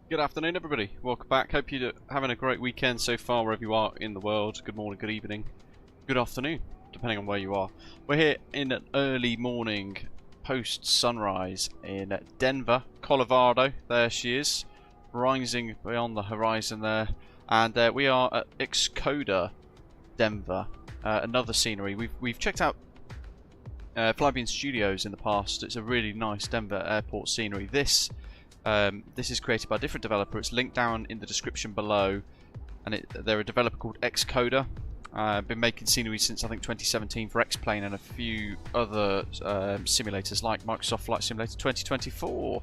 Good afternoon, everybody. Welcome back. Hope you're having a great weekend so far, wherever you are in the world. Good morning, good evening, good afternoon, depending on where you are. We're here in an early morning post-sunrise in Denver, Colorado. There she is, rising beyond the horizon there. And we are at X-Codr, Denver. Another scenery. We've checked out Flybean Studios in the past. It's a really nice Denver airport scenery. This is created by a different developer. It's linked down in the description below, and they're a developer called X-Codr. Been making scenery since I think 2017 for X-Plane and a few other simulators like Microsoft Flight Simulator 2024.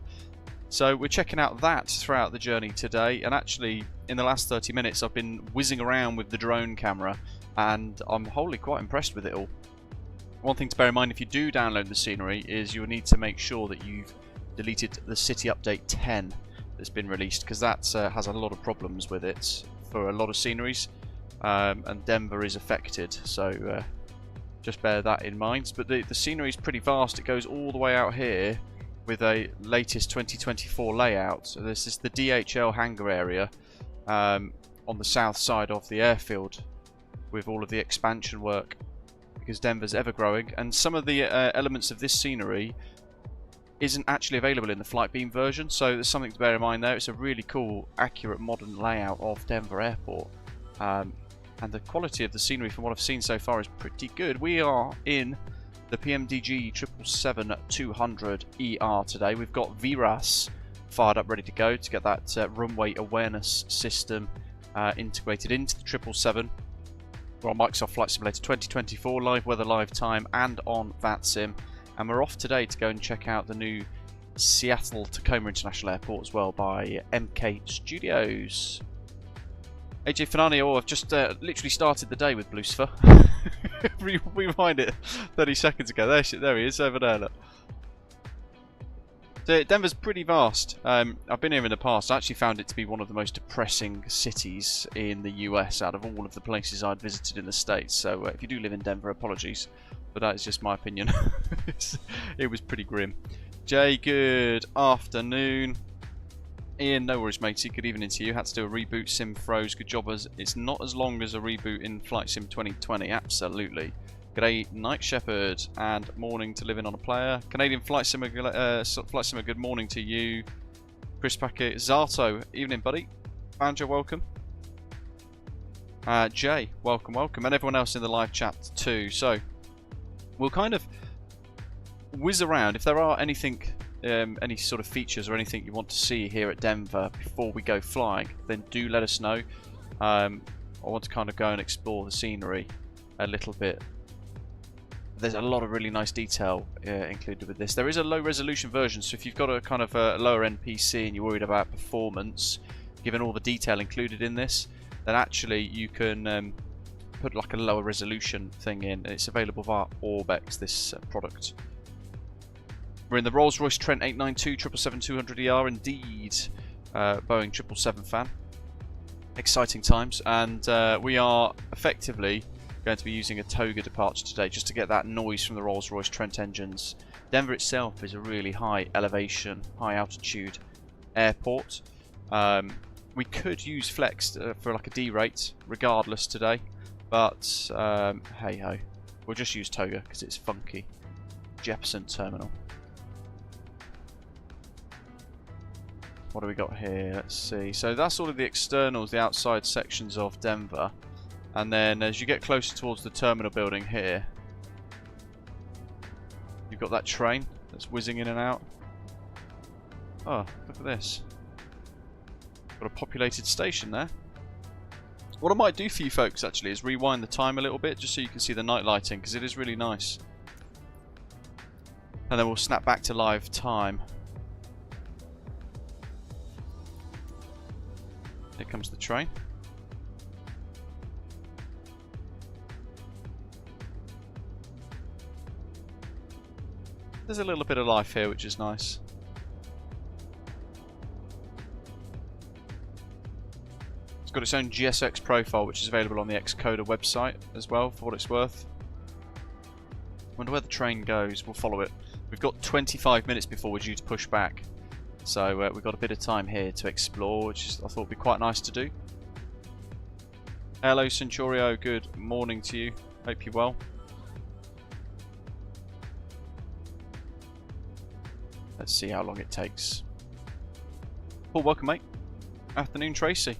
So we're checking out that throughout the journey today, and actually in the last 30 minutes I've been whizzing around with the drone camera, and I'm wholly quite impressed with it all. One thing to bear in mind if you do download the scenery is you'll need to make sure that you've deleted the City Update 10 that's been released, because that has a lot of problems with it for a lot of sceneries, and Denver is affected, so just bear that in mind. But the scenery is pretty vast. It goes all the way out here with a latest 2024 layout. So this is the DHL hangar area on the south side of the airfield with all of the expansion work, because Denver's ever growing, and some of the elements of this scenery isn't actually available in the Flightbeam version, so there's something to bear in mind there. It's a really cool, accurate, modern layout of Denver Airport, and the quality of the scenery from what I've seen so far is pretty good. We are in the PMDG 777-200ER today. We've got VRAS fired up, ready to go to get that runway awareness system integrated into the 777. We're on Microsoft Flight Simulator 2024, live weather, live time, and on VATSIM. And we're off today to go and check out the new Seattle-Tacoma International Airport as well by MKStudios. AJ Fernani, I've just literally started the day with Lucifer. Rewind it 30 seconds ago. There he is, over there, look. So Denver's pretty vast. I've been here in the past. I actually found it to be one of the most depressing cities in the US out of all of the places I'd visited in the States. So if you do live in Denver, apologies, but that is just my opinion. It was pretty grim. Jay, good afternoon. Ian, no worries, matey. Good evening to you. Had to do a reboot. Sim froze. Good job. It's not as long as a reboot in Flight Sim 2020. Absolutely. G'day, Night Shepherd, and morning to living on a player. Canadian Flight Simmer, good morning to you. Chris Packett, Zato, evening, buddy. Banjo, welcome. Jay, welcome, welcome, and everyone else in the live chat too. So we'll kind of whiz around. If there are anything, any sort of features or anything you want to see here at Denver before we go flying, then do let us know. I want to kind of go and explore the scenery a little bit. There's a lot of really nice detail included with this. There is a low resolution version, so if you've got a kind of a lower end PC and you're worried about performance, given all the detail included in this, then actually you can put like a lower resolution thing in. It's available via Orbex, this product. We're in the Rolls Royce Trent 892 777-200ER, indeed. Boeing 777 fan. Exciting times, and we are effectively going to be using a toga departure today just to get that noise from the Rolls Royce Trent engines. Denver itself is a really high elevation, high altitude airport. We could use flex for like a D rate regardless today, but hey ho, we'll just use toga because it's funky. Jefferson Terminal. What do we got here? Let's see. So that's all of the externals, the outside sections of Denver. And then as you get closer towards the terminal building here, you've got that train that's whizzing in and out. Oh, look at this. Got a populated station there. What I might do for you folks actually is rewind the time a little bit just so you can see the night lighting, because it is really nice. And then we'll snap back to live time. Here comes the train. There's a little bit of life here, which is nice. It's got its own GSX profile, which is available on the X-Codr website as well, for what it's worth. Wonder where the train goes. We'll follow it. We've got 25 minutes before we're due to push back. So we've got a bit of time here to explore, which I thought would be quite nice to do. Hello Centurio, good morning to you. Hope you're well. Let's see how long it takes. Paul, welcome mate. Afternoon Tracy.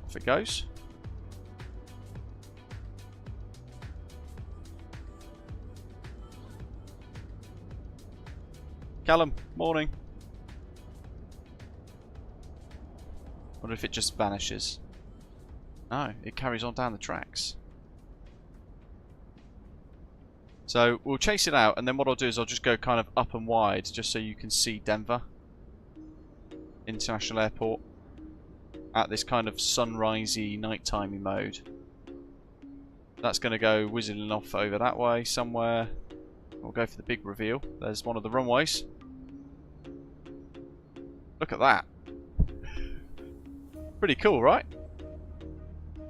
Off it goes. Callum, morning. Wonder if it just vanishes. No, it carries on down the tracks. So we'll chase it out, and then what I'll do is I'll just go kind of up and wide, just so you can see Denver International Airport at this kind of sunrisey, nightimey mode. That's going to go whizzing off over that way somewhere. We'll go for the big reveal. There's one of the runways. Look at that. Pretty cool, right?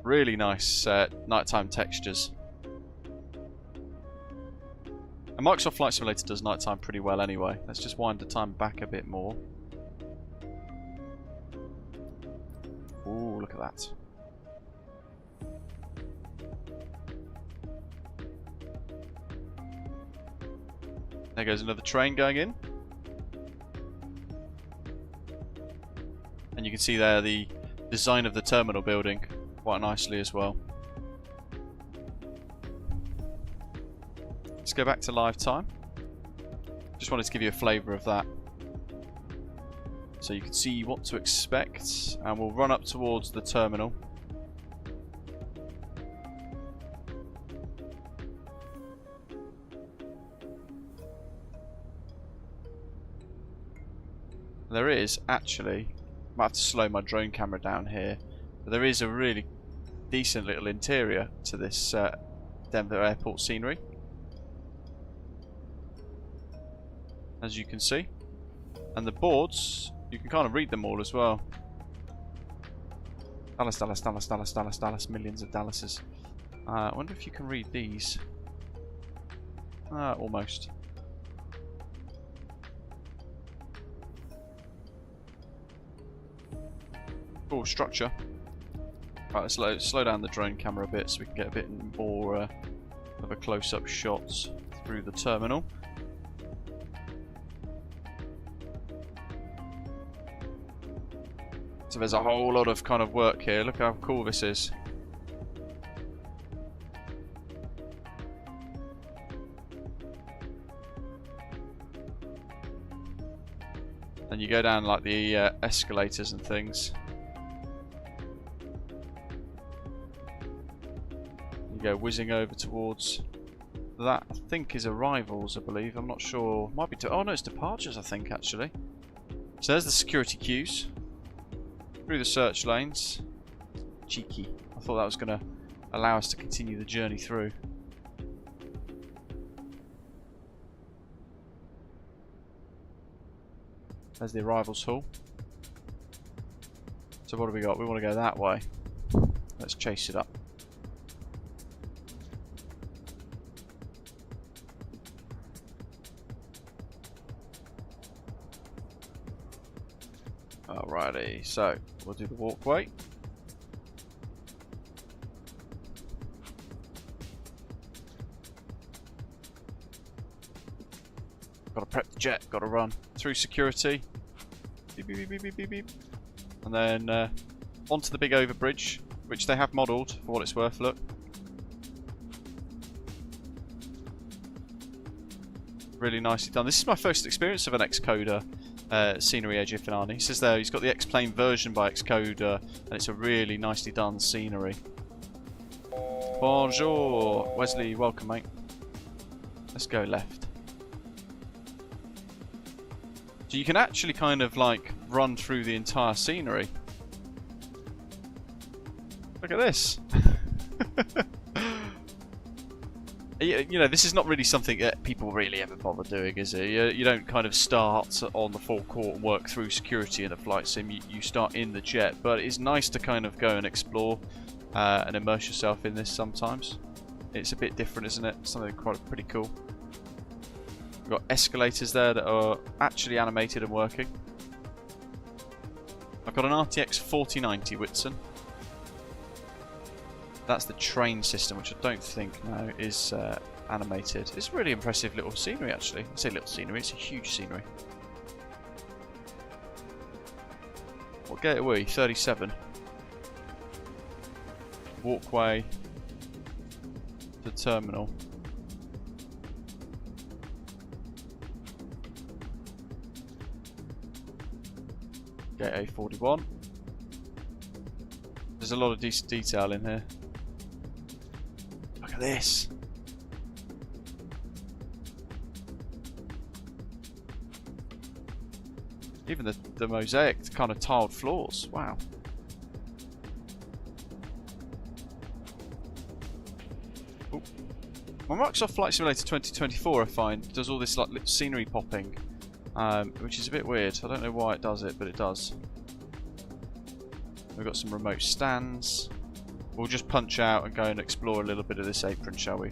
Really nice nighttime textures. And Microsoft Flight Simulator does nighttime pretty well anyway. Let's just wind the time back a bit more. Ooh, look at that. There goes another train going in. And you can see there the design of the terminal building quite nicely as well. Let's go back to live time. Just wanted to give you a flavour of that, so you can see what to expect, and we'll run up towards the terminal. There is actually, I might have to slow my drone camera down here, but there is a really decent little interior to this Denver airport scenery, as you can see. And the boards, you can kind of read them all as well. Dallas, Dallas, Dallas, Dallas, Dallas, Dallas, millions of Dallases. I wonder if you can read these. Almost. Cool structure. Right, let's slow down the drone camera a bit so we can get a bit more of a close-up shot through the terminal. So there's a whole lot of kind of work here. Look how cool this is. And you go down like the escalators and things. You go whizzing over towards that. I think is arrivals, I believe. I'm not sure. Might be. Oh no, it's departures. I think actually. So there's the security queues. Through the search lanes. Cheeky. I thought that was going to allow us to continue the journey through. There's the arrivals hall. So what do we got? We want to go that way. Let's chase it up. Alrighty, so we'll do the walkway. Got to prep the jet, got to run through security. Beep, beep, beep, beep, beep, beep. And then onto the big overbridge, which they have modelled for what it's worth. Look. Really nicely done. This is my first experience of an X-Codr scenery edge Finani. He says there he's got the X-Plane version by X-Codr, and it's a really nicely done scenery. Bonjour, Wesley, welcome mate. Let's go left. So you can actually kind of like run through the entire scenery. Look at this. You know, this is not really something that people really ever bother doing, is it? You don't kind of start on the forecourt and work through security in a flight sim. You start in the jet, but it's nice to kind of go and explore and immerse yourself in this sometimes. It's a bit different, isn't it? Something quite pretty cool. We've got escalators there that are actually animated and working. I've got an RTX 4090 Whitsun. That's the train system, which I don't think now is animated. It's a really impressive little scenery, actually. I say little scenery, it's a huge scenery. What gate are we? 37. Walkway to terminal. Gate A41. There's a lot of decent detail in here. Look at this. Even the mosaic kind of tiled floors. Wow. Ooh. My Microsoft Flight Simulator 2024, I find, does all this like little scenery popping, which is a bit weird. I don't know why it does it, but it does. We've got some remote stands. We'll just punch out and go and explore a little bit of this apron, shall we?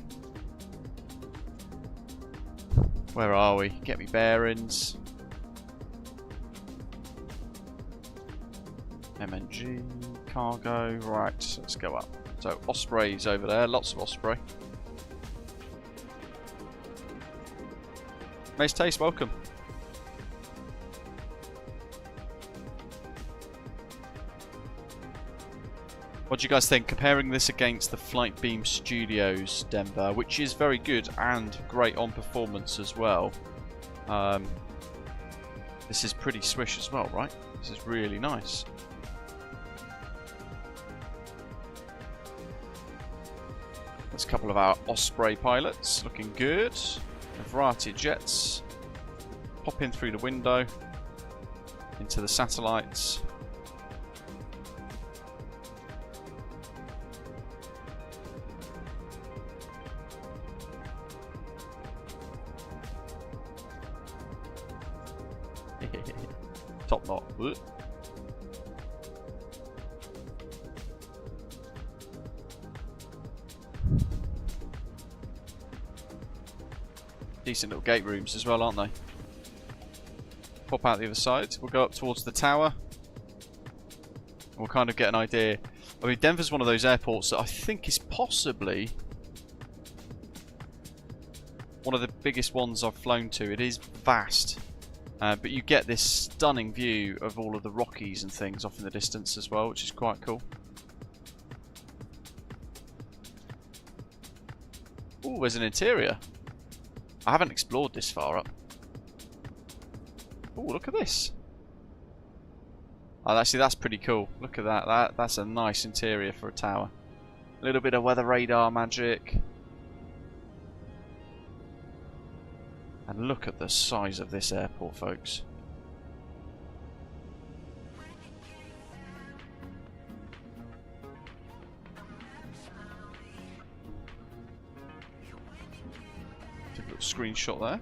Where are we? Get me bearings. MNG, cargo, right, let's go up. So Osprey's over there, lots of Osprey. Mace Taste, welcome. What do you guys think? Comparing this against the Flightbeam Studios Denver, which is very good and great on performance as well. This is pretty swish as well, right? This is really nice. There's a couple of our Osprey pilots looking good. A variety of jets. Pop in through the window into the satellites. Top knot. Whoop. Decent little gate rooms as well, aren't they? Pop out the other side. We'll go up towards the tower. We'll kind of get an idea. I mean, Denver's one of those airports that I think is possibly one of the biggest ones I've flown to. It is vast. But you get this stunning view of all of the Rockies and things off in the distance as well, which is quite cool. Oh, there's an interior. I haven't explored this far up. Oh, look at this. Oh, actually, that's pretty cool. Look at that. That's a nice interior for a tower. A little bit of weather radar magic. And look at the size of this airport, folks. Take a little screenshot there.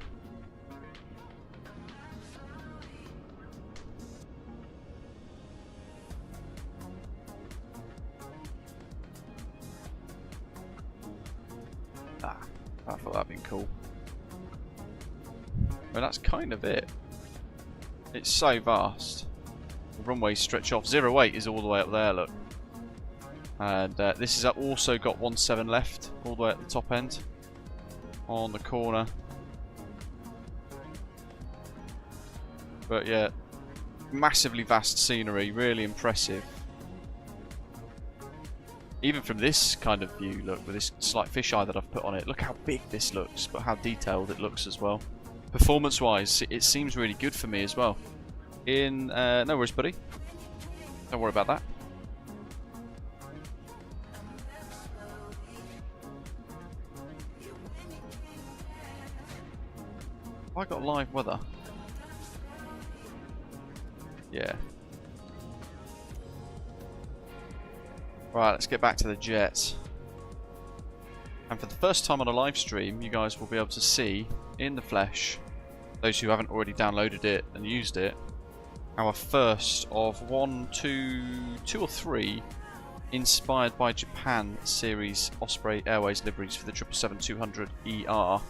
I thought that'd been cool. Well, that's kind of it. It's so vast. The runways stretch off. 08 is all the way up there, look. And this has also got 17 left, all the way at the top end. On the corner. But yeah, massively vast scenery, really impressive. Even from this kind of view, look, with this slight fisheye that I've put on it, look how big this looks, but how detailed it looks as well. Performance-wise, it seems really good for me as well. No worries, buddy. Don't worry about that. Have I got live weather? Yeah. Right, let's get back to the jet. And for the first time on a live stream, you guys will be able to see in the flesh, those who haven't already downloaded it and used it, our first of two or three inspired by Japan series Osprey Airways liveries for the 777-200ER.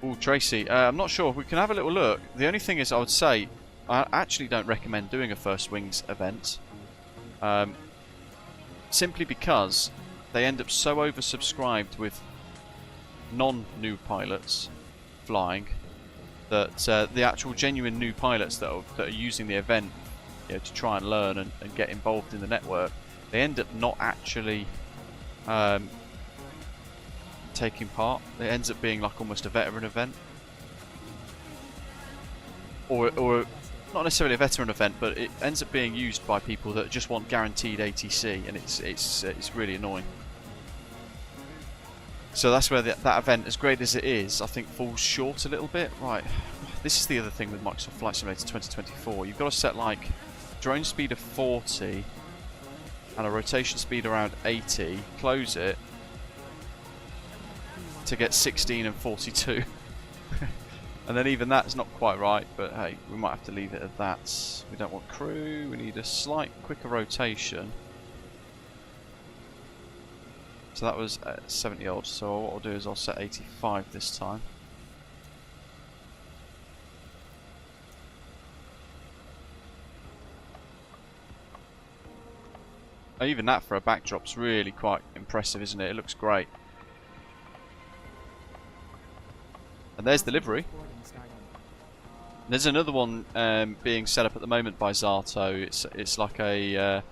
Oh, Tracy, I'm not sure. We can have a little look. The only thing is, I would say, I actually don't recommend doing a First Wings event. Simply because they end up so oversubscribed with non-new pilots flying that the actual genuine new pilots that are using the event, you know, to try and learn and get involved in the network, they end up not actually taking part. It ends up being like almost a veteran event, or not necessarily a veteran event, but it ends up being used by people that just want guaranteed ATC, and it's really annoying. So that's where that event, as great as it is, I think falls short a little bit. Right, this is the other thing with Microsoft Flight Simulator 2024. You've got to set like drone speed of 40 and a rotation speed around 80, close it to get 16 and 42. And then even that's not quite right, but hey, we might have to leave it at that. We don't want crew, we need a slight quicker rotation. So that was 70 odd, so what I'll do is I'll set 85 this time. Even that for a backdrop's really quite impressive, isn't it? It looks great. And there's the livery. There's another one being set up at the moment by Zato. It's like a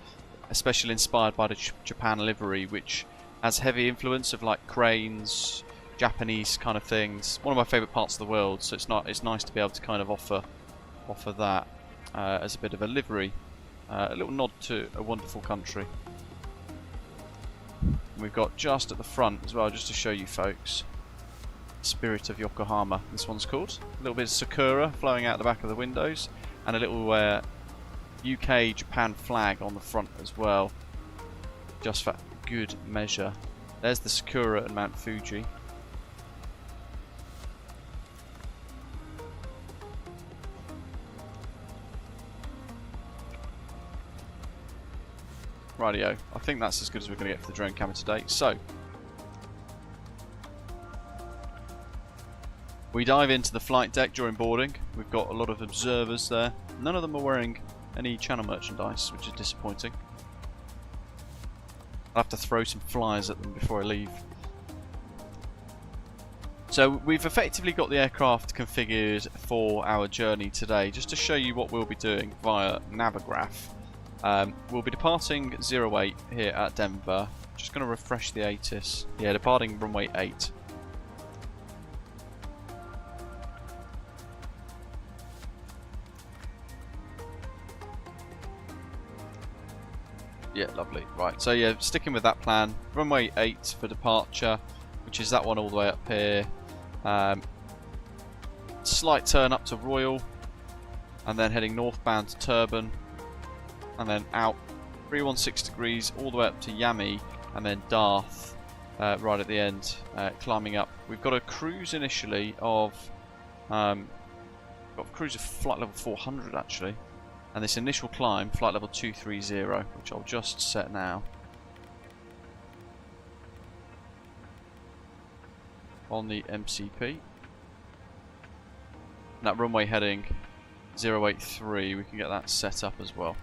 special inspired by the Japan livery, which has heavy influence of like cranes, Japanese kind of things. One of my favourite parts of the world, so it's nice to be able to kind of offer that as a bit of a livery, a little nod to a wonderful country. And we've got just at the front as well, just to show you folks, Spirit of Yokohama, this one's called. A little bit of Sakura flowing out the back of the windows, and a little UK Japan flag on the front as well, just for good measure. There's the Sakura and Mount Fuji. Rightio, I think that's as good as we're going to get for the drone camera today. So we dive into the flight deck during boarding. We've got a lot of observers there. None of them are wearing any channel merchandise, which is disappointing. I'll have to throw some flyers at them before I leave. So we've effectively got the aircraft configured for our journey today. Just to show you what we'll be doing via Navigraph. We'll be departing 08 here at Denver. Just going to refresh the ATIS. Yeah, departing runway 8. Yeah, lovely. Right, so yeah, sticking with that plan. Runway 8 for departure, which is that one all the way up here. Slight turn up to Royal, and then heading northbound to Turban, and then out 316 degrees all the way up to Yami, and then Darth right at the end, climbing up. We've got a cruise initially of got a cruise of flight level 400 actually. And this initial climb, flight level 230, which I'll just set now. On the MCP. And that runway heading 083, we can get that set up as well.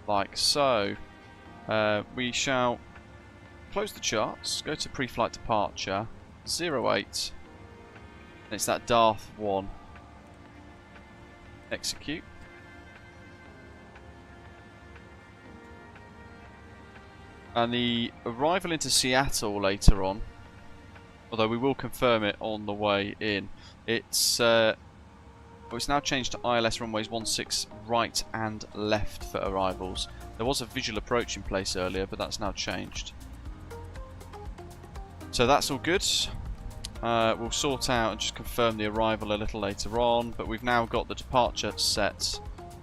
Like so. We shall close the charts, go to pre-flight departure, 08, and it's that Darth 1. Execute. And the arrival into Seattle later on, although we will confirm it on the way in, it's now changed to ILS runways 16 right and left for arrivals. There was a visual approach in place earlier, but that's now changed. So that's all good. We'll sort out and just confirm the arrival a little later on, but we've now got the departure set,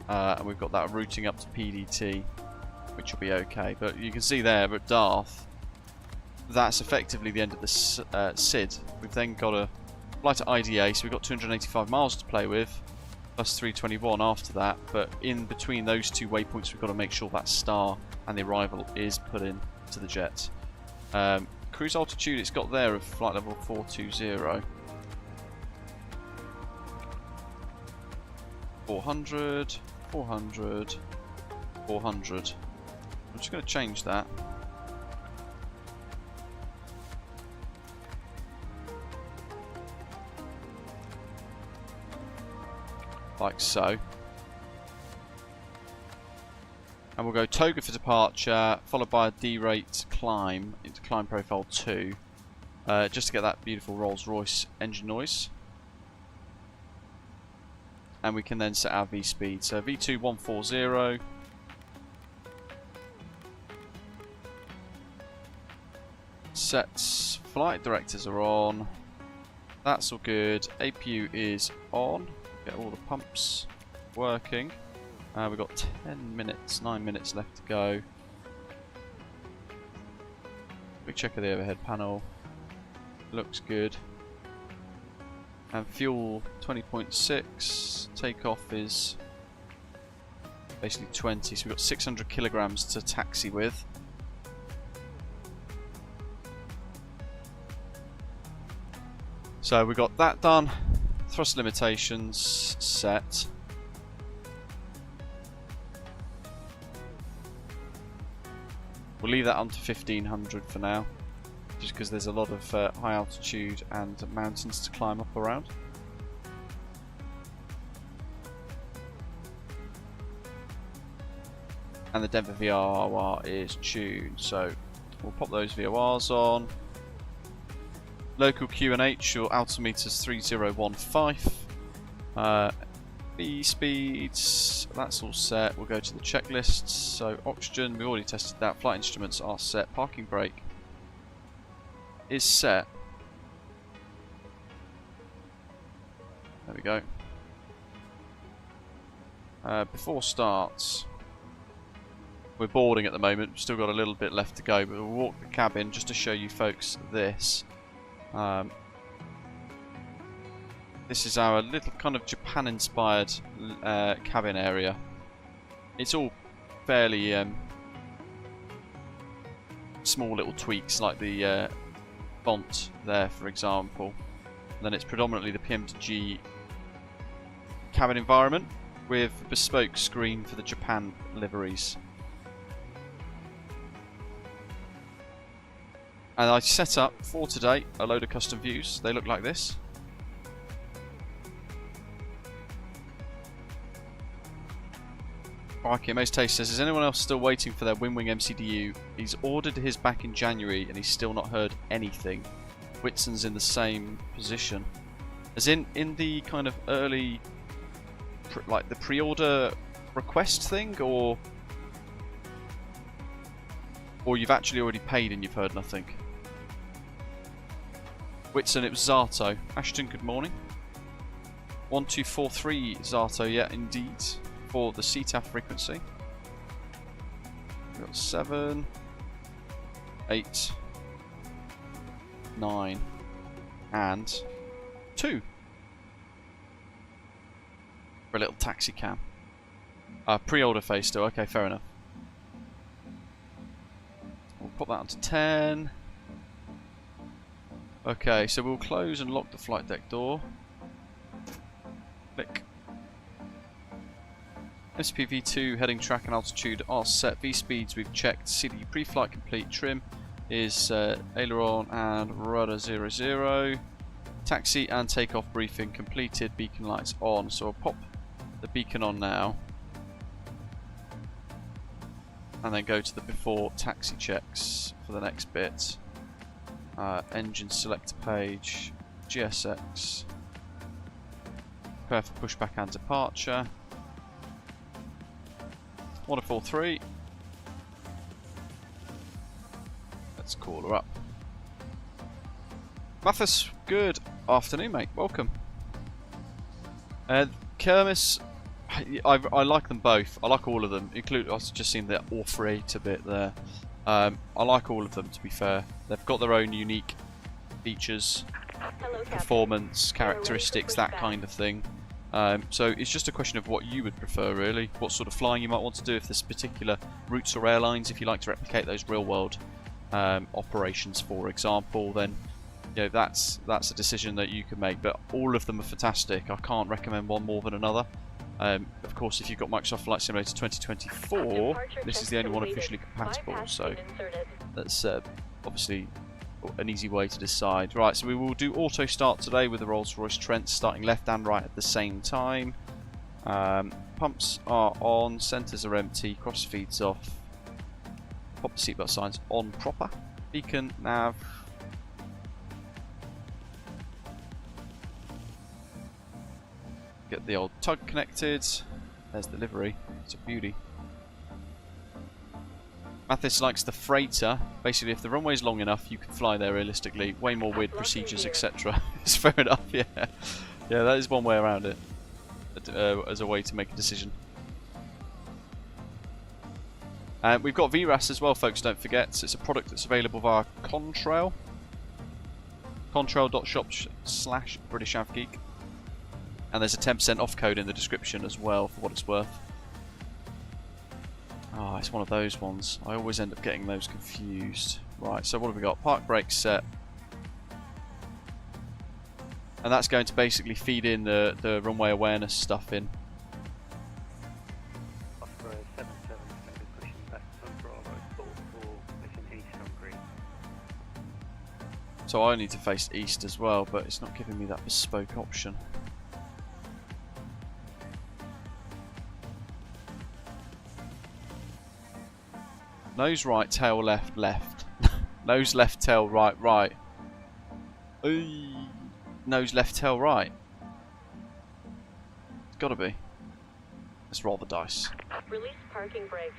and we've got that routing up to PDT, which will be okay. But you can see there at Darth, that's effectively the end of the SID. We've then got a flight to IDA, so we've got 285 miles to play with, plus 321 after that, but in between those two waypoints we've got to make sure that star and the arrival is put in to the jet. cruise altitude it's got there of flight level 420. 400, 400, 400. I'm just going to change that. Like so. And we'll go toga for departure, followed by a D-rate climb into climb profile 2, just to get that beautiful Rolls Royce engine noise. And we can then set our V speed. So V2 140. Sets, flight directors are on. That's all good. APU is on. Get all the pumps working. We've got 10 minutes, 9 minutes left to go. Quick check of the overhead panel. Looks good. And fuel 20.6. Takeoff is basically 20, so we've got 600 kilograms to taxi with. So we got that done. Thrust limitations set. We'll leave that on to 1500 for now, just because there's a lot of high altitude and mountains to climb up around. And the Denver VOR is tuned, so we'll pop those VORs on. Local QNH, your altimeter's 3015. B speeds, that's all set. We'll go to the checklists. So oxygen, we've already tested that. Flight instruments are set. Parking brake is set. There we go. Before starts, we're boarding at the moment. We've still got a little bit left to go, but we'll walk the cabin just to show you folks this. This is our little kind of Japan-inspired cabin area. It's all fairly small little tweaks, like the font there, for example. And then it's predominantly the PMDG cabin environment with a bespoke screen for the Japan liveries. And I set up for today a load of custom views. They look like this. RKMO's Taste says, is anyone else still waiting for their Winwing MCDU? He's ordered his back in January and he's still not heard anything. Whitson's in the same position. As in the kind of early, like the pre-order request thing, or you've actually already paid and you've heard nothing? Whitson, it was Zato. Ashton, good morning. 1243 Zato, yeah, indeed. For the Sea-Tac frequency. We've got 7, 8, 9, and 2. For a little taxi cam. Pre-order phase still, okay, fair enough. We'll put that onto 10. Okay, so we'll close and lock the flight deck door. Click. SPV2 heading track and altitude are set. V speeds we've checked. CD pre-flight complete. Trim is aileron and rudder 00. Taxi and takeoff briefing completed. Beacon lights on. So I'll pop the beacon on now, and then go to the before taxi checks for the next bit. Engine select page. GSX. Prepare for pushback and departure. 143. Let's call her up. Mathis, good afternoon, mate. Welcome. Kermis, I like them both. I like all of them. I've just seen the Orfrate bit there. I like all of them, to be fair. They've got their own unique features, performance, characteristics, that kind of thing. So it's just a question of what you would prefer, really. What sort of flying you might want to do, if there's particular routes or airlines, if you like to replicate those real world operations, for example, then you know that's a decision that you can make. But all of them are fantastic. I can't recommend one more than another. Of course, if you've got Microsoft Flight Simulator 2024, this is the only one officially compatible, so that's obviously an easy way to decide. Right, so we will do auto start today with the Rolls Royce Trent, starting left and right at the same time. Pumps are on, centres are empty, cross feeds off, pop the seatbelt signs on proper, beacon, nav. Get the old tug connected. There's the livery. It's a beauty. Mathis likes the freighter. Basically, if the runway's long enough, you can fly there realistically. Way more weird procedures, etc. It's fair enough, yeah. Yeah, that is one way around it. As a way to make a decision. We've got VRAS as well, folks, don't forget. It's a product that's available via Contrail. Contrail.shop/BritishAvGeek. And there's a 10% off code in the description as well, for what it's worth. Ah, it's one of those ones. I always end up getting those confused. Right, so what have we got? Park brake set. And that's going to basically feed in the runway awareness stuff in. Osprey 77 is going to be pushing back from Bravo 44, mission east on green. So I need to face east as well, but it's not giving me that bespoke option. Nose right, tail left, left. Nose left, tail right, right. Nose left, tail right. It's gotta be. Let's roll the dice. Release parking brakes.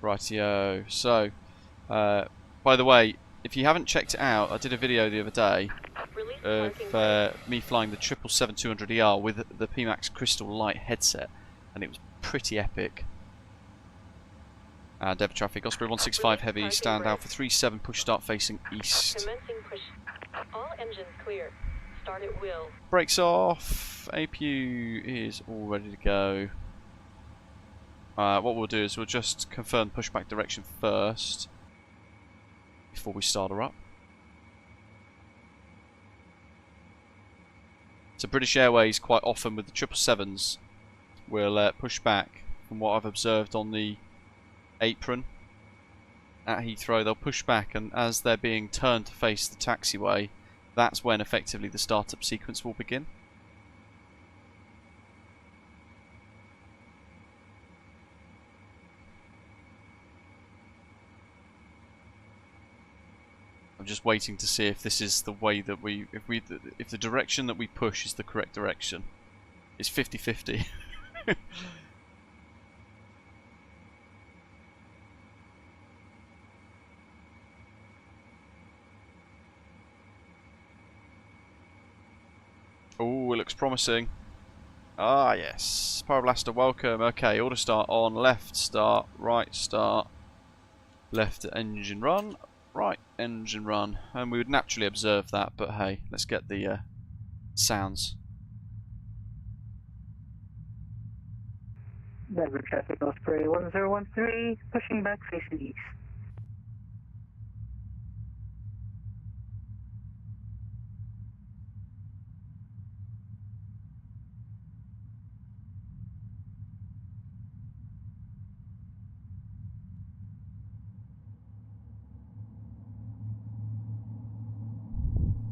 Rightio. So, by the way, if you haven't checked it out, I did a video the other day of me flying the 777-200ER with the PMAX Crystal Light headset, and it was pretty epic. Dev traffic, Osprey 165 heavy, stand out for 37, push start facing east. Commencing push. All engines clear. Start at will. Brakes off. APU is all ready to go. What we'll do is we'll just confirm pushback direction first before we start her up. So British Airways quite often with the 777s will push back. From what I've observed on the apron at Heathrow, they'll push back, and as they're being turned to face the taxiway, that's when effectively the startup sequence will begin. I'm just waiting to see if this is the way that if the direction that we push is the correct direction. It's 50-50. Oh, it looks promising. Ah, yes. Pyroblaster, welcome. Okay, auto start on. Left start, right start. Left engine run, right engine run. And we would naturally observe that, but hey, let's get the sounds. Denver traffic, Osprey 1013, pushing back facing east.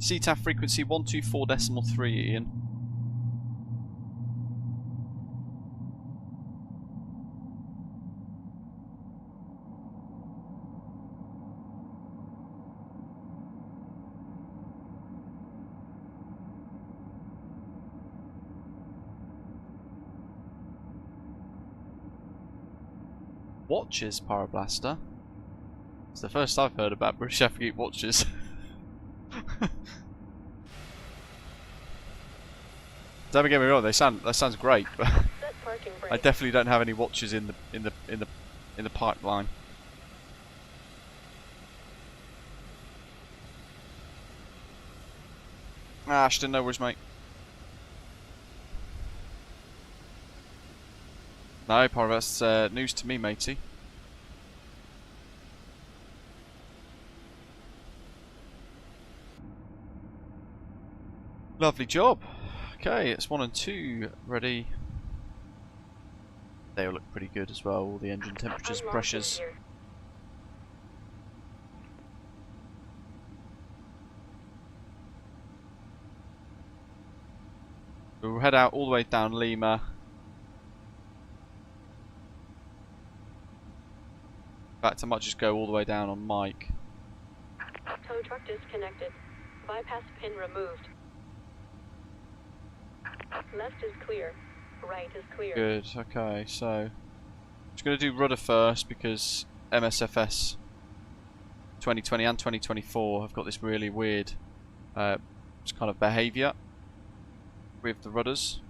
Sea-Tac frequency 124.3, Ian. Watches, Pyroblaster. It's the first I've heard about British Airways watches. Don't get me wrong, that sounds great, but I definitely don't have any watches in the pipeline. Ashton, no worries, mate. No, Pyro, that's news to me, matey. Lovely job. Okay, it's 1 and 2 ready. They all look pretty good as well, all the engine temperatures, I'm pressures. launching here. We'll head out all the way down Lima. In fact, I might just go all the way down on Mike. Tow truck disconnected. Bypass pin removed. Left is clear. Right is clear. Good, okay, so just going to do rudder first because MSFS 2020 and 2024 have got this really weird kind of behaviour with the rudders.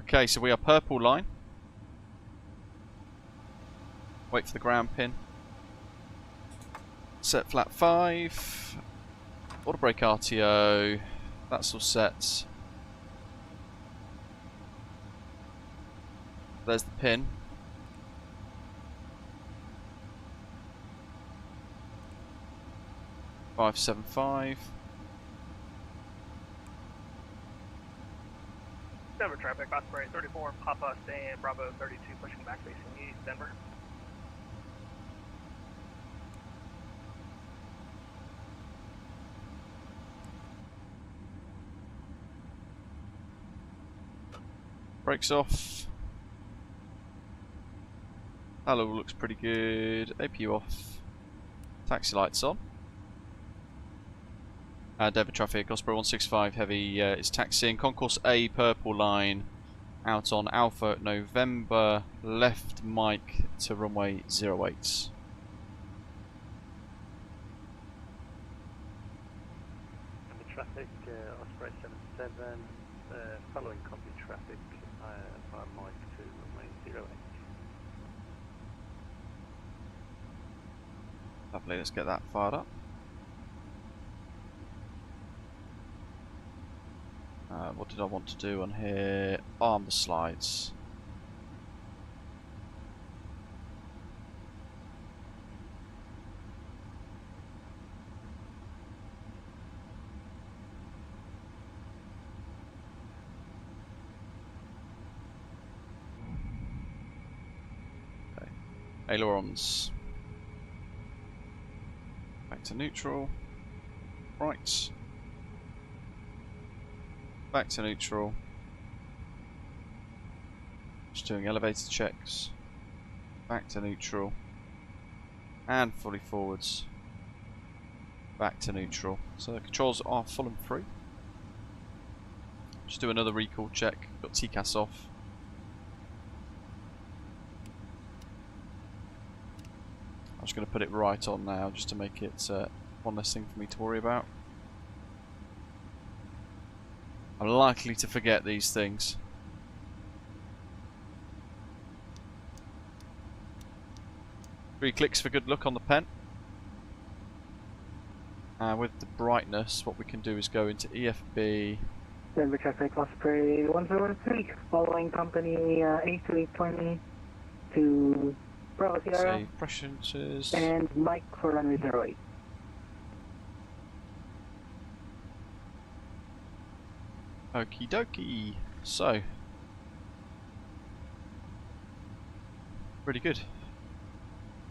Okay, so we are purple line. Wait for the ground pin. Set flat 5. Auto brake RTO. That's all set. There's the pin. (575). Denver traffic, Osprey 34, Papa, stand Bravo 32, pushing back facing east, Denver. Brakes off. Hello, looks pretty good. APU off. Taxi lights on. Denver traffic, Osprey 165 heavy is taxiing. Concourse A, purple line. Out on Alpha November. Left Mike to runway 08. And the traffic, Osprey 77, following copy traffic by Mike to runway 08. Lovely, let's get that fired up. What did I want to do on here? Arm the slides. Okay. Ailerons. Back to neutral. Right. Back to neutral. Just doing elevator checks. Back to neutral. And fully forwards. Back to neutral. So the controls are full and free. Just do another recall check. Got TCAS off. I'm just going to put it right on now just to make it one less thing for me to worry about. I'm likely to forget these things. 3 clicks for good luck on the pen. With the brightness, what we can do is go into EFB. Denver traffic, Osprey 103, following company A2820 to Bravo Sierra. Save preferences. And Mike for runway 08. Okie dokie. So, pretty good.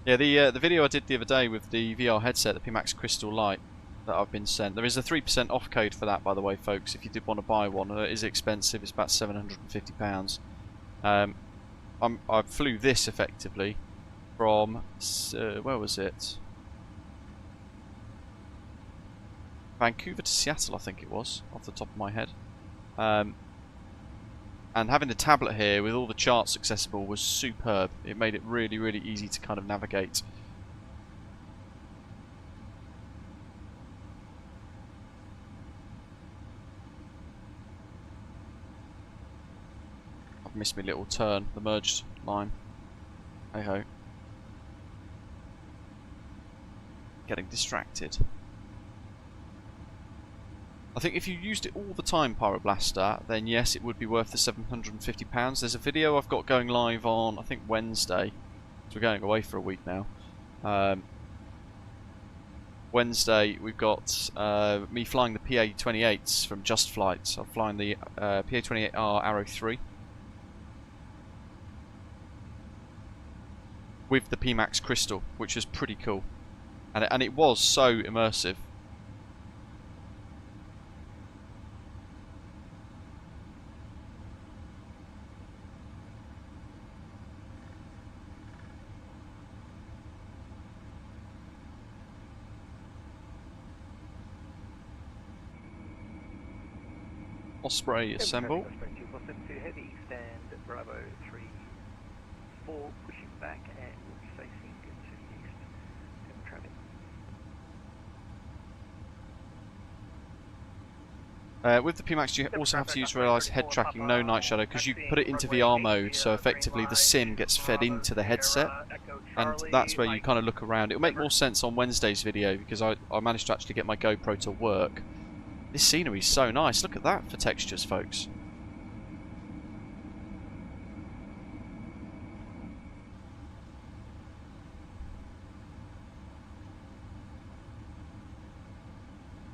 Yeah, the video I did the other day with the VR headset, the Pimax Crystal Light, that I've been sent. There is a 3% off code for that, by the way, folks. If you did want to buy one, it is expensive. It's about £750. I flew this effectively from where was it? Vancouver to Seattle, I think it was, off the top of my head. And having the tablet here with all the charts accessible was superb. It made it really, really easy to kind of navigate. I've missed my little turn, the merged line. Hey ho. Getting distracted. I think if you used it all the time, Pyroblaster, then yes, it would be worth the £750. There's a video I've got going live on, I think, Wednesday. So we're going away for a week now. Wednesday we've got me flying the PA-28s from Just Flight. I'm flying the PA-28R Arrow 3 with the PMAX Crystal, which is pretty cool, and it was so immersive. Osprey assemble. Osprey 2472 heavy, stand Bravo 3-4, pushing back and will be facing to the east. Traffic. With the PMAX you also have to use realised head tracking, no night shadow, because you put it into VR mode, so effectively the sim gets fed into the headset, and that's where you kind of look around. It'll make more sense on Wednesday's video, because I managed to actually get my GoPro to work. This scenery is so nice. Look at that for textures, folks.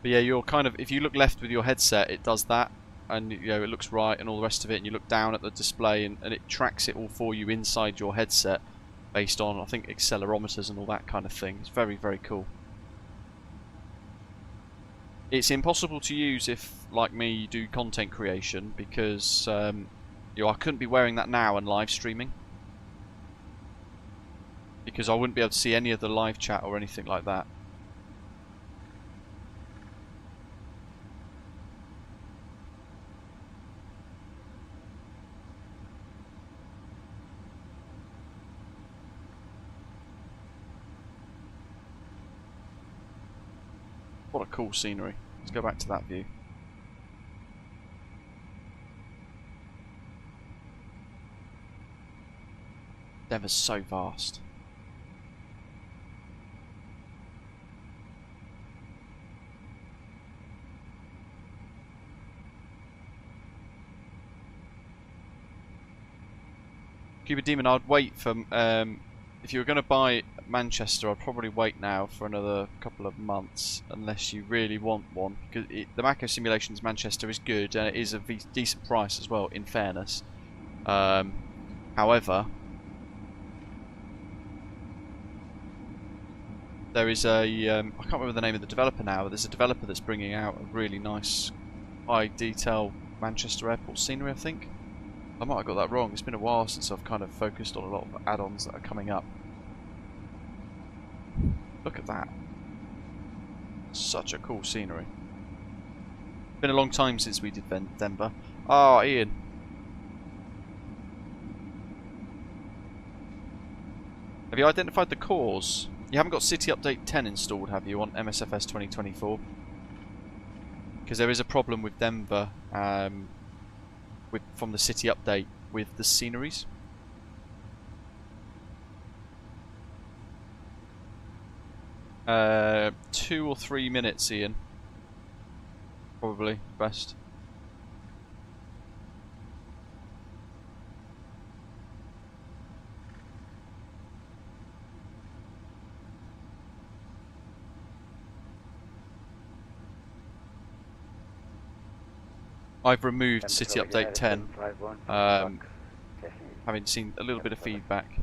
But yeah, you're kind of, if you look left with your headset, it does that, and you know it looks right and all the rest of it, and you look down at the display and it tracks it all for you inside your headset based on, I think, accelerometers and all that kind of thing. It's very, very cool. It's impossible to use if, like me, you do content creation, because you know, I couldn't be wearing that now and live streaming, because I wouldn't be able to see any of the live chat or anything like that. What a cool scenery. Let's go back to that view. Denver's so vast. Cuba Demon, I'd wait for if you were going to buy Manchester, I'd probably wait now for another couple of months, unless you really want one, because the Mako Simulations Manchester is good, and it is a decent price as well, in fairness. However, there is a I can't remember the name of the developer now, but there's a developer that's bringing out a really nice high detail Manchester Airport scenery, I think. I might have got that wrong. It's been a while since I've kind of focused on a lot of add-ons that are coming up. Look at that. Such a cool scenery. Been a long time since we did Denver. Ah, Ian. Have you identified the cause? You haven't got City Update 10 installed, have you, on MSFS 2024? Because there is a problem with Denver from the City Update with the sceneries. Uh, 2 or 3 minutes, Ian. Probably best. I've removed City Update 10, having seen a little bit of feedback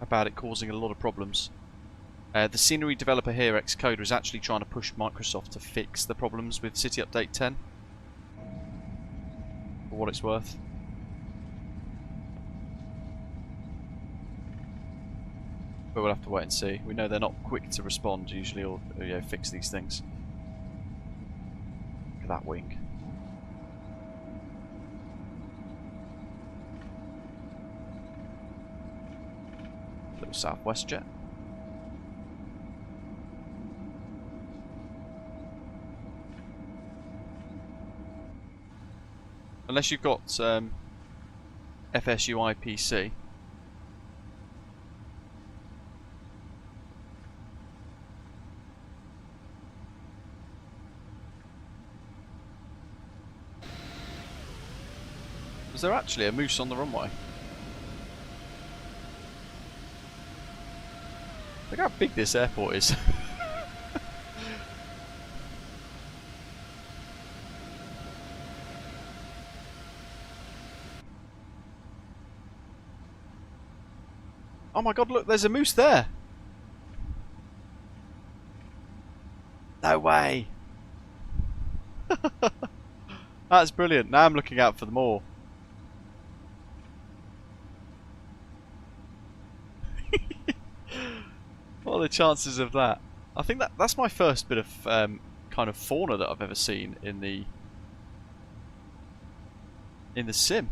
about it causing a lot of problems. The scenery developer here, X-Codr, is actually trying to push Microsoft to fix the problems with City Update 10, for what it's worth. But we'll have to wait and see. We know they're not quick to respond usually, or you know, fix these things. Look at that wing. Little Southwest jet. Unless you've got FSUI PC. Was there actually a moose on the runway? Look how big this airport is. Oh my god, look, there's a moose there! No way! That's brilliant. Now I'm looking out for them all. What are the chances of that? I think that's my first bit of kind of fauna that I've ever seen in the sim.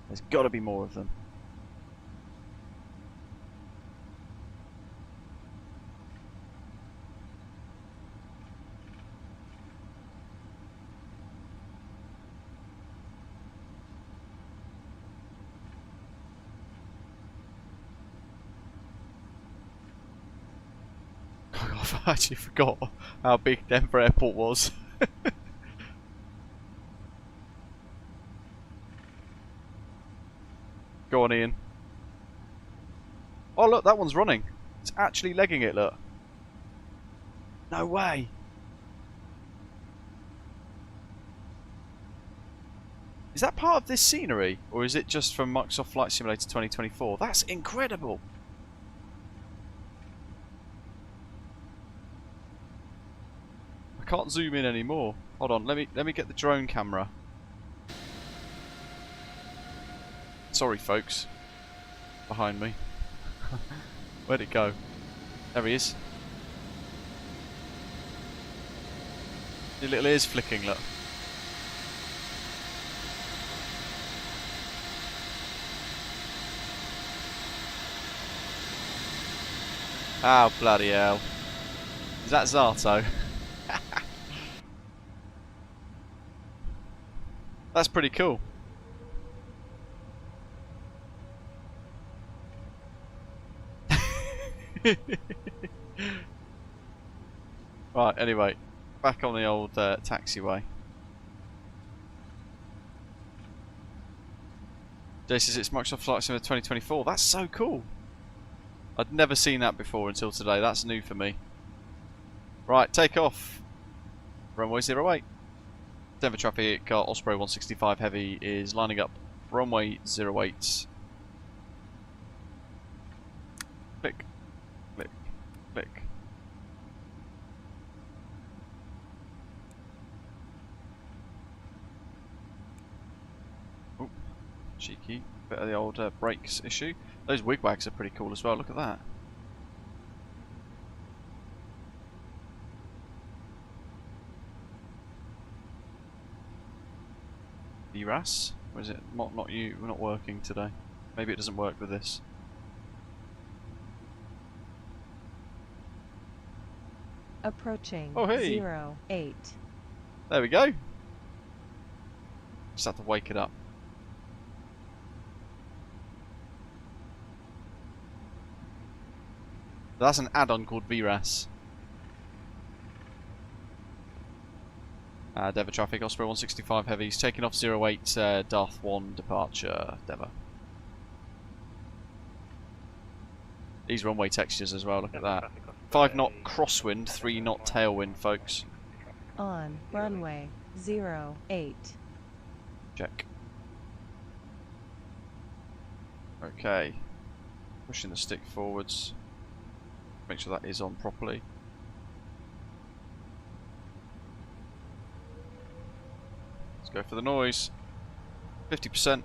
There's got to be more of them. I actually forgot how big Denver Airport was. Go on, Ian. Oh look, that one's running. It's actually legging it, look. No way. Is that part of this scenery? Or is it just from Microsoft Flight Simulator 2024? That's incredible. I can't zoom in anymore. Hold on, let me get the drone camera. Sorry folks. Behind me. Where'd it go? There he is. Your little ears flicking, look. Oh bloody hell. Is that Zato? That's pretty cool. Right, anyway, back on the old taxiway. Jay says it's Microsoft Flight Simulator 2024. That's so cool. I'd never seen that before until today. That's new for me. Right, take off. Runway 08. Denver traffic car Osprey 165 Heavy is lining up. Runway 08. Click. Click. Click. Oh, cheeky. Bit of the old brakes issue. Those wigwags are pretty cool as well. Look at that. VRAS? Or is it not you? We're not working today. Maybe it doesn't work with this. Approaching. Oh, hey. 08. There we go. Just have to wake it up. That's an add-on called VRAS. Denver traffic, Osprey 165 Heavies, taking off 08 Darth 1 departure, Denver. These runway textures as well, look at that. 5 knot crosswind, 3 knot tailwind, folks. On runway 08. Check. Okay. Pushing the stick forwards. Make sure that is on properly. Let's go for the noise. 50%.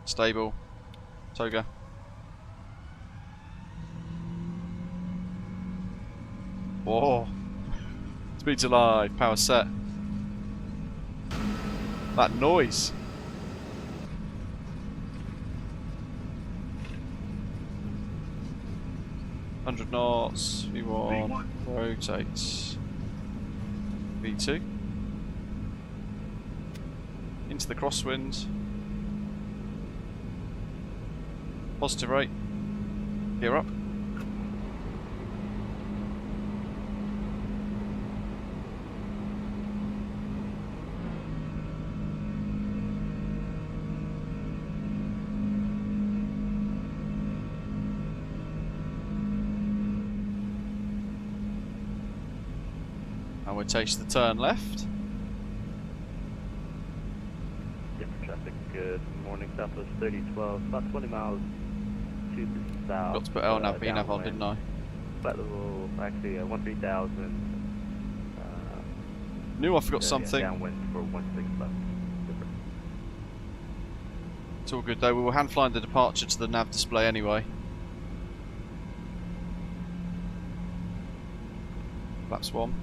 Stable. Toga. Whoa. Speed to live. Power set. That noise. $100 knots, V1, rotates, V2, into the crosswind, positive rate, gear up, And we'll take the turn left. Denver traffic, good morning, Southwest 3012, about 20 miles to the south. Got to put LNAV, VNAV on, didn't I? Flat level, actually 13,000. Knew I forgot something. Downwind for 16 left. It's all good though, we will hand fly the departure to the nav display anyway. Flaps 1.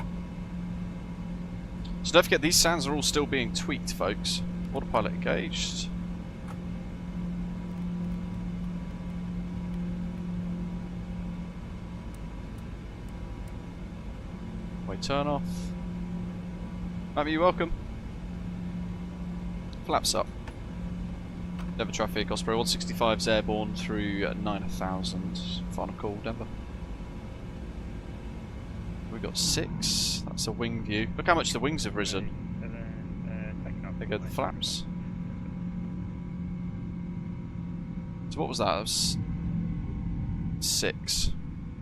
So don't forget, these sounds are all still being tweaked, folks. Autopilot engaged. Way turn off. Maybe you're welcome. Flaps up. Denver traffic, Osprey 165's airborne through 9000. Final call, Denver. We got 6. That's a wing view. Look how much the wings have risen. There go the flaps. So what was that? It was 6.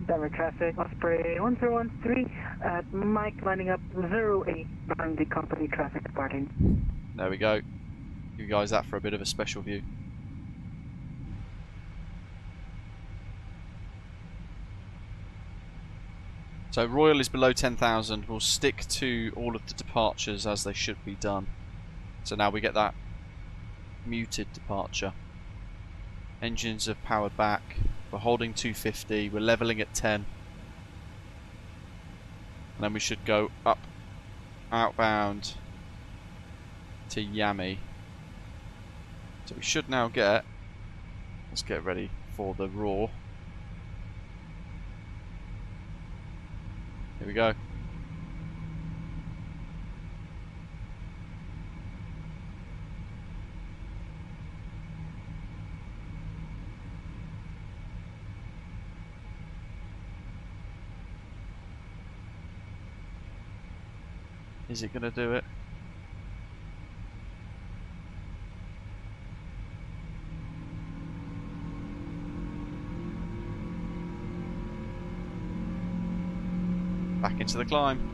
Denver traffic, Osprey 1013 at Mike lining up 08 behind the company traffic departing. There we go. Give you guys that for a bit of a special view. So Royal is below 10,000. We'll stick to all of the departures as they should be done. So now we get that muted departure. Engines have powered back. We're holding 250. We're leveling at 10. And then we should go up, outbound to Yami. So we should now get, let's get ready for the roar. Here we go. Is it going to do it? Back into the climb.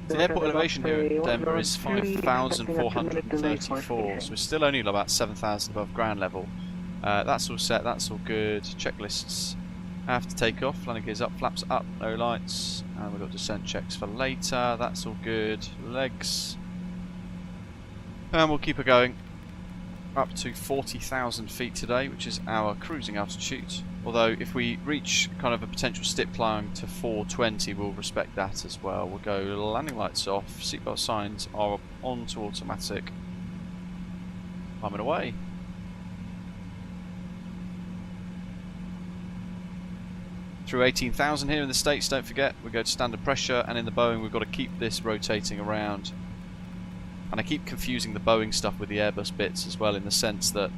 The airport elevation here at Denver is 5,434, so we're still only about 7,000 above ground level. That's all set, that's all good. Checklists after takeoff, landing gears up, flaps up, no lights, and we've got descent checks for later. That's all good. Legs, and we'll keep it going up to 40,000 feet today, which is our cruising altitude. Although if we reach kind of a potential steep climb to 420, we'll respect that as well. We'll go landing lights off, seatbelt signs are on to automatic. Climbing away. Through 18,000 here in the States, don't forget, we go to standard pressure, and in the Boeing we've got to keep this rotating around. And I keep confusing the Boeing stuff with the Airbus bits as well, in the sense that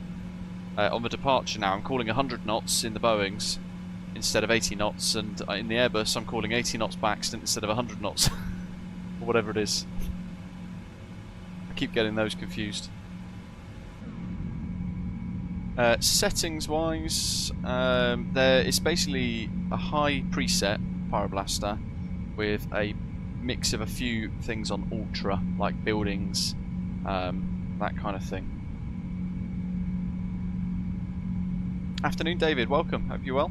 on the departure now I'm calling 100 knots in the Boeings instead of 80 knots, and in the Airbus I'm calling 80 knots by accident instead of 100 knots or whatever it is. I keep getting those confused. Settings wise, there is basically a high preset Pyroblaster with a mix of a few things on ultra, like buildings, that kind of thing. Afternoon, David. Welcome. Hope you're well.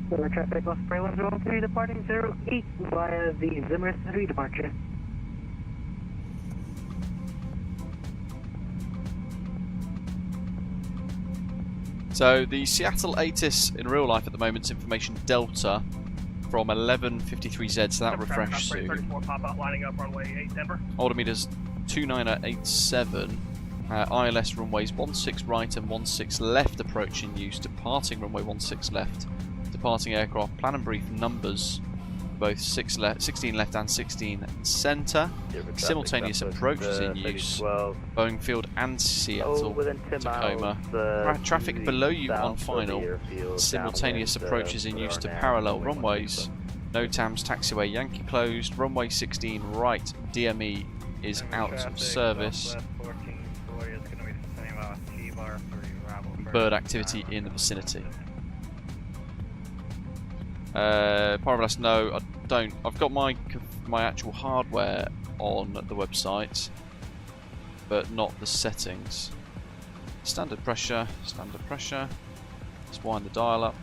Denver traffic, Osprey 103 departing 08 via the Zimmer 3 departure. So the Seattle ATIS in real life at the moment is information Delta from 1153Z, so that'll refresh soon. 34 pop out, lining up runway 8 Denver. Altimeters 2987. ILS runways 16 right and 16 left approach in use. Departing runway 16 left. Departing aircraft plan and brief numbers both 16 left and 16 centre. Simultaneous approaches in use. Boeing Field and Seattle-Tacoma. Traffic below you on final. Simultaneous approaches in use to parallel runways. NOTAM's taxiway Yankee closed. Runway 16 right DME is out of service. Bird activity in the vicinity. Pyroblast, no, I don't. I've got my actual hardware on the website, but not the settings. Standard pressure, standard pressure. Let's wind the dial up.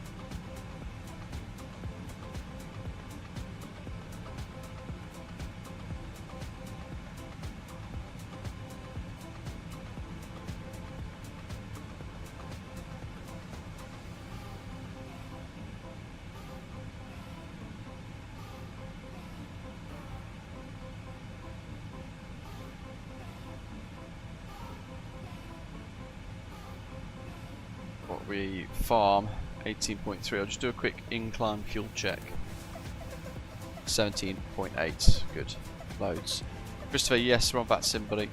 We farm 18.3. I'll just do a quick incline fuel check. 17.8. Good. Loads. Christopher, yes, we're on VATSIM, buddy.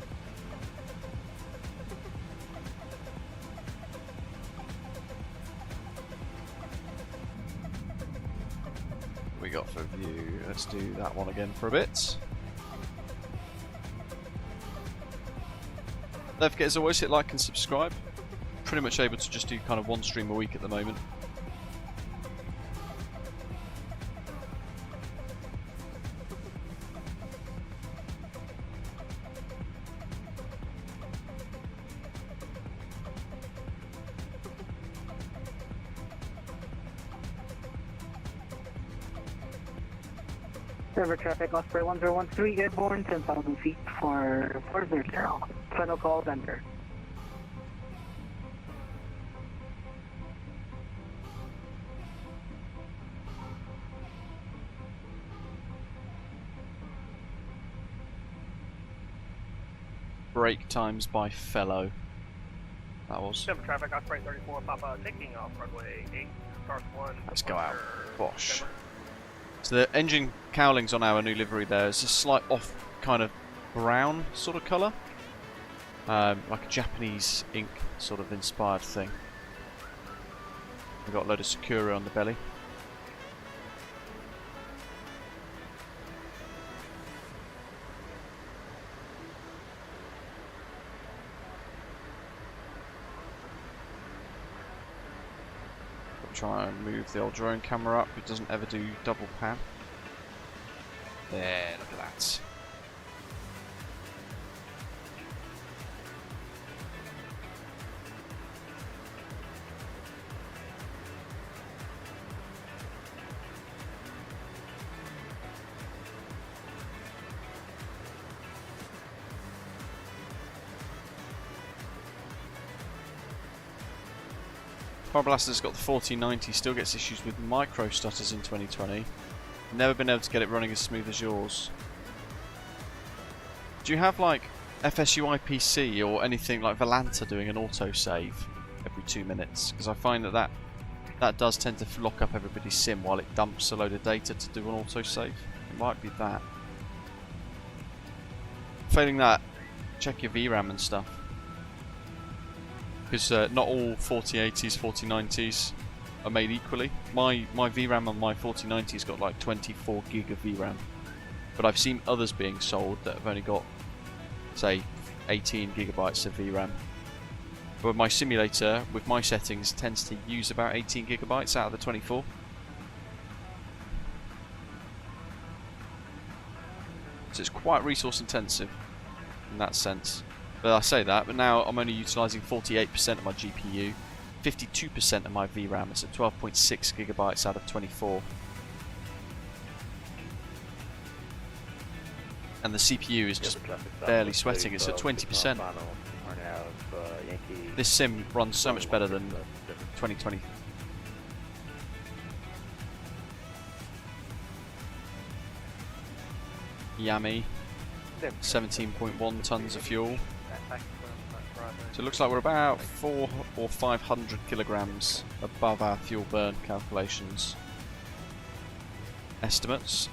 We got for view. Let's do that one again for a bit. Don't forget, as always, hit like and subscribe. Pretty much able to just do kind of one stream a week at the moment. River traffic, Osprey 1013, airborne, 10,000 feet for 400. Final call, vendor. Break times by fellow. That was. Denver traffic, Osprey 34, Papa, taking off runway 8, start 1. Let's go out. Bosh. Denver. So the engine cowlings on our new livery there is a slight off kind of brown sort of colour. Like a Japanese ink sort of inspired thing. We've got a load of Sakura on the belly. Try and move the old drone camera up. It doesn't ever do double pan. There, look at that. Pyroblast's got the 1490, still gets issues with micro stutters in 2020. Never been able to get it running as smooth as yours. Do you have like FSUI PC or anything like Volanta doing an autosave every 2 minutes? Because I find that does tend to lock up everybody's sim while it dumps a load of data to do an autosave. It might be that. Failing that, check your VRAM and stuff. Because not all 4080s, 4090s are made equally. My VRAM on my 4090's got like 24 gig of VRAM. But I've seen others being sold that have only got, say, 18 gigabytes of VRAM. But my simulator, with my settings, tends to use about 18 gigabytes out of the 24. So it's quite resource intensive in that sense. But I say that, but now I'm only utilising 48% of my GPU, 52% of my VRAM. It's at 12.6 gigabytes out of 24. And the CPU is just barely sweating. It's at 20%. This sim runs so much better than 2020. Yummy. 17.1 tons of fuel. So it looks like we're about 400 or 500 kilograms above our fuel burn calculations. estimates.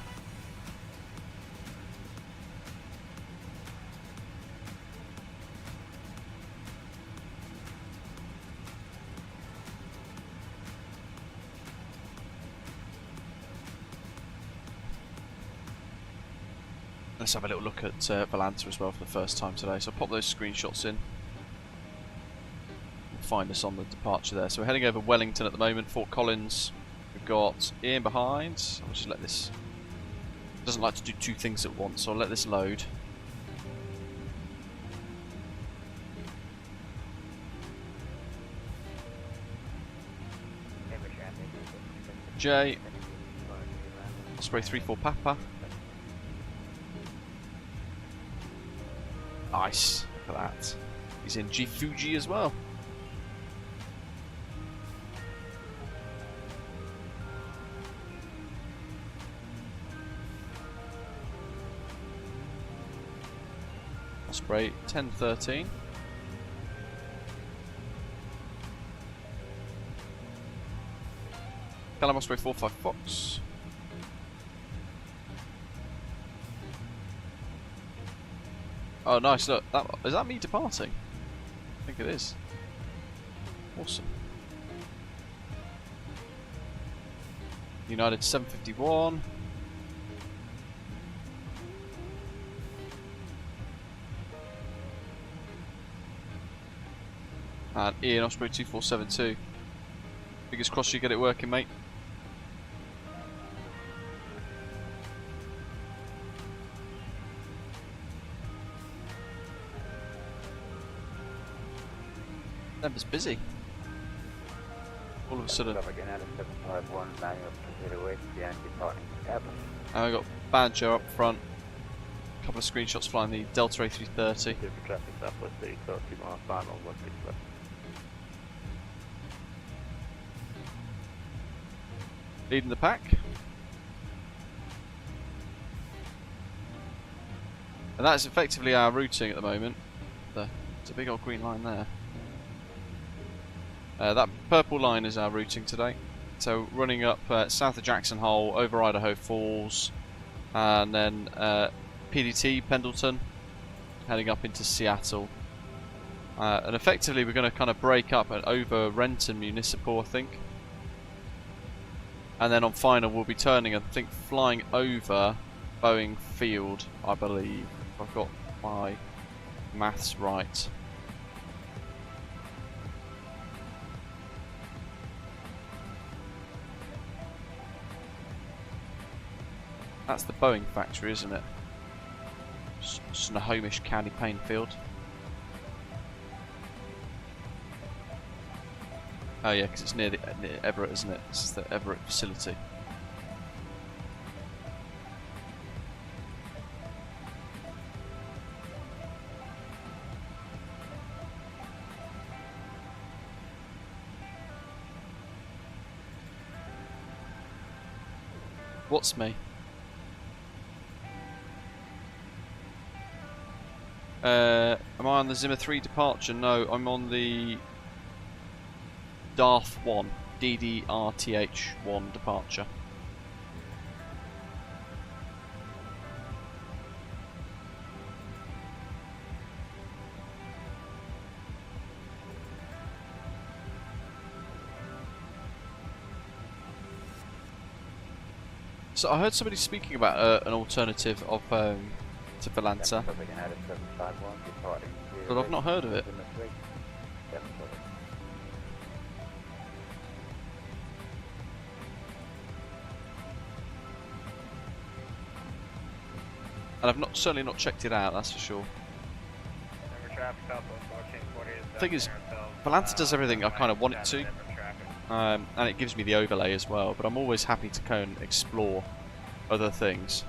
Let's have a little look at Valanta as well for the first time today. So I'll pop those screenshots in. Find us on the departure there. So we're heading over Wellington at the moment, Fort Collins. We've got Ian behind. I'll just let this... doesn't like to do two things at once, so I'll let this load. J. Osprey 34 Papa. Nice. Look at that. He's in G Fuji as well. Osprey 1013. Callum Osprey 45 Fox. Oh nice, look, is that me departing? I think it is. Awesome. United 751. And Ian Osprey 2472. Fingers crossed you get it working, mate. Denver's busy. All of a sudden. And we've got Banjo up front. A couple of screenshots flying the Delta A330. Leading the pack. And that is effectively our routing at the moment. There's a big old green line there. That purple line is our routing today. So running up south of Jackson Hole, over Idaho Falls, and then PDT, Pendleton, heading up into Seattle. And effectively we're going to kind of break up and over Renton Municipal, I think. And then on final we'll be turning, I think, flying over Boeing Field, I believe. If I've got my maths right. That's the Boeing factory, isn't it? Snohomish County Painfield. Oh yeah, because it's near Everett, isn't it? This is the Everett facility. What's me? Am I on the Zimmer 3 departure? No, I'm on the Darth 1, DDRTH1 departure. So I heard somebody speaking about an alternative of to Valanta, but I've not heard of it. And I've certainly not checked it out, that's for sure. The thing is, Valanta does everything I kind of want it to, and it gives me the overlay as well, but I'm always happy to go and explore other things.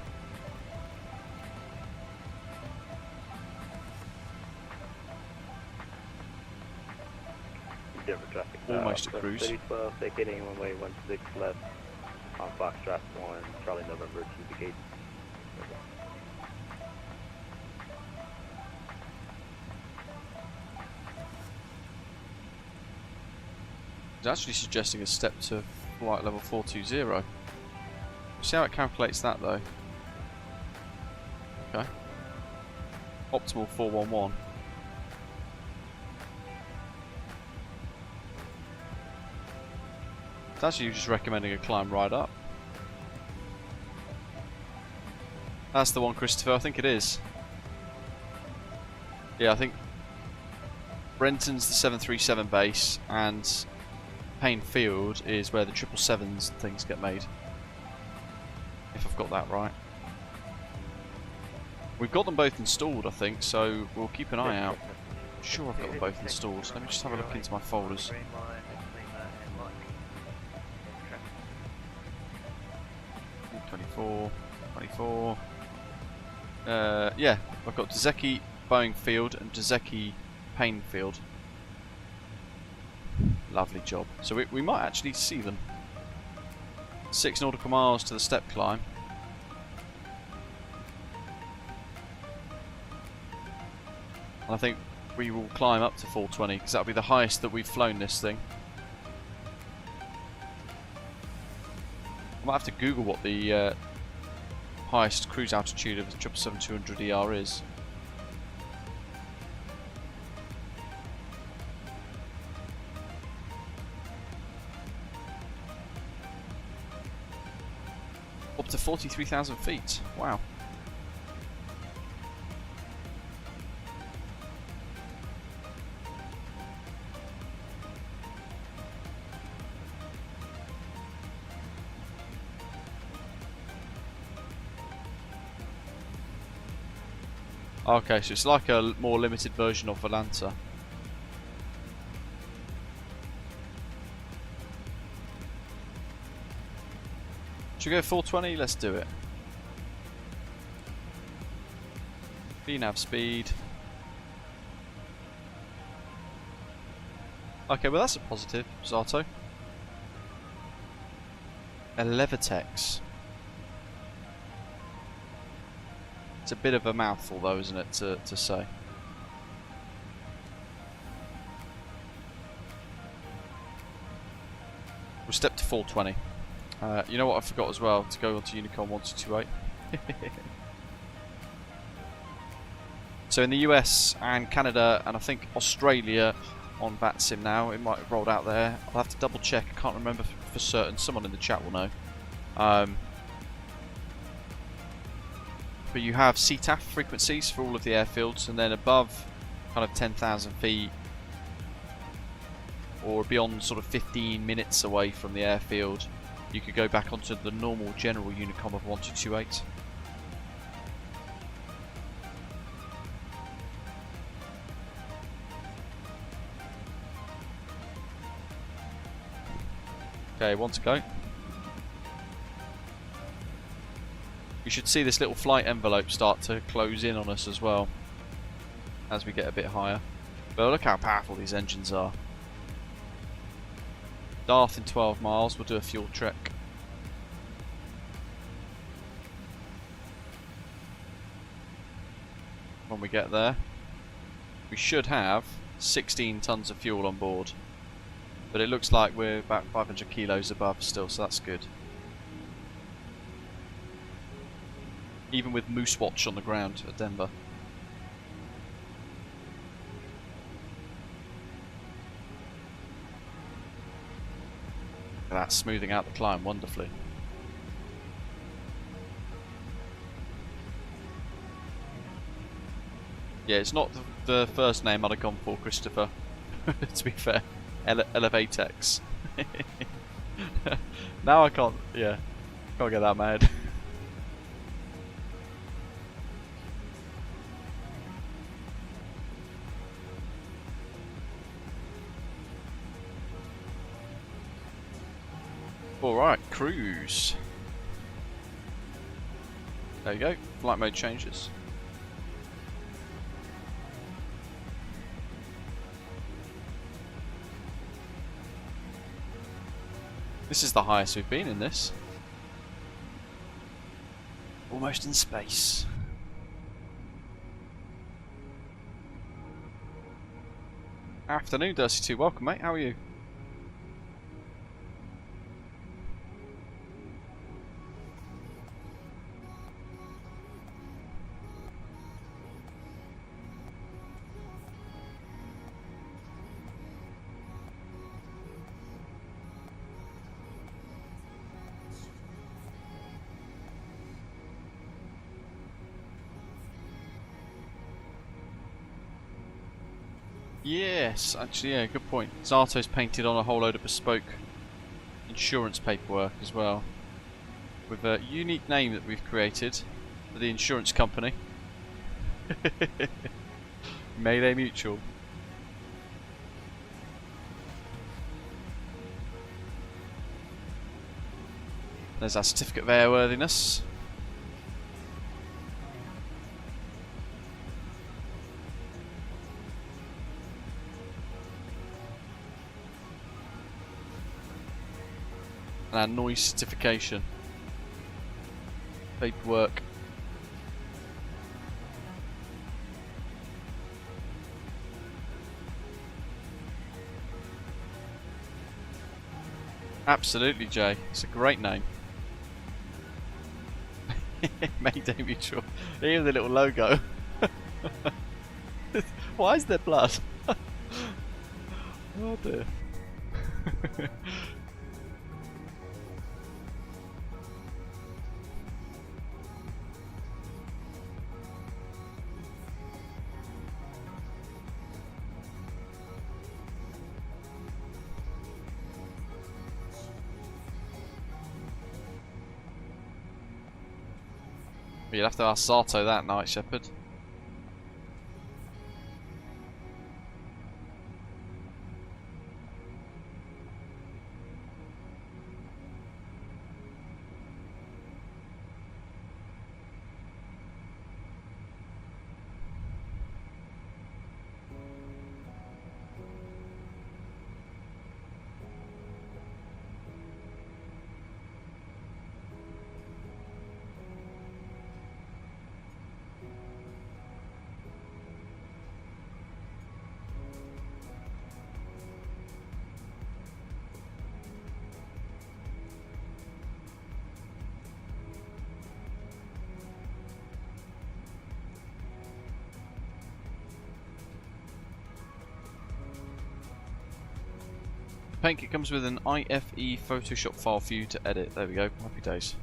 Almost at cruise. 3012, vacating runway 16 left on Foxtrot 1, Charlie November to the gate. It's actually suggesting a step to flight level 420. See how it calculates that though. Okay. Optimal 411. It's actually just recommending a climb right up. That's the one, Christopher. I think it is. Yeah, I think Brenton's the 737 base, and Payne Field is where the 777s and things get made. If I've got that right. We've got them both installed, I think, so we'll keep an eye out. I'm sure I've got them both installed. Let me just have a look into my folders. 24, 24. Yeah, I've got Dzeki Boeing Field and Dzeki Payne Field. Lovely job. So we might actually see them. 6 nautical miles to the step climb. And I think we will climb up to 420 because that'll be the highest that we've flown this thing. I might have to Google what the highest cruise altitude of the 777-200ER is. Up to 43,000 feet. Wow. Okay, so it's like a more limited version of Volanta. Should we go 420? Let's do it. VNAV speed. Okay, well that's a positive, Zato. A Levitex. It's a bit of a mouthful though, isn't it, to say. We'll step to 420. You know what I forgot as well, to go on to Unicom 1228. So in the US and Canada and I think Australia on VATSIM now, it might have rolled out there. I'll have to double check, I can't remember for certain, someone in the chat will know. But you have Sea-Tac frequencies for all of the airfields, and then above kind of 10,000 feet or beyond sort of 15 minutes away from the airfield, you could go back onto the normal general Unicom of 1228. Okay, one to go. You should see this little flight envelope start to close in on us as well as we get a bit higher. But look how powerful these engines are. Darth in 12 miles, we'll do a fuel trek. When we get there, we should have 16 tons of fuel on board. But it looks like we're about 500 kilos above still, so that's good. Even with Moose Watch on the ground at Denver. Look at that, smoothing out the climb wonderfully. Yeah, it's not the first name I'd have gone for, Christopher. To be fair. Elevatex. Now I can't, yeah, can't get that mad. Alright, cruise. There you go, flight mode changes. This is the highest we've been in this. Almost in space. Afternoon, Dusty2. Welcome, mate. How are you? Yes, actually, yeah, good point. Zato's painted on a whole load of bespoke insurance paperwork as well, with a unique name that we've created for the insurance company. Mayday Mutual. There's our certificate of airworthiness. And our noise certification. Paperwork. Absolutely, Jay. It's a great name. Mayday Mutual. Even the little logo. Why is there blood? Oh dear. You'll have to ask Sato that, Night Shepherd. Pank, it comes with an IFE Photoshop file for you to edit. There we go. Happy days.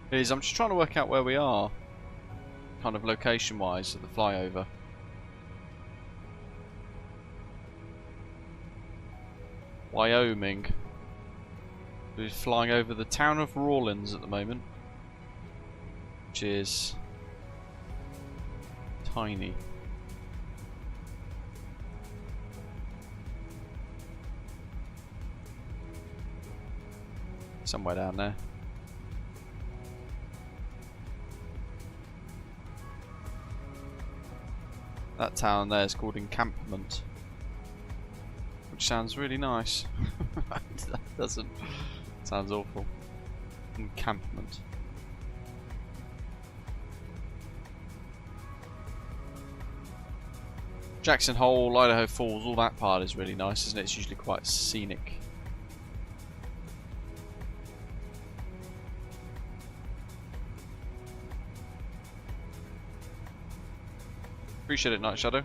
I'm just trying to work out where we are, kind of location wise, at the flyover. Wyoming. We're flying over the town of Rawlins at the moment, which is tiny. Somewhere down there. That town there is called Encampment, which sounds really nice. That doesn't. Sounds awful. Encampment. Jackson Hole, Idaho Falls, all that part is really nice, isn't it? It's usually quite scenic. Appreciate it, Night Shadow.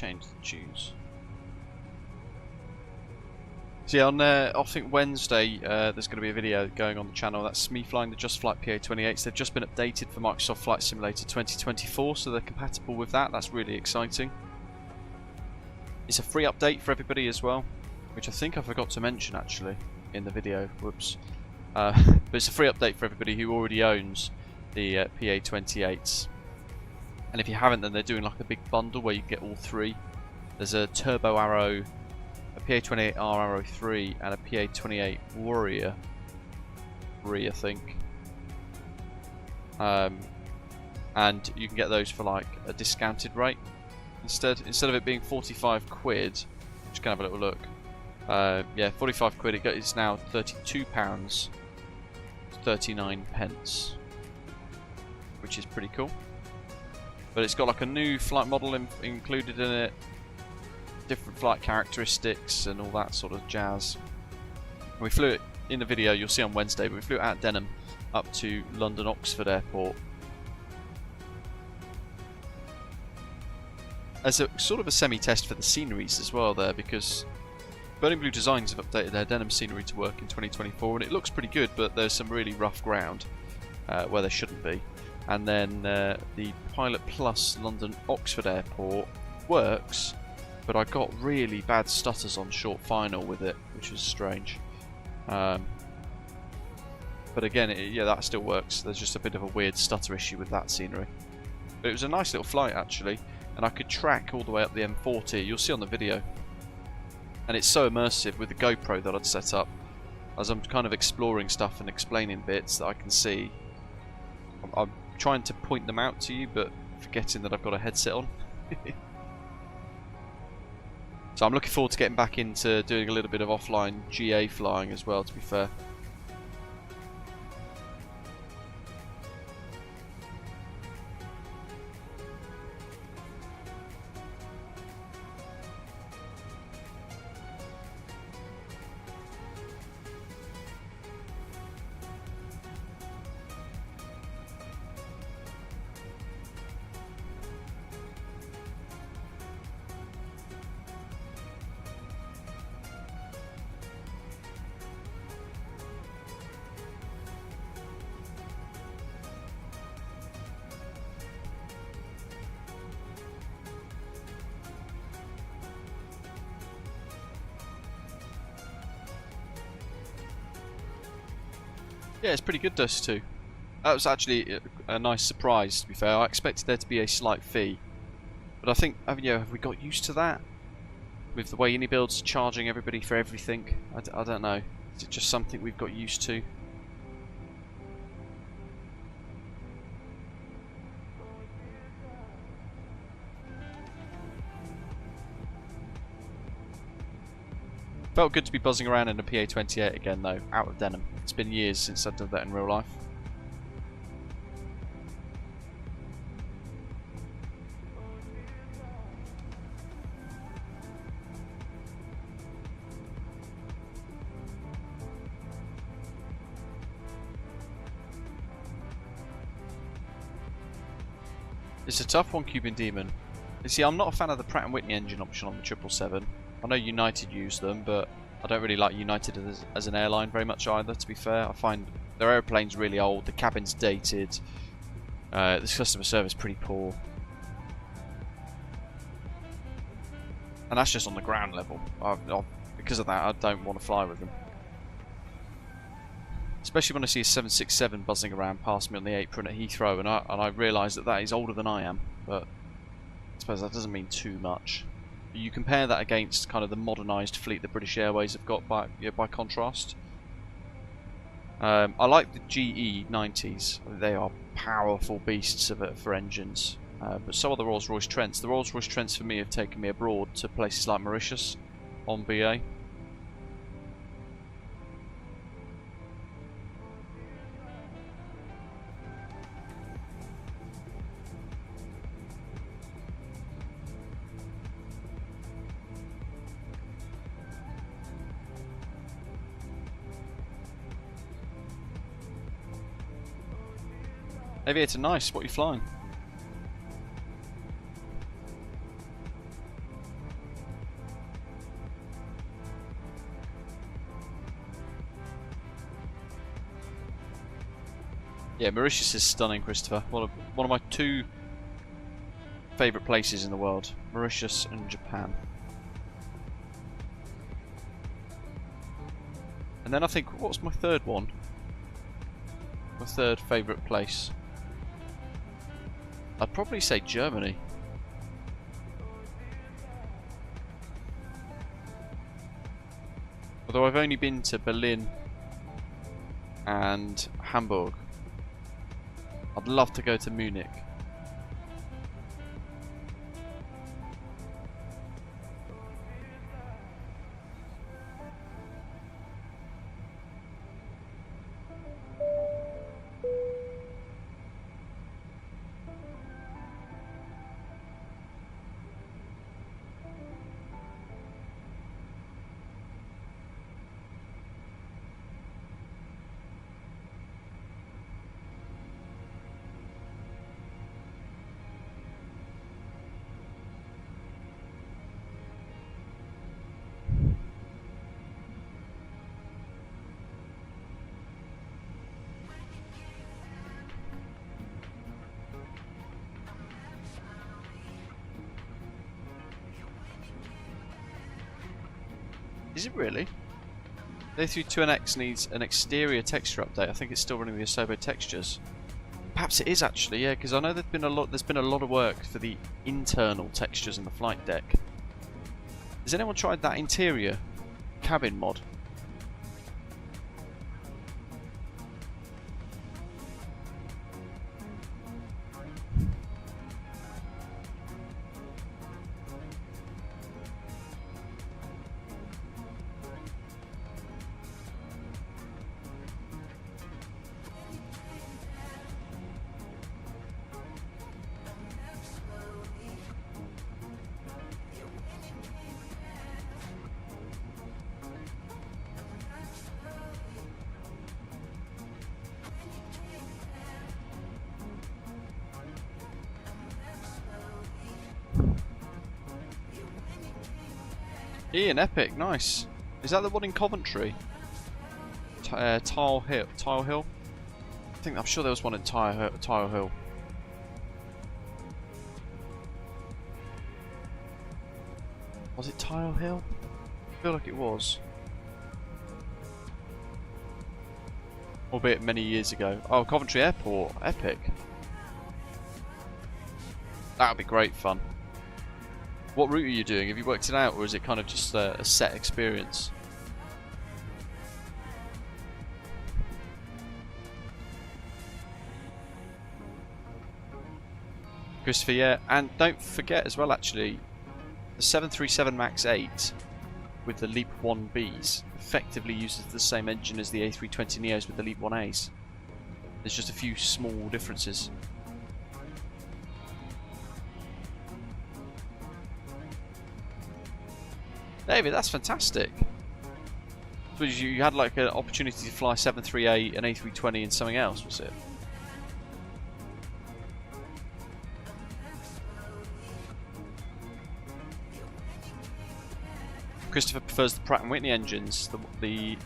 change the tunes. So yeah, on I think Wednesday there's going to be a video going on the channel. That's me flying the Just Flight PA-28s. They've just been updated for Microsoft Flight Simulator 2024, so they're compatible with that. That's really exciting. It's a free update for everybody as well, which I think I forgot to mention actually in the video. Whoops. But it's a free update for everybody who already owns the PA-28s. And if you haven't, then they're doing like a big bundle where you get all three. There's a Turbo Arrow, a PA-28R Arrow 3, and a PA-28 Warrior 3, I think. And you can get those for like a discounted rate. Instead of it being 45 quid, just gonna have a little look. Yeah, 45 quid, it's now £32, 39 pence, which is pretty cool. But it's got like a new flight model included in it, different flight characteristics and all that sort of jazz. And we flew it in the video, you'll see on Wednesday, but we flew it out of Denham up to London Oxford Airport as a sort of a semi-test for the sceneries as well there, because Burning Blue Designs have updated their Denham scenery to work in 2024 and it looks pretty good, but there's some really rough ground where there shouldn't be. And then the Pilot Plus London Oxford Airport works, but I got really bad stutters on short final with it, which was strange. But again, yeah, that still works. There's just a bit of a weird stutter issue with that scenery. But it was a nice little flight actually, and I could track all the way up the M40. You'll see on the video. And it's so immersive with the GoPro that I'd set up, as I'm kind of exploring stuff and explaining bits that I can see. I'm trying to point them out to you, but forgetting that I've got a headset on. So I'm looking forward to getting back into doing a little bit of offline GA flying as well, to be fair. Yeah, it's pretty good, Dust 2. That was actually a nice surprise, to be fair. I expected there to be a slight fee, but I think, have we got used to that? With the way Unibuild's charging everybody for everything? I don't know. Is it just something we've got used to? Felt good to be buzzing around in a PA-28 again though, out of Denham. It's been years since I've done that in real life. It's a tough one, Cuban Demon. You see, I'm not a fan of the Pratt & Whitney engine option on the 777. I know United use them, but I don't really like United as an airline very much either, to be fair. I find their airplanes really old, the cabin's dated, the customer service pretty poor. And that's just on the ground level. Because of that, I don't want to fly with them. Especially when I see a 767 buzzing around past me on the apron at Heathrow, and I realise that is older than I am, but I suppose that doesn't mean too much. You compare that against kind of the modernised fleet that British Airways have got by contrast. I like the GE90s. They are powerful beasts for engines. But so are the Rolls Royce Trents. The Rolls Royce Trents for me have taken me abroad to places like Mauritius on BA. Aviator, nice. What are you flying? Yeah, Mauritius is stunning, Christopher. One of my 2 favourite places in the world, Mauritius and Japan. And then I think, what's my 3rd one? My 3rd favourite place? I'd probably say Germany. Although I've only been to Berlin and Hamburg. I'd love to go to Munich. Is it really? The A321X needs an exterior texture update. I think it's still running the Asobo textures. Perhaps it is actually, yeah, because I know there's been a lot of work for the internal textures in the flight deck. Has anyone tried that interior cabin mod? Ian, epic, nice. Is that the one in Coventry? Tile Hill? I'm sure there was one in Tile Hill. Was it Tile Hill? I feel like it was. Albeit many years ago. Oh, Coventry Airport, epic. That would be great fun. What route are you doing? Have you worked it out, or is it kind of just a set experience? Christopher, yeah, and don't forget as well actually, the 737 MAX 8 with the LEAP 1Bs effectively uses the same engine as the A320neos with the LEAP 1As. There's just a few small differences. David, that's fantastic. So you had like an opportunity to fly 738, an A320 and something else, was it? Christopher prefers the Pratt & Whitney engines, the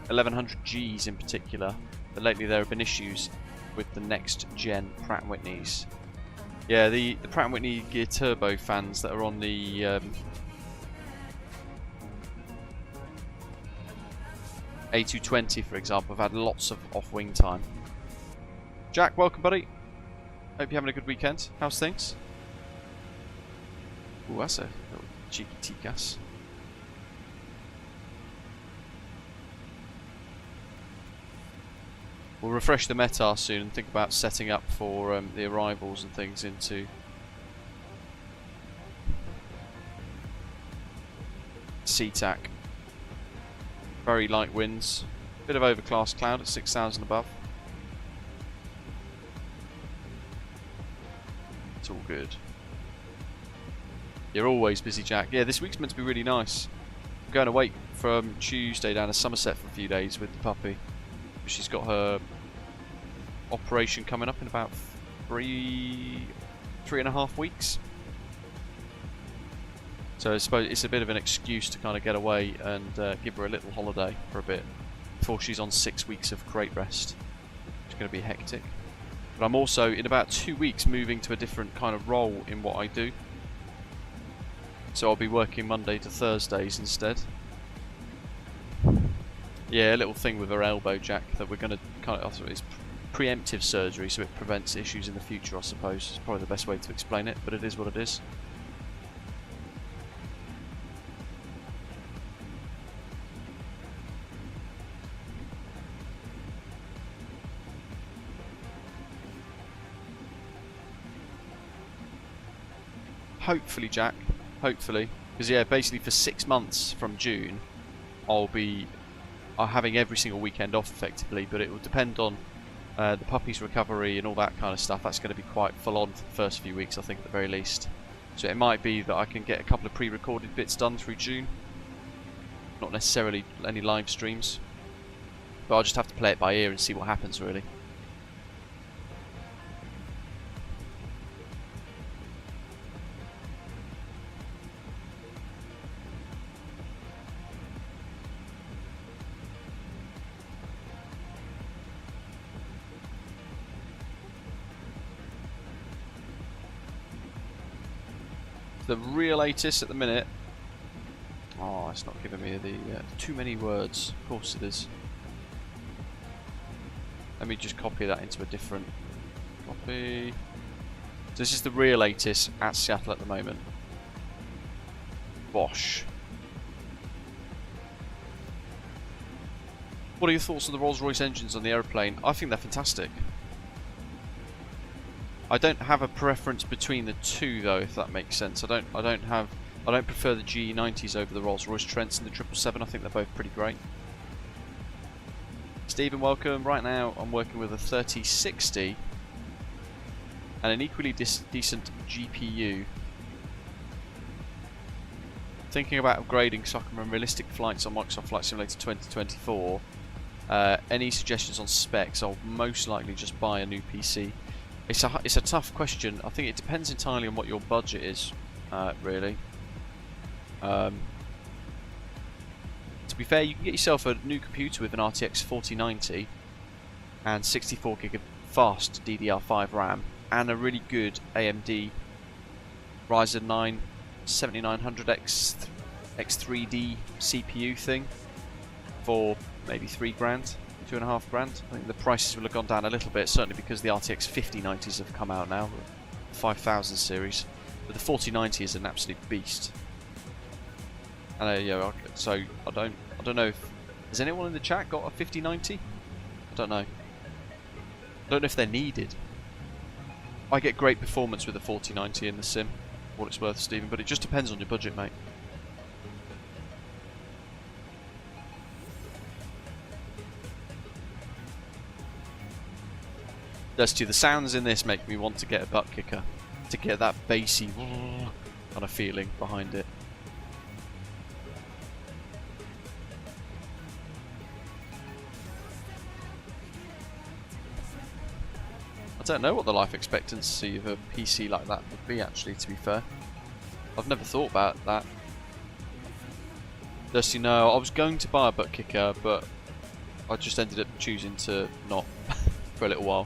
1100Gs in particular, but lately there have been issues with the next gen Pratt & Whitneys. Yeah, the Pratt & Whitney gear turbo fans that are on the A220, for example, have had lots of off-wing time. Jack, welcome, buddy. Hope you're having a good weekend. How's things? Ooh, that's a little cheeky TCAS. We'll refresh the METAR soon and think about setting up for the arrivals and things into Sea-Tac. Very light winds, bit of overcast cloud at 6,000 above. It's all good. You're always busy, Jack. Yeah, this week's meant to be really nice. I'm going away from Tuesday down to Somerset for a few days with the puppy. She's got her operation coming up in about 3.5 weeks. So I suppose it's a bit of an excuse to kind of get away and give her a little holiday for a bit before she's on 6 weeks of crate rest. It's going to be hectic. But I'm also, in about 2 weeks, moving to a different kind of role in what I do. So I'll be working Monday to Thursdays instead. Yeah, a little thing with her elbow, Jack, that we're going to kind of... It's preemptive surgery, so it prevents issues in the future, I suppose. It's probably the best way to explain it, but it is what it is. Hopefully, Jack. Hopefully. Because, yeah, basically for 6 months from June, I'll be having every single weekend off, effectively. But it will depend on the puppy's recovery and all that kind of stuff. That's going to be quite full-on for the first few weeks, I think, at the very least. So it might be that I can get a couple of pre-recorded bits done through June. Not necessarily any live streams. But I'll just have to play it by ear and see what happens, really. The real latest at the minute. Oh, it's not giving me the too many words. Of course it is. Let me just copy that into a different copy. So this is the real latest at Seattle at the moment. Bosh. What are your thoughts on the Rolls Royce engines on the aeroplane? I think they're fantastic. I don't have a preference between the two, though, if that makes sense. I don't prefer the GE90s over the Rolls Royce Trents and the 777. I think they're both pretty great. Stephen, welcome. Right now, I'm working with a 3060 and an equally decent GPU. Thinking about upgrading so I can run realistic flights on Microsoft Flight Simulator 2024. Any suggestions on specs? I'll most likely just buy a new PC. It's a tough question. I think it depends entirely on what your budget is, really. To be fair, you can get yourself a new computer with an RTX 4090 and 64 gig of fast DDR5 RAM and a really good AMD Ryzen 9 7900X X3D CPU thing for maybe $3 grand. $2.5 grand. I think the prices will have gone down a little bit, certainly because the RTX 5090s have come out now, the 5000 series. But the 4090 is an absolute beast. And yeah, so I don't know if has anyone in the chat got a 5090? I don't know. I don't know if they're needed. I get great performance with the 4090 in the sim, for what it's worth, Stephen, but it just depends on your budget, mate. Dusty, the sounds in this make me want to get a butt kicker, to get that bassy kind of feeling behind it. I don't know what the life expectancy of a PC like that would be, actually, to be fair. I've never thought about that. Dusty, no, I was going to buy a butt kicker, but I just ended up choosing to not for a little while.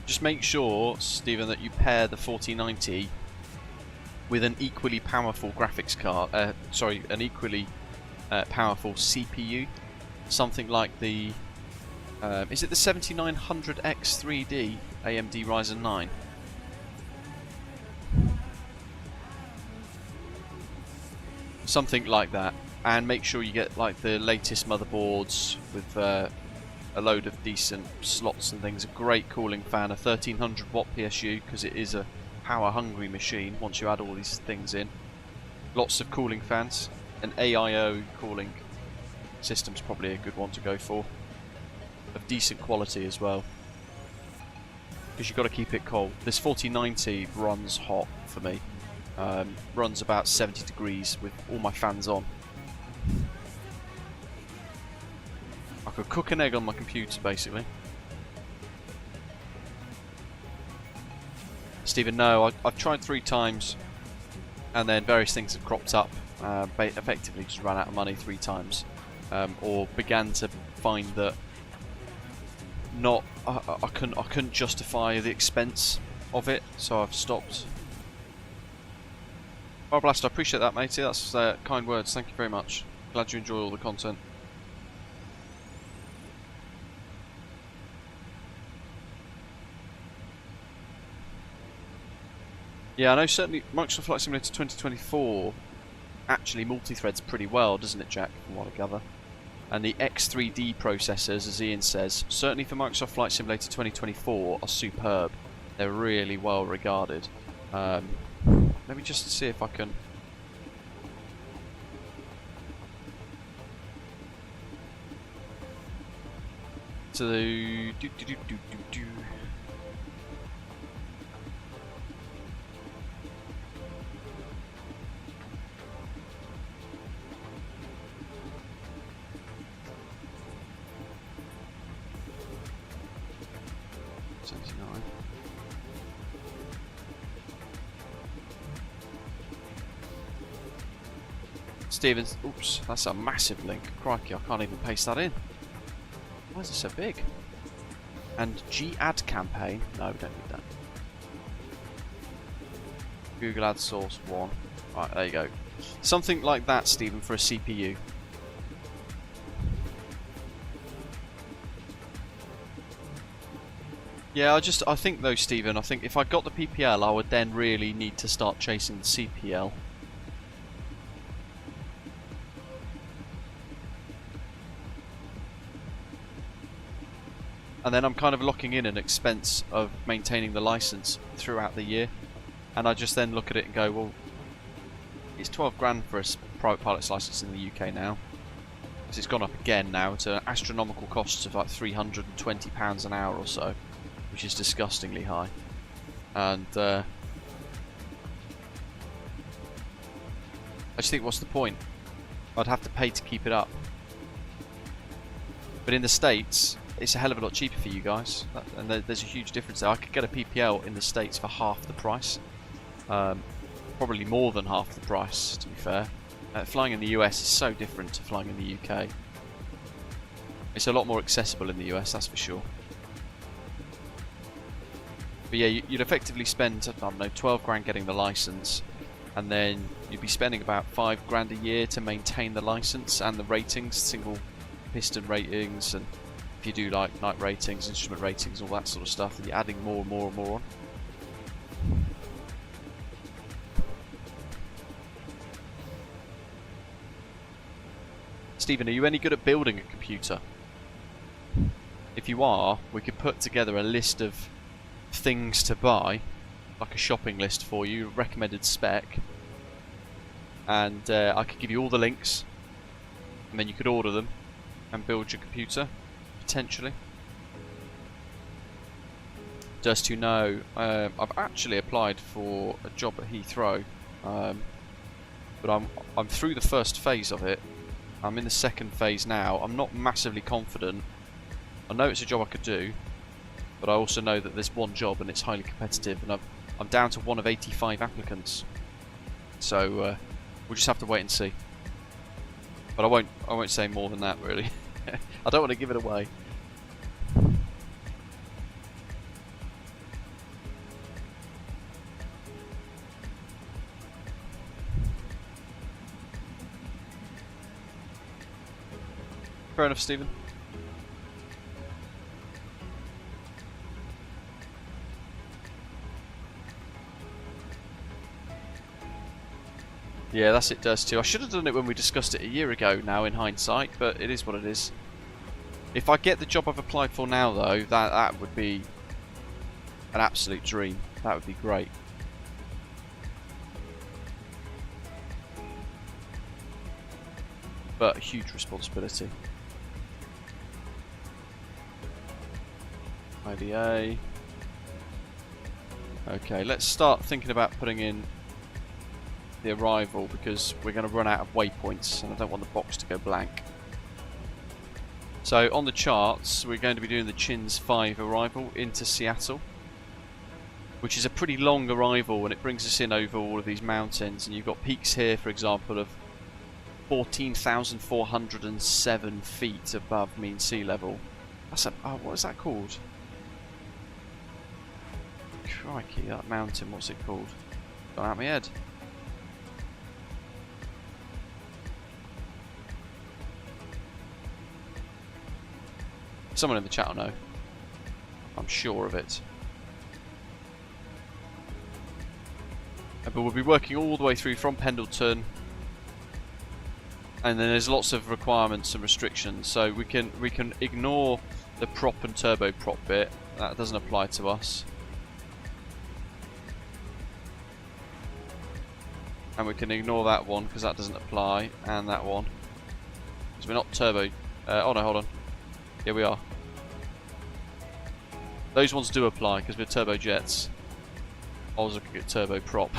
Just make sure, Stephen, that you pair the 4090 with an equally powerful graphics card. An equally powerful CPU. Something like the is it the 7900X3D AMD Ryzen 9? Something like that, and make sure you get like the latest motherboards with a load of decent slots and things, a great cooling fan, a 1300 watt PSU because it is a power hungry machine once you add all these things in. Lots of cooling fans, an AIO cooling system's probably a good one to go for, of decent quality as well, because you've got to keep it cold. This 4090 runs hot for me, runs about 70 degrees with all my fans on. could cook an egg on my computer, basically. Stephen, no, I've tried 3 times, and then various things have cropped up. Effectively just ran out of money 3 times, or began to find that I couldn't justify the expense of it, so I've stopped. Oh, Blast, I appreciate that, matey. That's kind words. Thank you very much. Glad you enjoy all the content. Yeah, I know certainly Microsoft Flight Simulator 2024 actually multi-threads pretty well, doesn't it, Jack, from what I gather? And the X3D processors, as Ian says, certainly for Microsoft Flight Simulator 2024, are superb. They're really well regarded. Let me just see if I can... To the... Stevens, oops, that's a massive link. Crikey, I can't even paste that in. Why is it so big? And G-Ad campaign? No, we don't need that. Google Ad Source 1. Right, there you go. Something like that, Stephen, for a CPU. Yeah, I think though, Stephen, I think if I got the PPL, I would then really need to start chasing the CPL. And then I'm kind of locking in an expense of maintaining the license throughout the year. And I just then look at it and go, well, it's 12 grand for a private pilot's license in the UK now. Because it's gone up again now to astronomical costs of like £320 an hour or so, which is disgustingly high. And I just think, what's the point? I'd have to pay to keep it up. But in the States, it's a hell of a lot cheaper for you guys, and there's a huge difference there. I could get a PPL in the States for half the price, probably more than half the price, to be fair. Flying in the US is so different to flying in the UK. It's a lot more accessible in the US, that's for sure. But yeah, you'd effectively spend, I don't know, 12 grand getting the license, and then you'd be spending about 5 grand a year to maintain the license and the ratings, single piston ratings, and if you do like night ratings, instrument ratings, all that sort of stuff, and you're adding more and more and more on. Stephen, are you any good at building a computer? If you are, we could put together a list of things to buy, like a shopping list for you, recommended spec, and I could give you all the links, and then you could order them and build your computer, potentially. Just to know, I've actually applied for a job at Heathrow, but I'm through the first phase of it. I'm in the second phase now. I'm not massively confident. I know it's a job I could do, but I also know that there's one job and it's highly competitive, and I'm down to one of 85 applicants. So we'll just have to wait and see. But I won't say more than that, really. I don't want to give it away. Fair enough, Stephen. Yeah, that's it does too. I should have done it when we discussed it a year ago now in hindsight, but it is what it is. If I get the job I've applied for now though, that would be an absolute dream. That would be great. But a huge responsibility. IDA. Okay, let's start thinking about putting in the arrival, because we're going to run out of waypoints and I don't want the box to go blank. So on the charts, we're going to be doing the Chins 5 arrival into Seattle, which is a pretty long arrival, and it brings us in over all of these mountains. And you've got peaks here, for example, of 14,407 feet above mean sea level. That's a, oh, what is that called? Crikey, that mountain, what's it called? Gone out of my head. Someone in the chat will know. I'm sure of it. But we'll be working all the way through from Pendleton, and then there's lots of requirements and restrictions. So we can ignore the prop and turboprop bit. That doesn't apply to us. And we can ignore that one because that doesn't apply, and that one because we're not turbo. Oh no, hold on. Here we are. Those ones do apply because we're turbojets. I was looking at turboprop.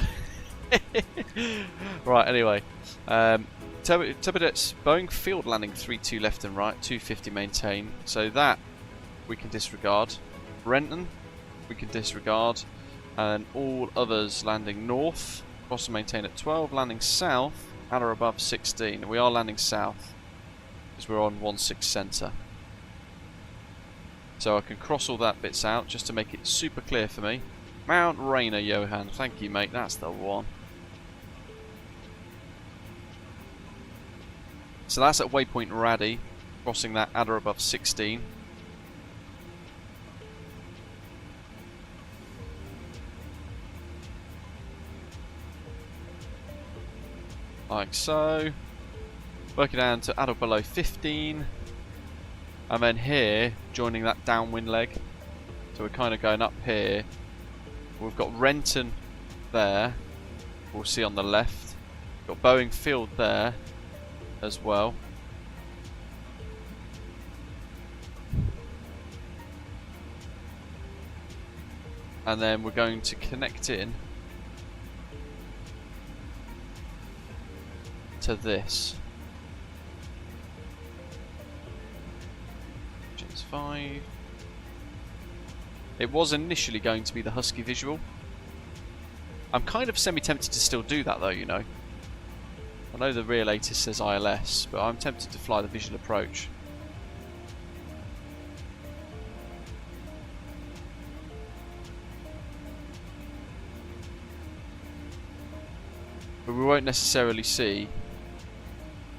Right, anyway. Turbojets, Boeing field landing 32 left and right, 250 maintain. So that we can disregard. Renton, we can disregard. And all others landing north, cross and maintain at 12, landing south at or above 16. And we are landing south because we're on 16 centre. So I can cross all that bits out just to make it super clear for me. Mount Rainier, Johan. Thank you, mate. That's the one. So that's at waypoint Raddy, crossing that at or above 16. Like so. Working down to at or below 15. And then here, joining that downwind leg. So we're kind of going up here. We've got Renton there, we'll see on the left. We've got Boeing Field there as well. And then we're going to connect in to this. Chins 5. It was initially going to be the Husky visual. I'm kind of semi-tempted to still do that though, you know. I know the rear latest says ILS, but I'm tempted to fly the visual approach. But we won't necessarily see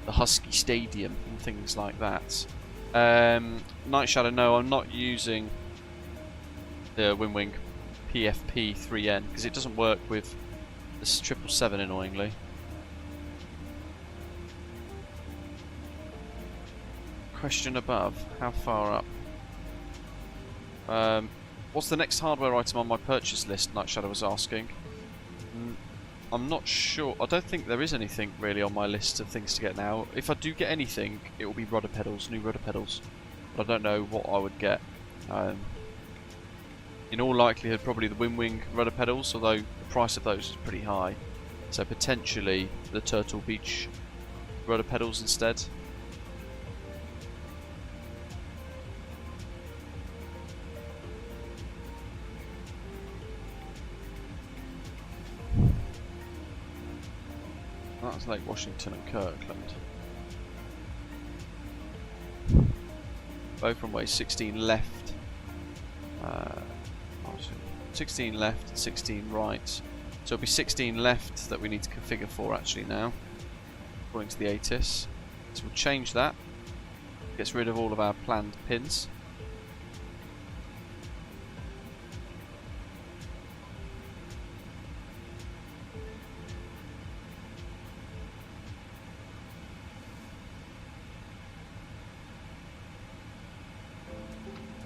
the Husky Stadium and things like that. Night Shadow, no, I'm not using the Wingwing PFP 3N because it doesn't work with this 777 annoyingly. Question above, how far up? What's the next hardware item on my purchase list? Night Shadow was asking. I'm not sure. I don't think there is anything really on my list of things to get now. If I do get anything, it will be rudder pedals, new rudder pedals. But I don't know what I would get. In all likelihood, probably the Wingwing rudder pedals, although the price of those is pretty high. So potentially the Turtle Beach rudder pedals instead. That's Lake Washington and Kirkland. Both runway 16 left. 16 left and 16 right. So it'll be 16 left that we need to configure for actually now, according to the ATIS. So we'll change that. Gets rid of all of our planned pins.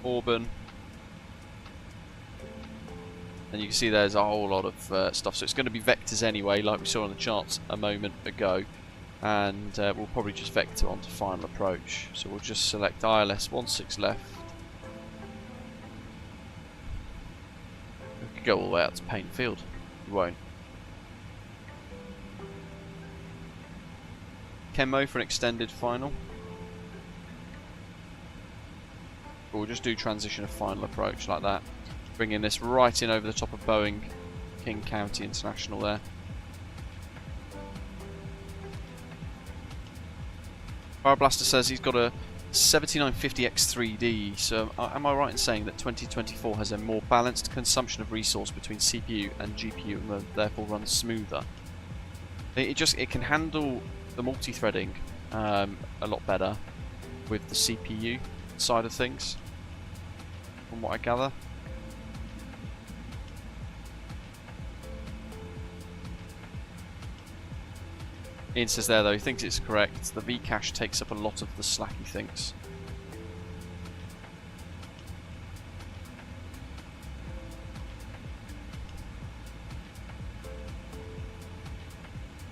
Auburn. And you can see there's a whole lot of stuff. So it's going to be vectors anyway, like we saw on the charts a moment ago. And we'll probably just vector onto final approach. So we'll just select ILS 16 left. We could go all the way out to Payne Field. We won't. Chemo for an extended final. But we'll just do transition of final approach like that. Bringing this right in over the top of Boeing King County International there. Fire Blaster says he's got a 7950X3D, so am I right in saying that 2024 has a more balanced consumption of resource between CPU and GPU and therefore runs smoother? It can handle the multi-threading a lot better with the CPU side of things, from what I gather. Ian says there though, he thinks it's correct. The V-cache takes up a lot of the slack, he thinks.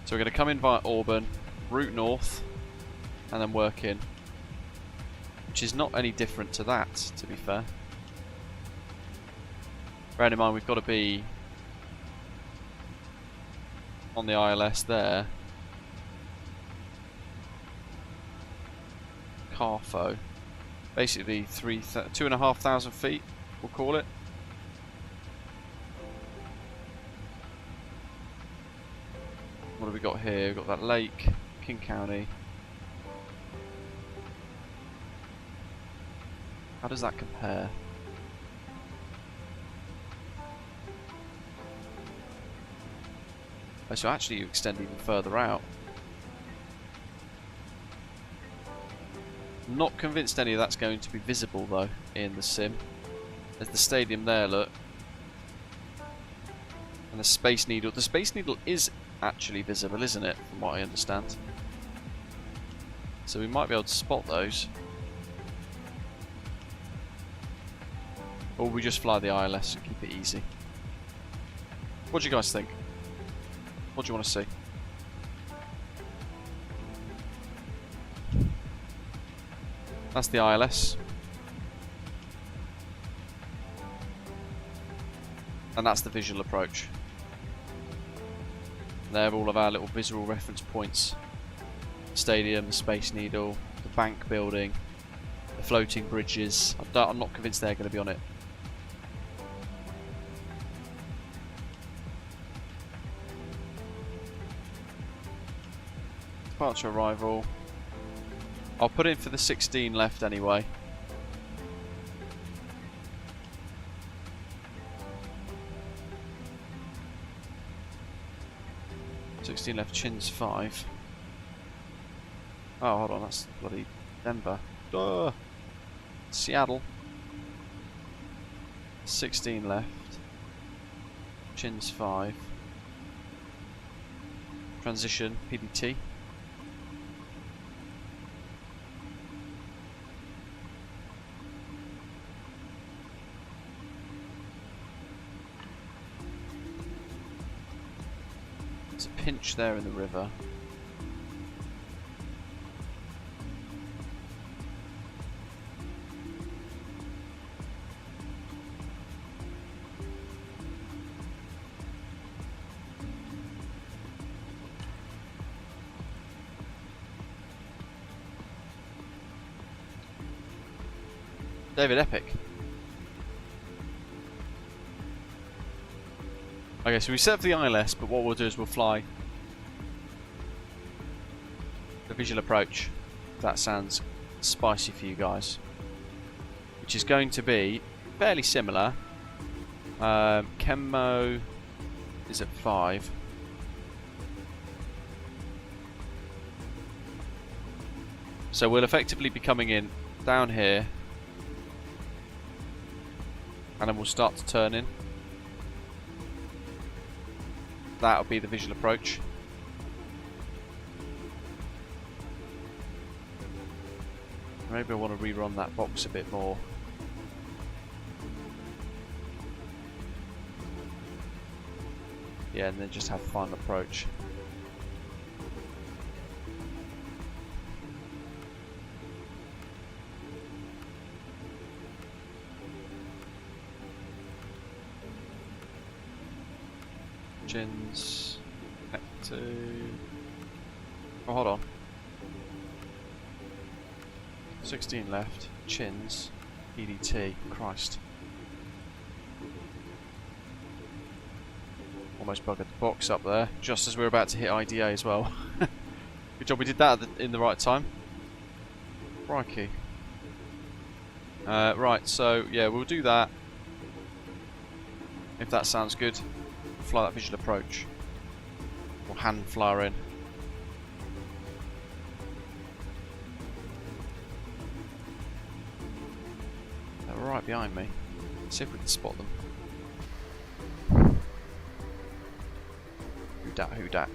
So we're going to come in via Auburn, route north, and then work in. Which is not any different to that, to be fair. Bearing in mind we've got to be on the ILS there. Carfo. Basically 2,500 feet, we'll call it. What have we got here? We've got that lake, King County. How does that compare? Oh, so actually you extend even further out. Not convinced any of that's going to be visible though in the sim. There's the stadium there, look. And the Space Needle. The Space Needle is actually visible, isn't it? From what I understand. So we might be able to spot those. Or we just fly the ILS and keep it easy. What do you guys think? What do you want to see? That's the ILS. And that's the visual approach. There are all of our little visual reference points. Stadium, the Space Needle, the bank building, the floating bridges. I'm not convinced they're going to be on it. Departure arrival. I'll put in for the 16 left anyway. Left, chins 5. Oh, hold on, that's bloody Denver. Duh. Seattle. 16 left. Chins 5. Transition, PBT. Pinch there in the river. David Epic. Okay, so we set up the ILS, but what we'll do is we'll fly the visual approach. If that sounds spicy for you guys, which is going to be fairly similar. Chemo is at 5. So we'll effectively be coming in down here, and then we'll start to turn in. That'll be the visual approach. Maybe I want to rerun that box a bit more. Yeah, and then just have final approach. Chins, back to... Oh, hold on. 16 left, chins. EDT, Christ. Almost buggered the box up there, just as we were about to hit IDA as well. Good job we did that in the right time. Crikey. Right, so yeah, we'll do that. If that sounds good, we'll fly that visual approach. We'll hand flyer in. They're right behind me. Let's see if we can spot them. Who dat, who dat?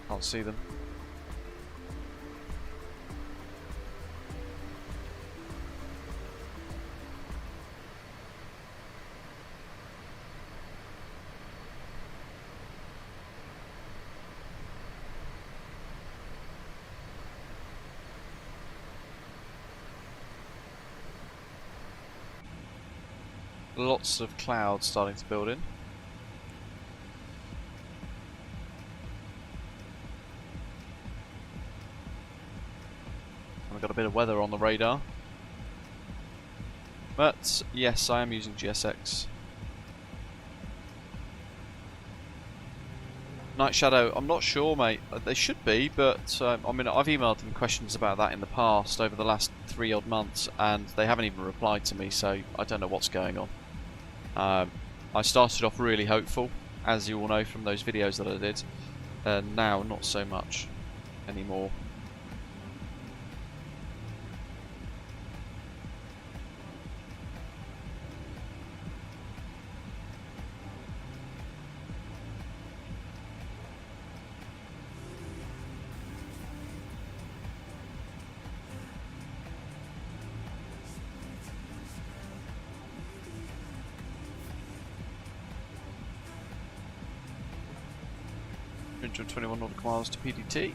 Can't see them. Lots of clouds starting to build in. And we've got a bit of weather on the radar. But yes, I am using GSX. Night Shadow, I'm not sure, mate. They should be, but I mean, I've emailed them questions about that in the past over the last 3 odd months, and they haven't even replied to me, so I don't know what's going on. I started off really hopeful, as you all know from those videos that I did, and now not so much anymore. .21 nautical miles to PDT.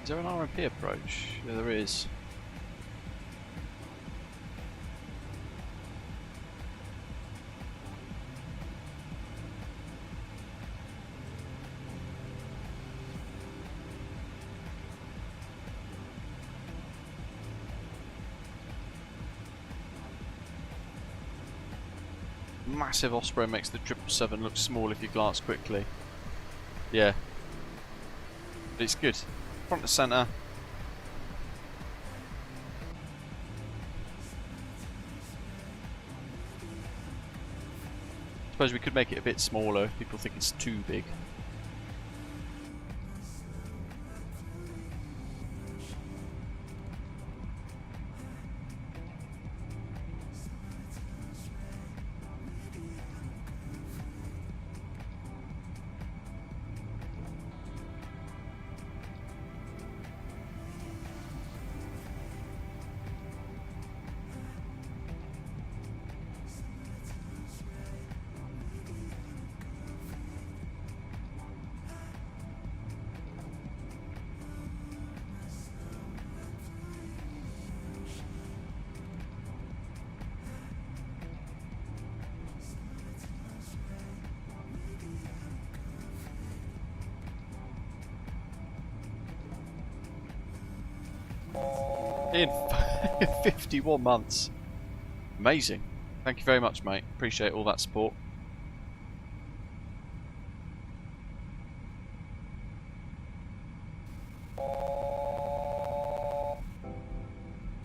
Is there an RMP approach? Yeah, there is. Massive Osprey makes the 777 look small if you glance quickly. Yeah. But it's good. Front to centre. Suppose we could make it a bit smaller if people think it's too big. In 51 months. Amazing. Thank you very much, mate. Appreciate all that support.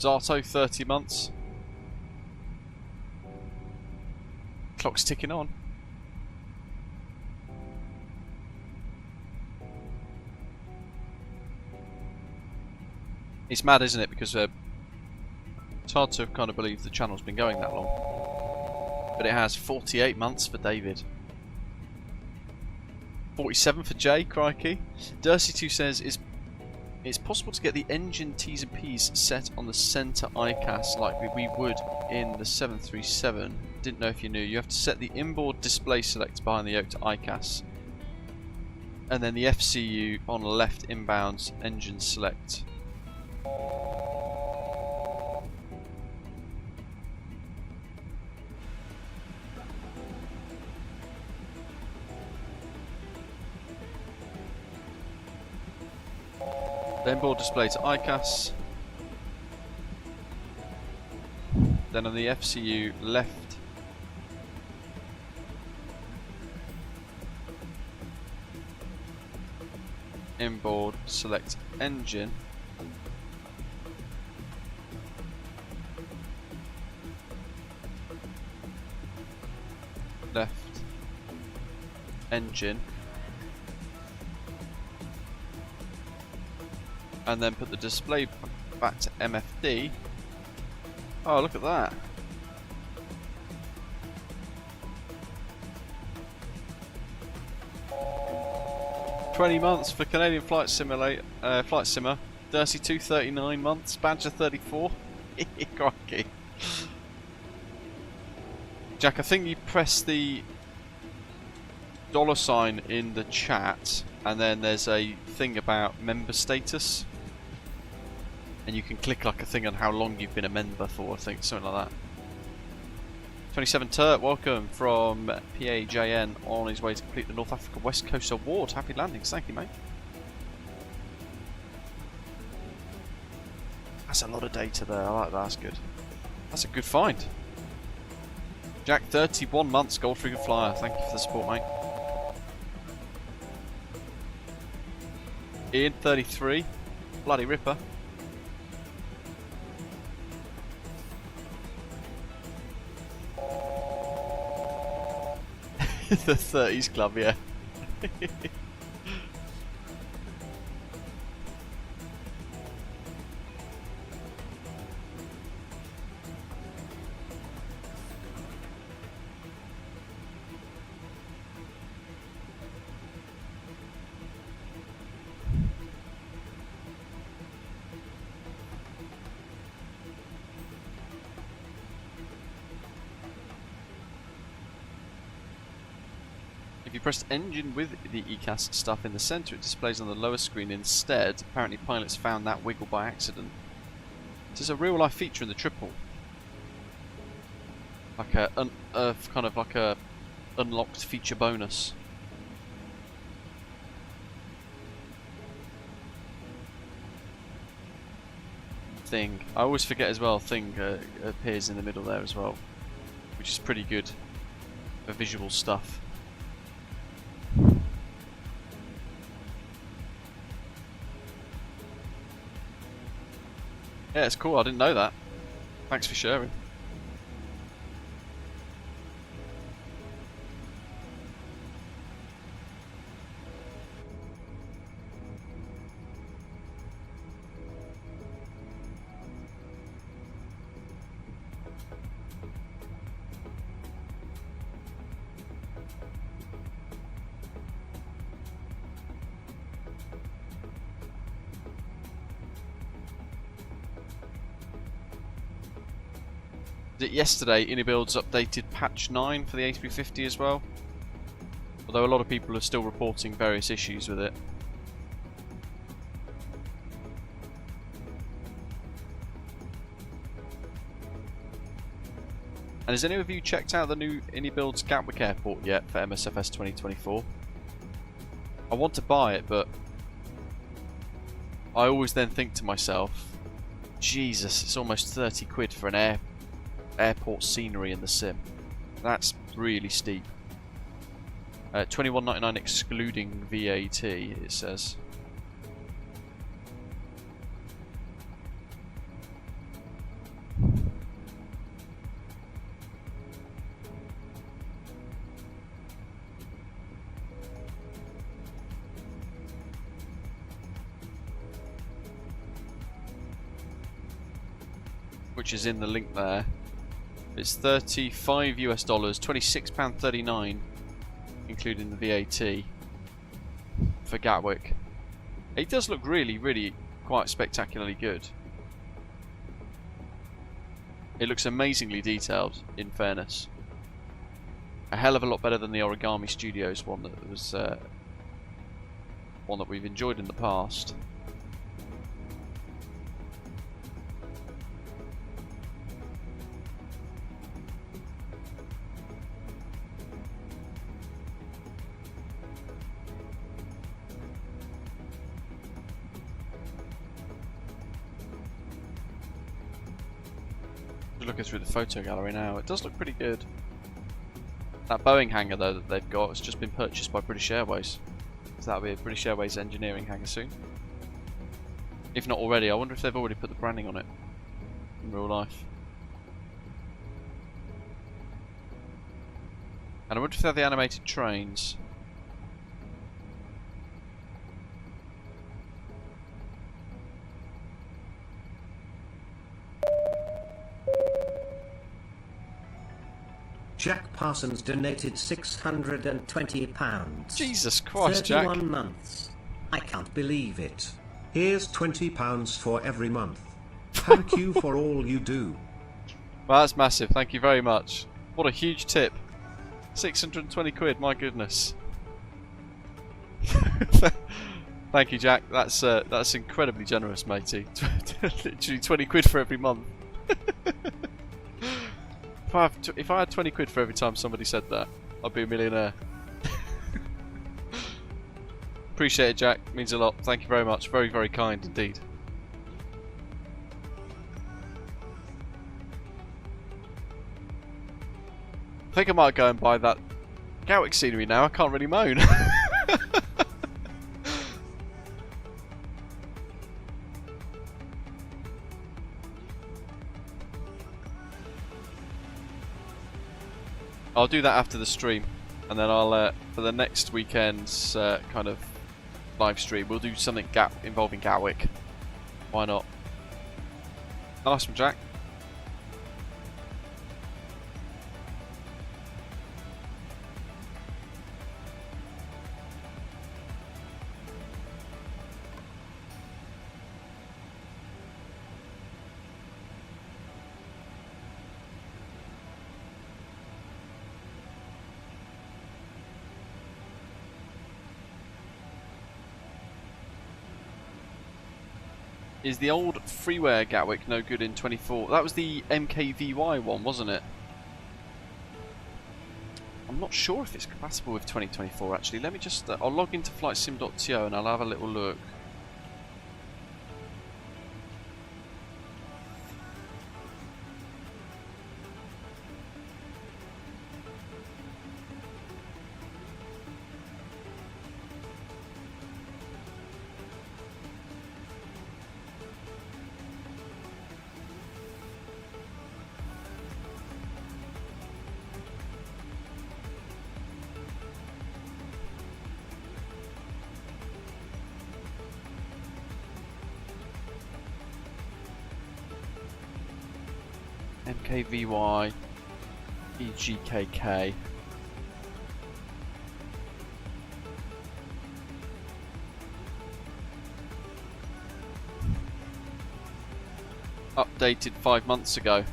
Zato, 30 months. Clock's ticking on. It's mad, isn't it? Because it's hard to kind of believe the channel's been going that long. But it has 48 months for David. 47 for Jay, crikey. Dursey2 says, it's possible to get the engine T's and P's set on the centre ICAS like we would in the 737. Didn't know if you knew. You have to set the inboard display selector behind the yoke to ICAS. And then the FCU on left inbounds engine select. The inboard display to ICAS. Then on the FCU left inboard select engine. Left engine. And then put the display back to MFD. Oh, look at that. $20 months for Canadian Flight Simmer. Dursey2, 39 months. Badger, 34. Crikey. Jack, I think you press the $ in the chat, and then there's a thing about member status. And you can click like a thing on how long you've been a member for, I think, something like that. 27 Turt, welcome from PAJN on his way to complete the North Africa West Coast Award. Happy landings, thank you, mate. That's a lot of data there, I like that, that's good. That's a good find. Jack, 31 months, Gold Frequent Flyer, thank you for the support, mate. Ian, 33, bloody ripper. The 30s club, yeah. If you press engine with the ECAS stuff in the centre, it displays on the lower screen instead. Apparently pilots found that wiggle by accident. This is a real life feature in the triple. Like a kind of like a unlocked feature bonus. Thing. I always forget as well, thing appears in the middle there as well. Which is pretty good for visual stuff. Yeah, it's cool. I didn't know that. Thanks for sharing. Yesterday, Unibuilds updated patch 9 for the A350 as well, although a lot of people are still reporting various issues with it. And has any of you checked out the new Unibuilds Gatwick Airport yet for MSFS 2024? I want to buy it, but I always then think to myself, Jesus, it's almost 30 quid for an airport scenery in the sim. That's really steep. $21.99 excluding VAT, it says. which is in the link there. It's $35 US, £26.39, including the VAT for Gatwick. It does look really, really quite spectacularly good. It looks amazingly detailed, in fairness. A hell of a lot better than the Origami Studios one that was one that we've enjoyed in the past. Looking through the photo gallery now, it does look pretty good. That Boeing hangar though that they've got has just been purchased by British Airways, so that'll be a British Airways engineering hangar soon. If not already, I wonder if they've already put the branding on it in real life. And I wonder if they have the animated trains. Jack Parsons donated £620. Jesus Christ, Jack. 31 months. I can't believe it. Here's £20 for every month. Thank you for all you do. Well, that's massive. Thank you very much. What a huge tip. 620 quid, my goodness. Thank you, Jack. That's incredibly generous, matey. Literally 20 quid for every month. If I had 20 quid for every time somebody said that, I'd be a millionaire. Appreciate it, Jack. Means a lot. Thank you very much. Very, very kind indeed. I think I might go and buy that Gatwick scenery now. I can't really moan. I'll do that after the stream, and then I'll for the next weekend's kind of live stream, we'll do something involving Gatwick. Why not? Nice one, Jack. Is the old freeware Gatwick no good in 24? That was the MKVY one, wasn't it? I'm not sure if it's compatible with 2024 actually. Let me just... I'll log into flightsim.to and I'll have a little look. MKVY EGKK. Updated 5 months ago.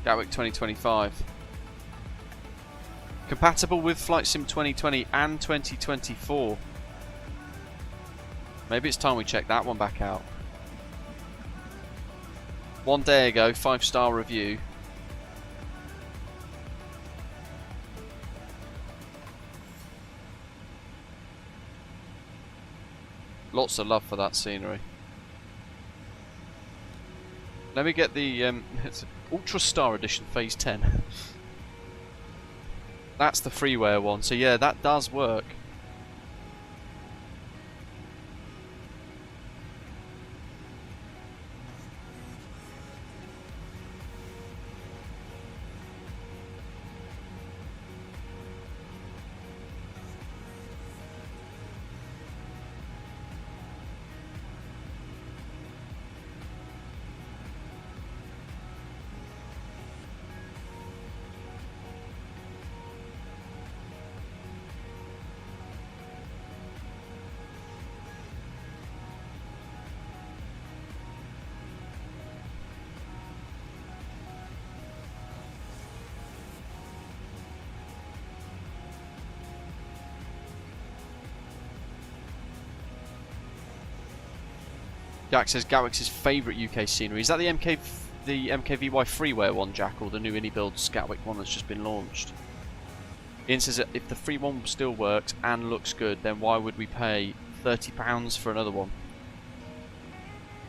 Gatwick 2025. Compatible with Flight Sim 2020 and 2024. Maybe it's time we check that one back out. 1 day ago, 5-star review. Lots of love for that scenery. Let me get the it's Ultra Star Edition Phase 10. That's the freeware one, so yeah, that does work. Jack says Gatwick's his favourite UK scenery. Is that the MKVY freeware one, Jack, or the new Builds Gatwick one that's just been launched? Ian says that if the free one still works and looks good, then why would we pay £30 for another one?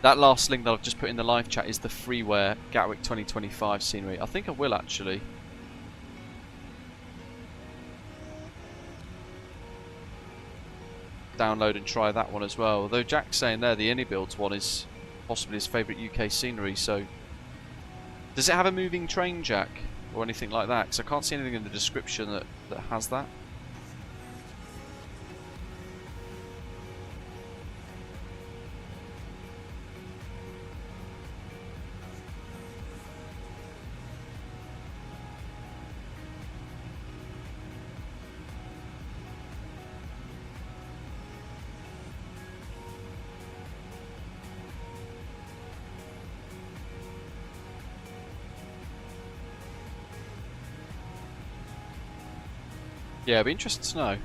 That last link that I've just put in the live chat is the freeware Gatwick 2025 scenery. I think I will actually. Download and try that one as well. Although Jack's saying there the Builds one is possibly his favourite UK scenery, so... Does it have a moving train, Jack? Or anything like that? Because I can't see anything in the description that has that. Yeah, it'd be interesting to know.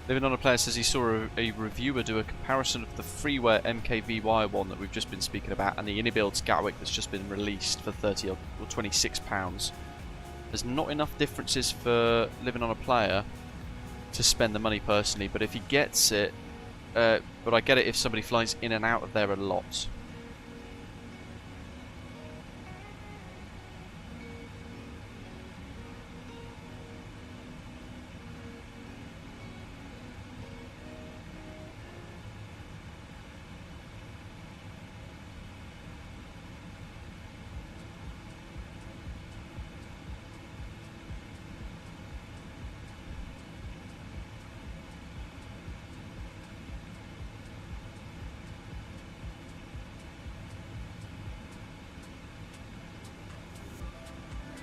Living on a Player says he saw a reviewer do a comparison of the freeware MKVY one that we've just been speaking about and the Builds Gatwick that's just been released for £30 or £26. There's not enough differences for Living on a Player to spend the money personally, but if he gets it, but I get it if somebody flies in and out of there a lot.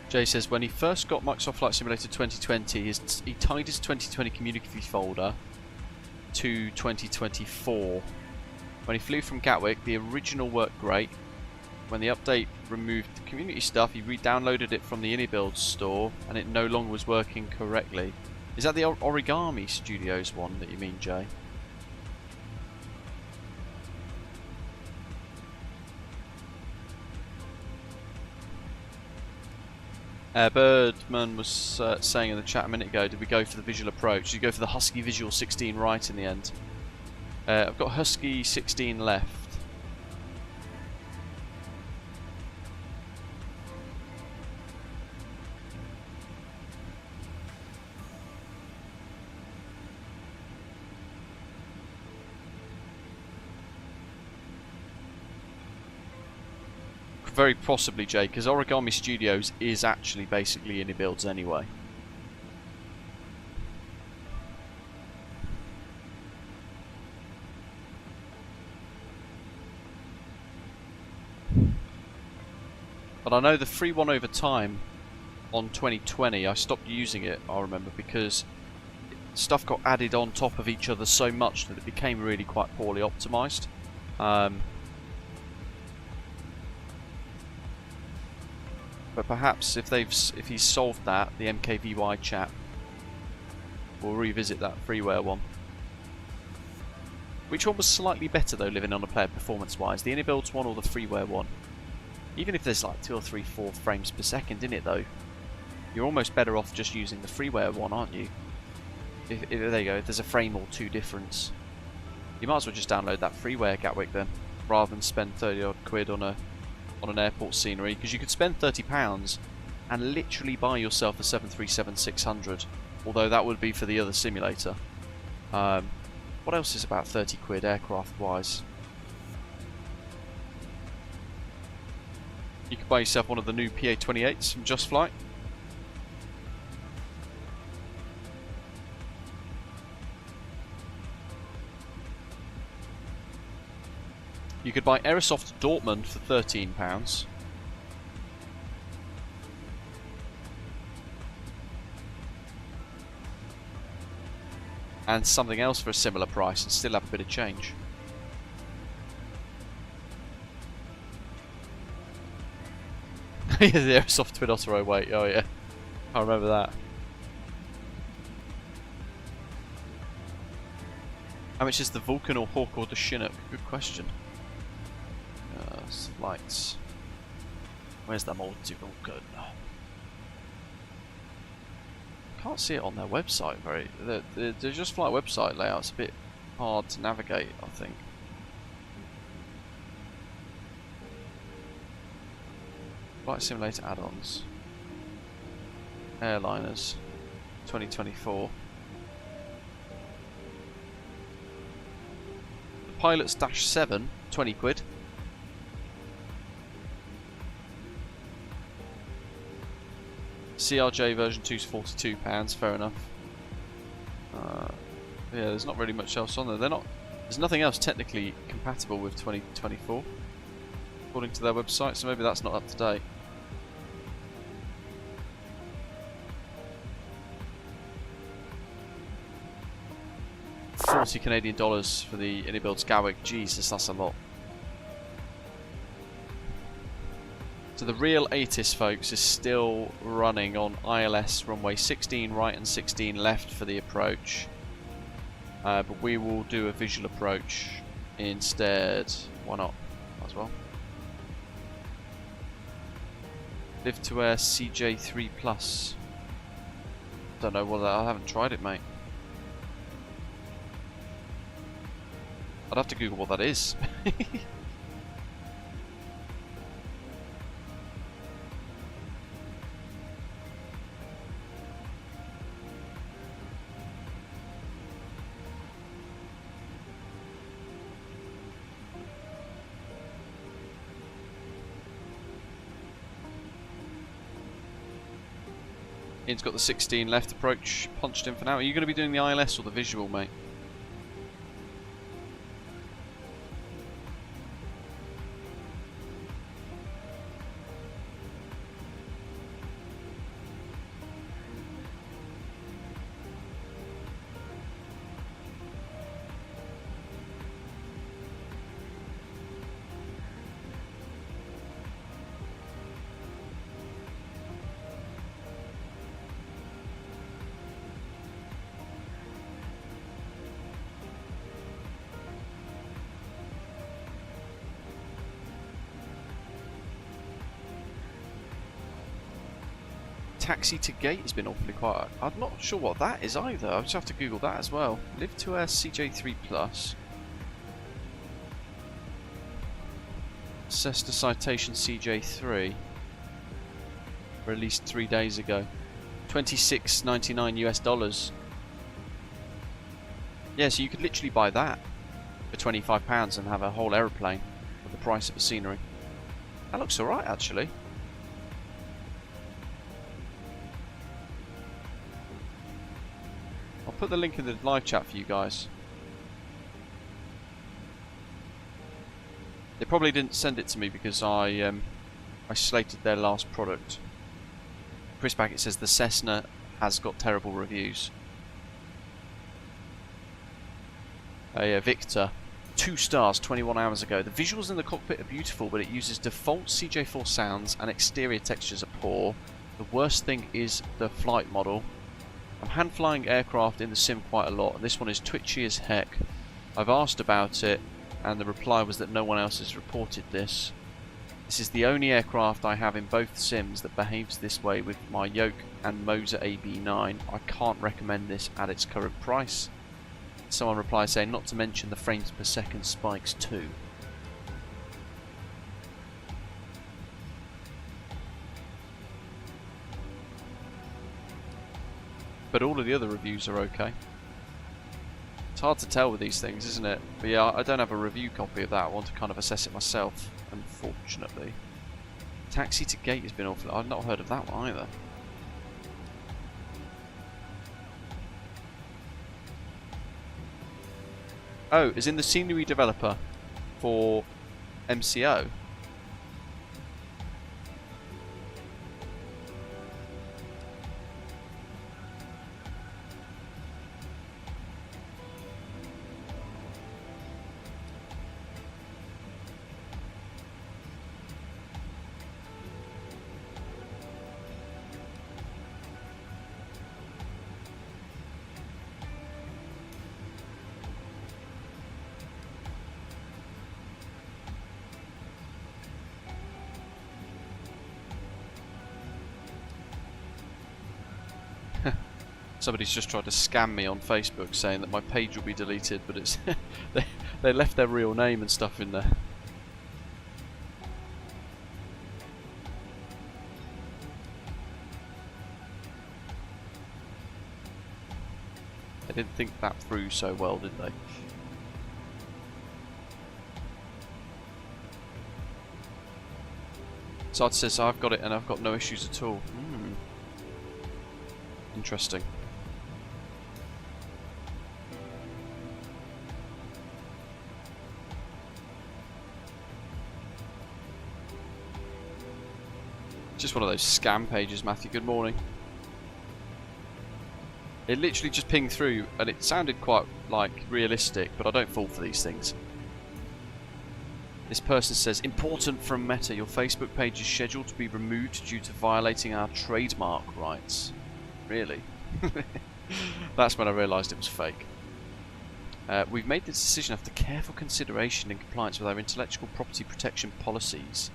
Jay says when he first got Microsoft Flight Simulator 2020, he tied his 2020 community folder to 2024. When he flew from Gatwick, the original worked great. When the update removed the community stuff, he re-downloaded it from the Builds store, and it no longer was working correctly. Is that the Origami Studios one that you mean, Jay? Birdman was saying in the chat a minute ago, did we go for the visual approach? Did you go for the Husky Visual 16 right in the end? I've got Husky 16 left. Very possibly, Jay, because Origami Studios is actually basically Builds anyway. But I know the free one over time on 2020, I stopped using it, I remember, because stuff got added on top of each other so much that it became really quite poorly optimized. But perhaps if he's solved that, the MKVY chat, we'll revisit that freeware one. Which one was slightly better though, Living on a Player performance-wise? The Builds one or the freeware one? Even if there's like 2 or 3, 4 frames per second in it though, you're almost better off just using the freeware one, aren't you? If there you go, if there's a frame or 2 difference. You might as well just download that freeware Gatwick then, rather than spend 30 odd quid on an airport scenery, because you could spend £30 and literally buy yourself a 737-600, although that would be for the other simulator. What else is about 30 quid aircraft wise? You could buy yourself one of the new PA-28s from Just Flight. You could buy Aerosoft Dortmund for £13. And something else for a similar price and still have a bit of change. Yeah, the Aerosoft Twin Otter 08, oh yeah. I remember that. How much is the Vulcan or Hawk or the Chinook? Good question. Flights. Where's the multi-Vulcan? Can't see it on their website very. The Just Flight website layout's a bit hard to navigate, I think. Flight Simulator add-ons. Airliners. 2024. The Pilot's Dash 7, 20 quid. CRJ version 2 is £42, fair enough. Yeah, there's not really much else on there. There's nothing else technically compatible with 2024, according to their website, so maybe that's not up to date. $40 Canadian for the Inibuild Scowick. Jesus, that's a lot. So the real ATIS, folks, is still running on ILS runway 16 right and 16 left for the approach. But we will do a visual approach instead. Why not? Might as well. Live to Air CJ3 Plus. Don't know what that. I haven't tried it, mate. I'd have to Google what that is. Ian's got the 16 left approach punched in for now. Are you going to be doing the ILS or the visual, mate? Taxi to gate has been awfully quiet. I'm not sure what that is either. I'll just have to Google that as well. Live to Air CJ3 Plus. Cessna Citation CJ3. Released 3 days ago. $26.99 US. Yeah, so you could literally buy that for £25 and have a whole aeroplane for the price of a scenery. That looks alright, actually. I'll put the link in the live chat for you guys. They probably didn't send it to me because I slated their last product. Pushback, it says the Cessna has got terrible reviews. A Victor, 2 stars 21 hours ago. The visuals in the cockpit are beautiful, but it uses default CJ4 sounds and exterior textures are poor. The worst thing is the flight model. I'm hand flying aircraft in the sim quite a lot, and this one is twitchy as heck. I've asked about it, and the reply was that no one else has reported this. This is the only aircraft I have in both sims that behaves this way with my Yoke and Moser AB9. I can't recommend this at its current price. Someone replied saying not to mention the frames per second spikes too. But all of the other reviews are okay. It's hard to tell with these things, isn't it? But yeah, I don't have a review copy of that. I want to kind of assess it myself, unfortunately. Taxi to Gate has been awful. I've not heard of that one either. Oh, is in the scenery developer for MCO. Somebody's just tried to scam me on Facebook saying that my page will be deleted, but it's they left their real name and stuff in there. They didn't think that through so well, did they? Sard says I've got it and I've got no issues at all. Interesting. Just one of those scam pages, Matthew. Good morning. It literally just pinged through and it sounded quite like realistic, but I don't fall for these things. This person says, important from Meta, your Facebook page is scheduled to be removed due to violating our trademark rights. Really? That's when I realised it was fake. We've made this decision after careful consideration in compliance with our intellectual property protection policies.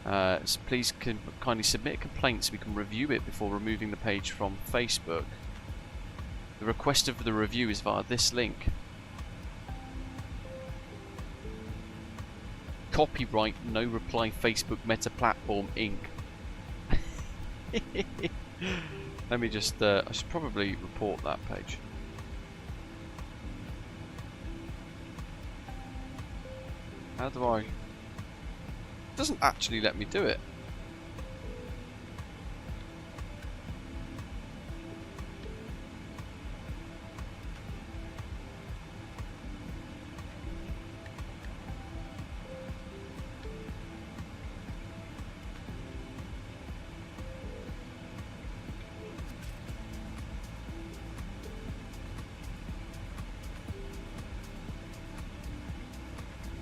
So please kindly submit a complaint so we can review it before removing the page from Facebook. The request of the review is via this link. Copyright no reply Facebook Meta Platform Inc. Let me just I should probably report that page. How do I? It doesn't actually let me do it.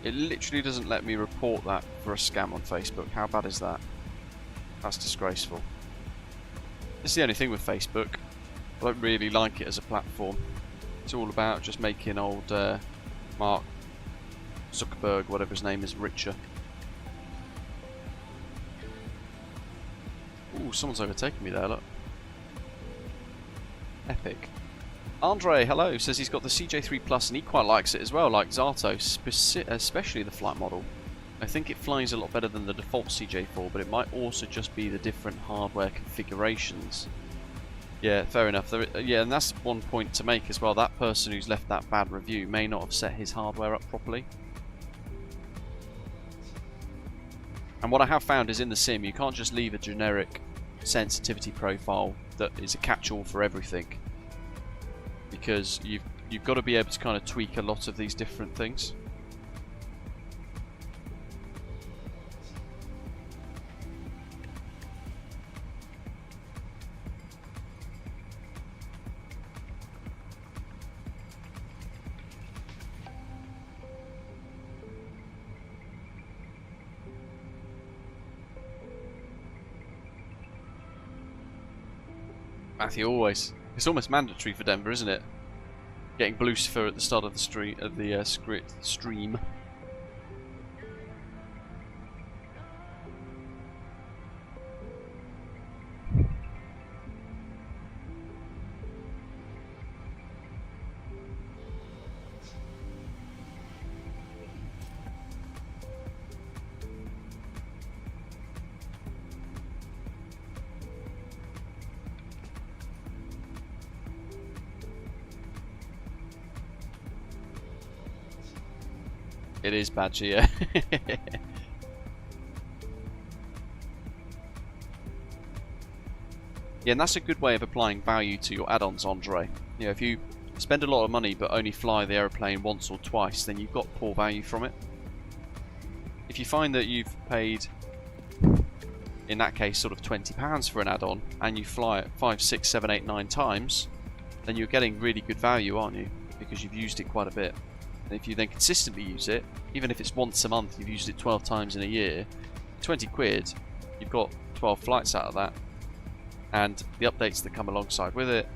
It literally doesn't let me report that for a scam on Facebook. How bad is that? That's disgraceful. This is the only thing with Facebook. I don't really like it as a platform. It's all about just making old Mark Zuckerberg, whatever his name is, richer. Ooh, someone's overtaken me there, look. Epic. Andre, hello, says he's got the CJ3 Plus and he quite likes it as well, like Zato, especially the flight model. I think it flies a lot better than the default CJ4, but it might also just be the different hardware configurations. Yeah, fair enough. Yeah, and that's one point to make as well. That person who's left that bad review may not have set his hardware up properly. And what I have found is in the sim, you can't just leave a generic sensitivity profile that is a catch-all for everything. Because you've got to be able to kind of tweak a lot of these different things. Matthew, always. It's almost mandatory for Denver, isn't it? Getting Blucifer at the start of the stream. It is badgy, yeah. Yeah, and that's a good way of applying value to your add-ons, Andre. You know, if you spend a lot of money but only fly the aeroplane once or twice, then you've got poor value from it. If you find that you've paid, in that case, sort of £20 for an add-on, and you fly it 5, 6, 7, 8, 9 times, then you're getting really good value, aren't you? Because you've used it quite a bit. And if you then consistently use it, even if it's once a month, you've used it 12 times in a year, 20 quid, you've got 12 flights out of that. And the updates that come alongside with it,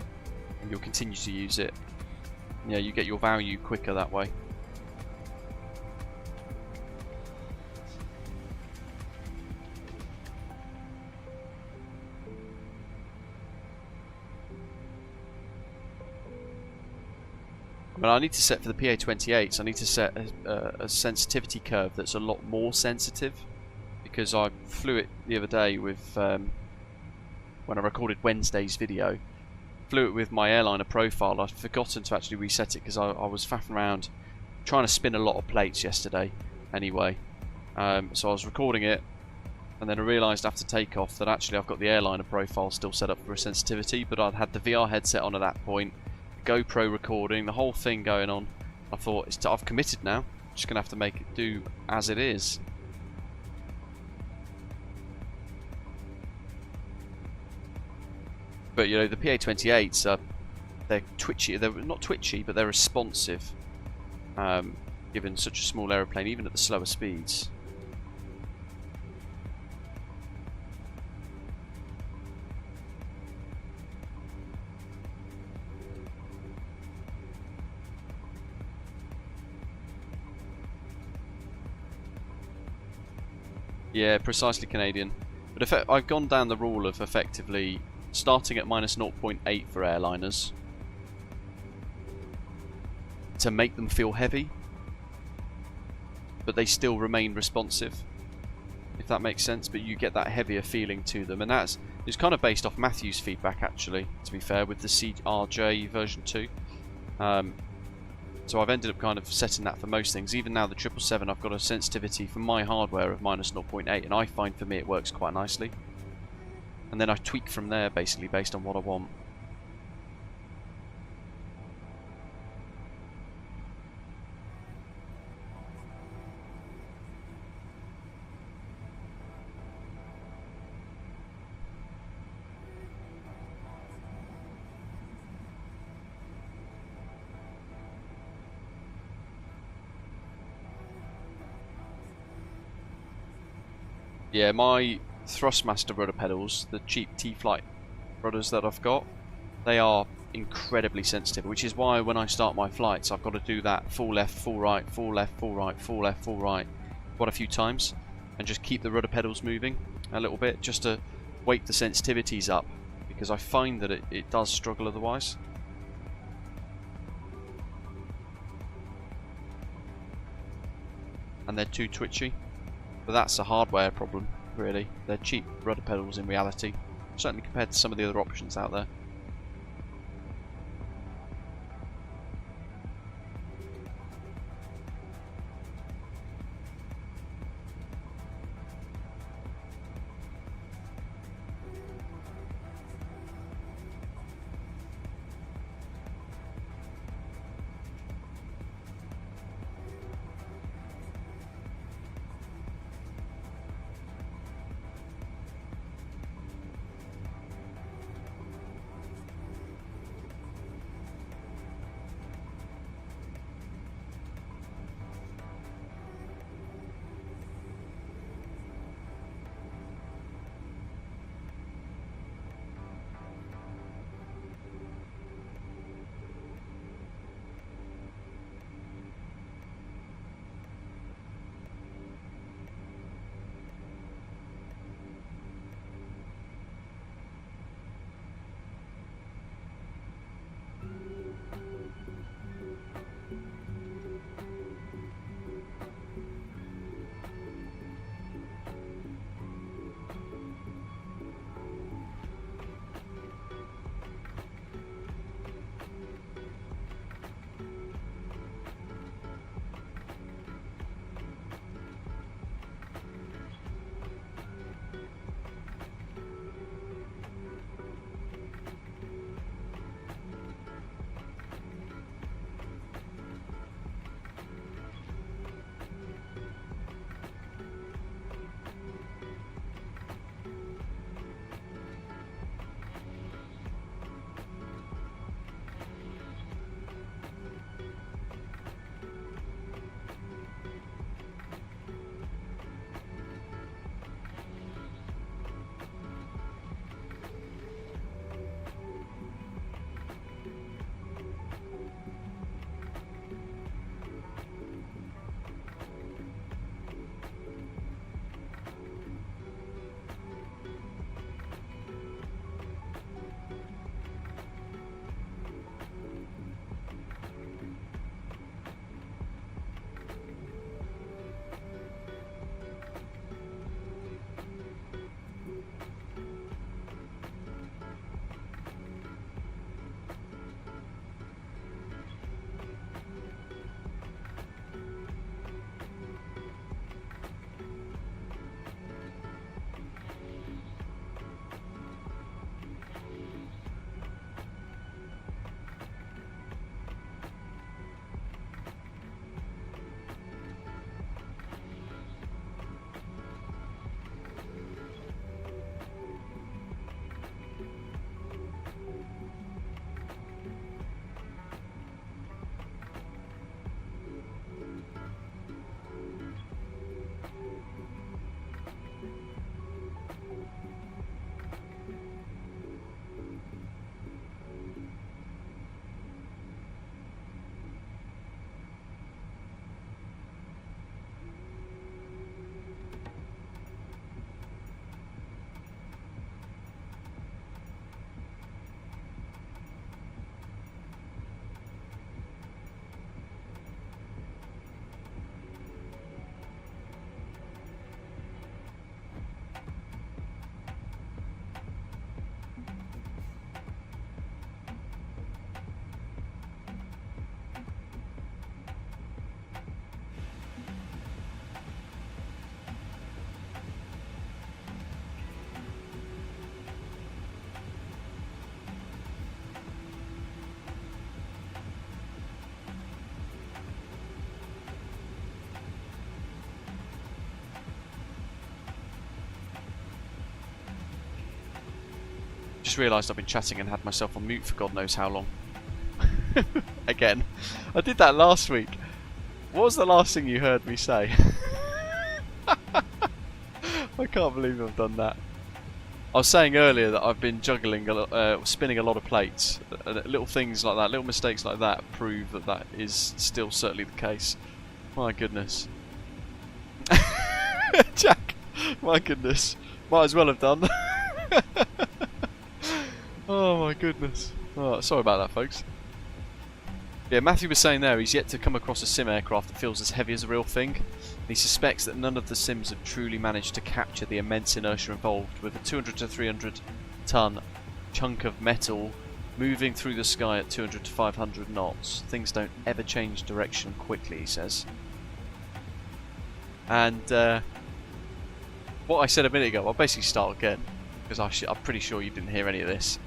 and you'll continue to use it. Yeah, you get your value quicker that way. But I need to set for the PA28s, I need to set a sensitivity curve that's a lot more sensitive, because I flew it the other day with, when I recorded Wednesday's video, flew it with my airliner profile. I'd forgotten to actually reset it because I was faffing around trying to spin a lot of plates yesterday anyway. So I was recording it, and then I realised after takeoff that actually I've got the airliner profile still set up for a sensitivity, but I'd had the VR headset on at that point, GoPro recording, the whole thing going on. I thought, I've committed now, I'm just going to have to make it do as it is. But you know, the PA28s, they're twitchy, they're not twitchy, but they're responsive, given such a small aeroplane, even at the slower speeds. Yeah, precisely Canadian. But if I've gone down the rule of effectively starting at minus 0.8 for airliners to make them feel heavy, but they still remain responsive, if that makes sense. But you get that heavier feeling to them, and it's kind of based off Matthew's feedback, actually, to be fair, with the CRJ version 2. So I've ended up kind of setting that for most things. Even now the 777, I've got a sensitivity for my hardware of minus 0.8, and I find for me it works quite nicely. And then I tweak from there, basically, based on what I want. Yeah, my Thrustmaster rudder pedals, the cheap T-Flight rudders that I've got, they are incredibly sensitive, which is why when I start my flights I've got to do that full left, full right, full left, full right, full left, full right quite a few times, and just keep the rudder pedals moving a little bit, just to wake the sensitivities up, because I find that it does struggle otherwise. And they're too twitchy. But that's a hardware problem, really. They're cheap rudder pedals in reality, certainly compared to some of the other options out there. just realised I've been chatting and had myself on mute for God knows how long. Again. I did that last week. What was the last thing you heard me say? I can't believe I've done that. I was saying earlier that I've been juggling, spinning a lot of plates. Little things like that, little mistakes like that prove that that is still certainly the case. My goodness. Jack, my goodness. Might as well have done. Oh my goodness. Oh, sorry about that, folks. Yeah, Matthew was saying there he's yet to come across a sim aircraft that feels as heavy as the real thing. He suspects that none of the sims have truly managed to capture the immense inertia involved with a 200 to 300 ton chunk of metal moving through the sky at 200 to 500 knots. Things don't ever change direction quickly, he says. And what I said a minute ago, I'll basically start again because I'm pretty sure you didn't hear any of this.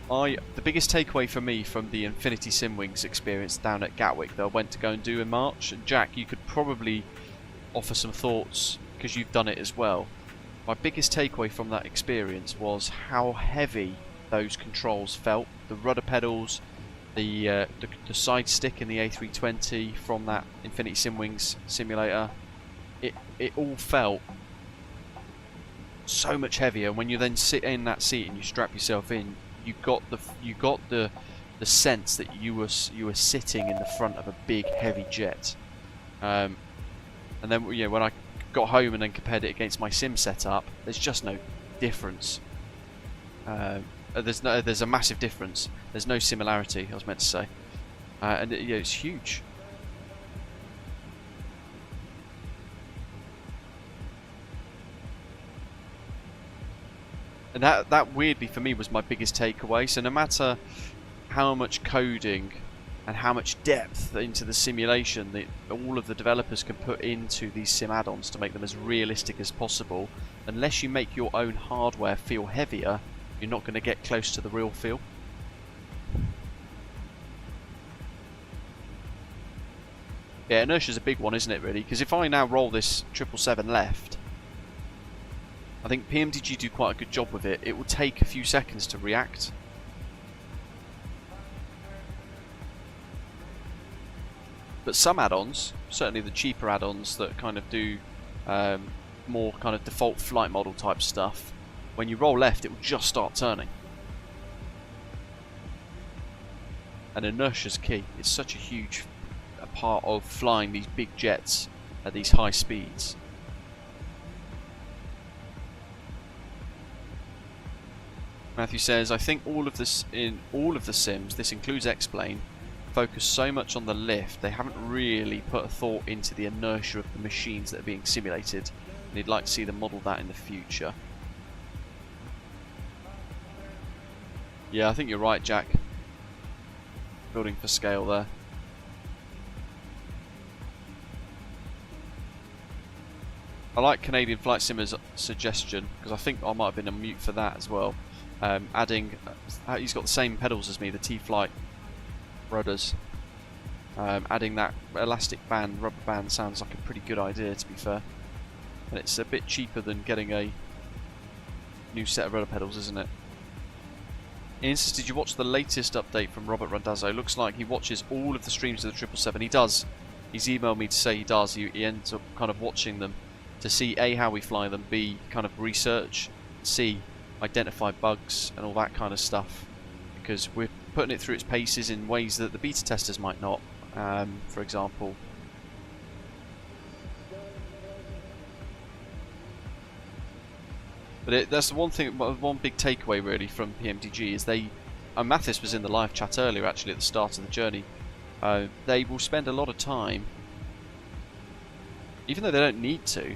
The biggest takeaway for me from the Infinity Simwings experience down at Gatwick that I went to go and do in March, and Jack, you could probably offer some thoughts because you've done it as well. My biggest takeaway from that experience was how heavy those controls felt. The rudder pedals, the side stick in the A320 from that Infinity Simwings simulator, it all felt so much heavier. When you then sit in that seat and you strap yourself in, you got the sense that you were sitting in the front of a big heavy jet. And then when I got home and then compared it against my sim setup, there's just no difference. There's a massive difference. There's no similarity, I was meant to say, and it's huge. And that weirdly for me was my biggest takeaway. So no matter how much coding and how much depth into the simulation that all of the developers can put into these sim add-ons to make them as realistic as possible, unless you make your own hardware feel heavier, you're not going to get close to the real feel. Yeah, inertia's a big one, isn't it, really? Because if I now roll this 777 left, I think PMDG do quite a good job with it. It will take a few seconds to react. But some add-ons, certainly the cheaper add-ons that kind of do more kind of default flight model type stuff, when you roll left it will just start turning. And inertia's key. It's such a huge part of flying these big jets at these high speeds. Matthew says, I think all of this in all of the sims, this includes X-Plane, focus so much on the lift, they haven't really put a thought into the inertia of the machines that are being simulated, and he'd like to see them model that in the future. Yeah, I think you're right, Jack. Building for scale there. I like Canadian Flight Simmer's suggestion, because I think I might have been on mute for that as well. Adding, he's got the same pedals as me, the T-Flight rudders. Adding that elastic band, rubber band, sounds like a pretty good idea, to be fair. And it's a bit cheaper than getting a new set of rudder pedals, isn't it? Ian says, did you watch the latest update from Robert Randazzo? Looks like he watches all of the streams of the 777. He does. He's emailed me to say he does. He ends up kind of watching them to see A, how we fly them, B, kind of research, C, identify bugs and all that kind of stuff, because we're putting it through its paces in ways that the beta testers might not, for example. But that's the one thing, one big takeaway really from PMDG is they, Mathis was in the live chat earlier actually at the start of the journey, they will spend a lot of time, even though they don't need to,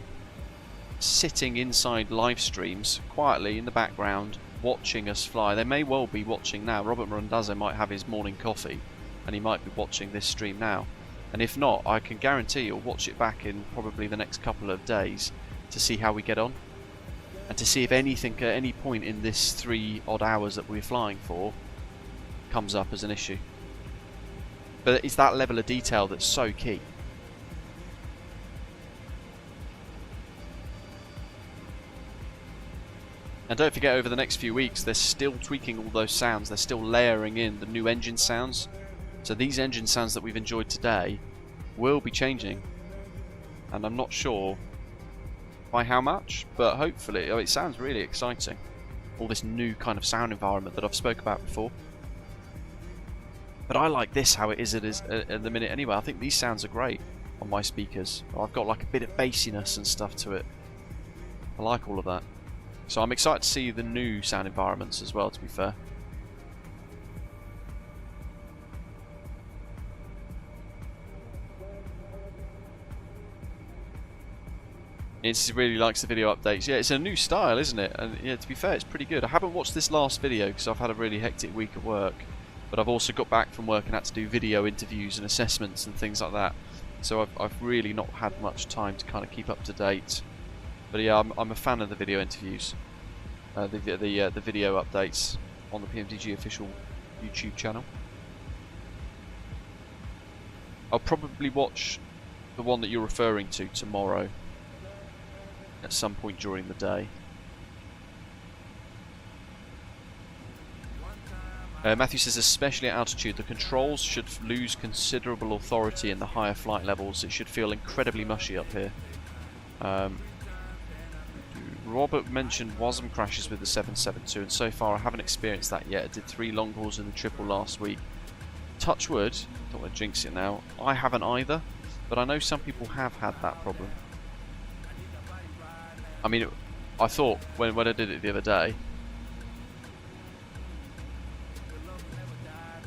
sitting inside live streams quietly in the background watching us fly. They may well be watching now. Robert Randazzo might have his morning coffee and he might be watching this stream now, and if not, I can guarantee you'll watch it back in probably the next couple of days to see how we get on and to see if anything at any point in this 3 odd hours that we're flying for comes up as an issue. But it's that level of detail that's so key. And don't forget, over the next few weeks, they're still tweaking all those sounds. They're still layering in the new engine sounds. So these engine sounds that we've enjoyed today will be changing. And I'm not sure by how much, but hopefully, it sounds really exciting. All this new kind of sound environment that I've spoke about before. But I like this, how it is at the minute anyway. I think these sounds are great on my speakers. I've got like a bit of bassiness and stuff to it. I like all of that. So I'm excited to see the new sound environments as well, to be fair. It really likes the video updates. Yeah, it's a new style, isn't it? And yeah, to be fair, it's pretty good. I haven't watched this last video because I've had a really hectic week at work. But I've also got back from work and had to do video interviews and assessments and things like that. So I've really not had much time to kind of keep up to date. But yeah, I'm a fan of the video interviews. The video updates on the PMDG official YouTube channel. I'll probably watch the one that you're referring to tomorrow at some point during the day. Matthew says, especially at altitude, the controls should lose considerable authority in the higher flight levels. It should feel incredibly mushy up here. Robert mentioned WASM crashes with the 777, and so far I haven't experienced that yet. I did 3 long hauls in the triple last week. Touch wood, don't want to jinx it now, I haven't either, but I know some people have had that problem. I mean, I thought when I did it the other day,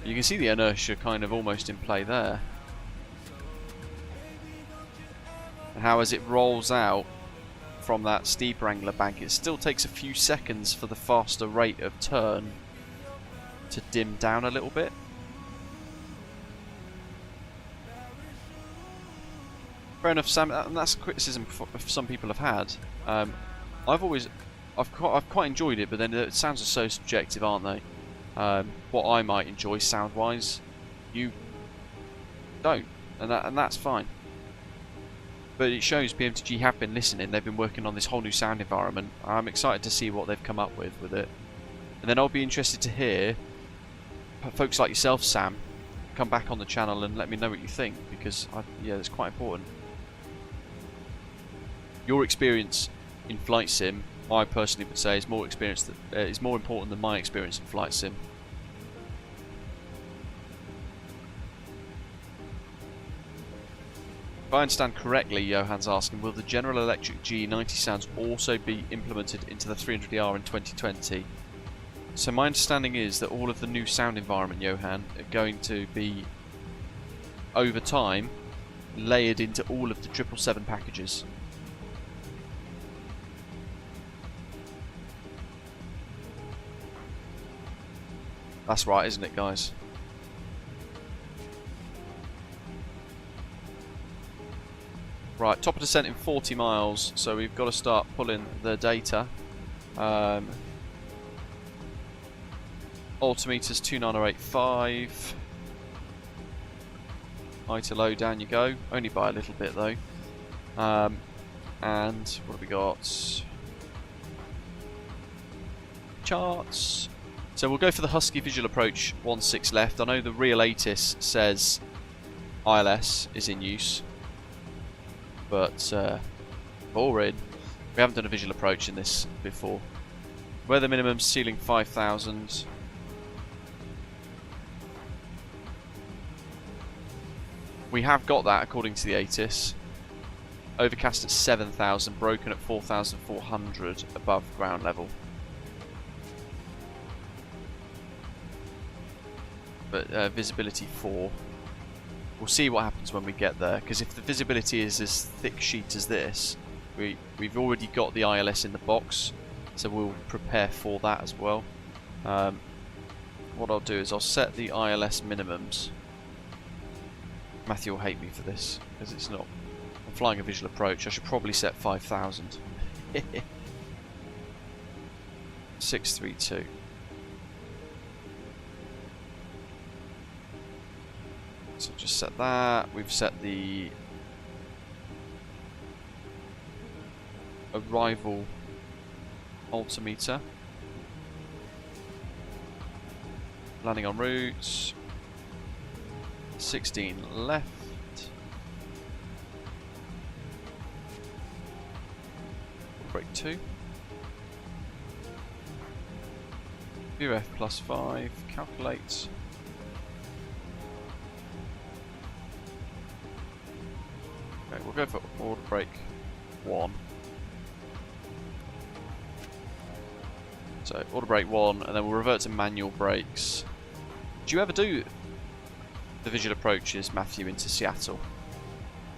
you can see the inertia kind of almost in play there. And how as it rolls out from that steep Wrangler bank, it still takes a few seconds for the faster rate of turn to dim down a little bit. Fair enough, Sam, and that's a criticism some people have had. I've quite enjoyed it, but then the sounds are so subjective, aren't they? What I might enjoy sound-wise, you don't, and that's fine. But it shows PMDG have been listening. They've been working on this whole new sound environment. I'm excited to see what they've come up with it. And then I'll be interested to hear folks like yourself, Sam, come back on the channel and let me know what you think, because yeah, it's quite important. Your experience in flight sim, I personally would say, is more important than my experience in flight sim. If I understand correctly, Johan's asking, will the General Electric G90 sounds also be implemented into the 300ER in 2020? So my understanding is that all of the new sound environment, Johan, are going to be, over time, layered into all of the 777 packages. That's right, isn't it, guys? Right, top of descent in 40 miles, so we've got to start pulling the data. Altimeters 29085. High to low, down you go. Only by a little bit though. And what have we got? Charts. So we'll go for the Husky visual approach 16 left. I know the real ATIS says ILS is in use, but boring. We haven't done a visual approach in this before. Weather minimum ceiling 5,000. We have got that according to the ATIS. Overcast at 7,000, broken at 4,400 above ground level. But visibility 4. We'll see what happens when we get there, because if the visibility is as thick sheet as this, we've already got the ILS in the box, so we'll prepare for that as well. What I'll do is I'll set the ILS minimums. Matthew will hate me for this, because it's not. I'm flying a visual approach. I should probably set 5,000. 632. So just set that. We've set the arrival altimeter. Landing en route. 16 left. Brake 2. VF +5. Calculate. Okay, we'll go for order brake 1. So order brake 1, and then we'll revert to manual brakes. Do you ever do the visual approaches, Matthew, into Seattle?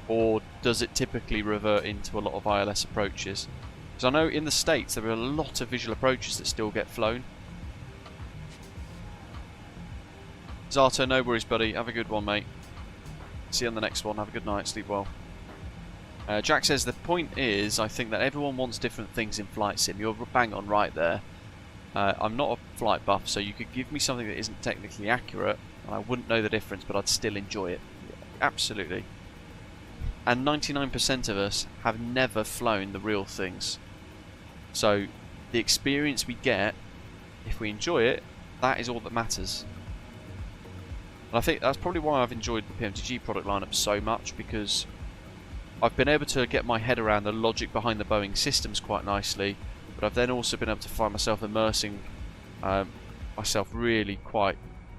Or does it typically revert into a lot of ILS approaches? Because I know in the States there are a lot of visual approaches that still get flown. Zato, no worries, buddy. Have a good one, mate. See you on the next one. Have a good night. Sleep well. Jack says the point is, I think that everyone wants different things in flight sim. You're bang on right there. I'm not a flight buff, so you could give me something that isn't technically accurate, and I wouldn't know the difference, but I'd still enjoy it. Absolutely. And 99% of us have never flown the real things. So the experience we get, if we enjoy it, that is all that matters. And I think that's probably why I've enjoyed the PMDG product lineup so much, because I've been able to get my head around the logic behind the Boeing systems quite nicely, but I've then also been able to find myself immersing myself really quite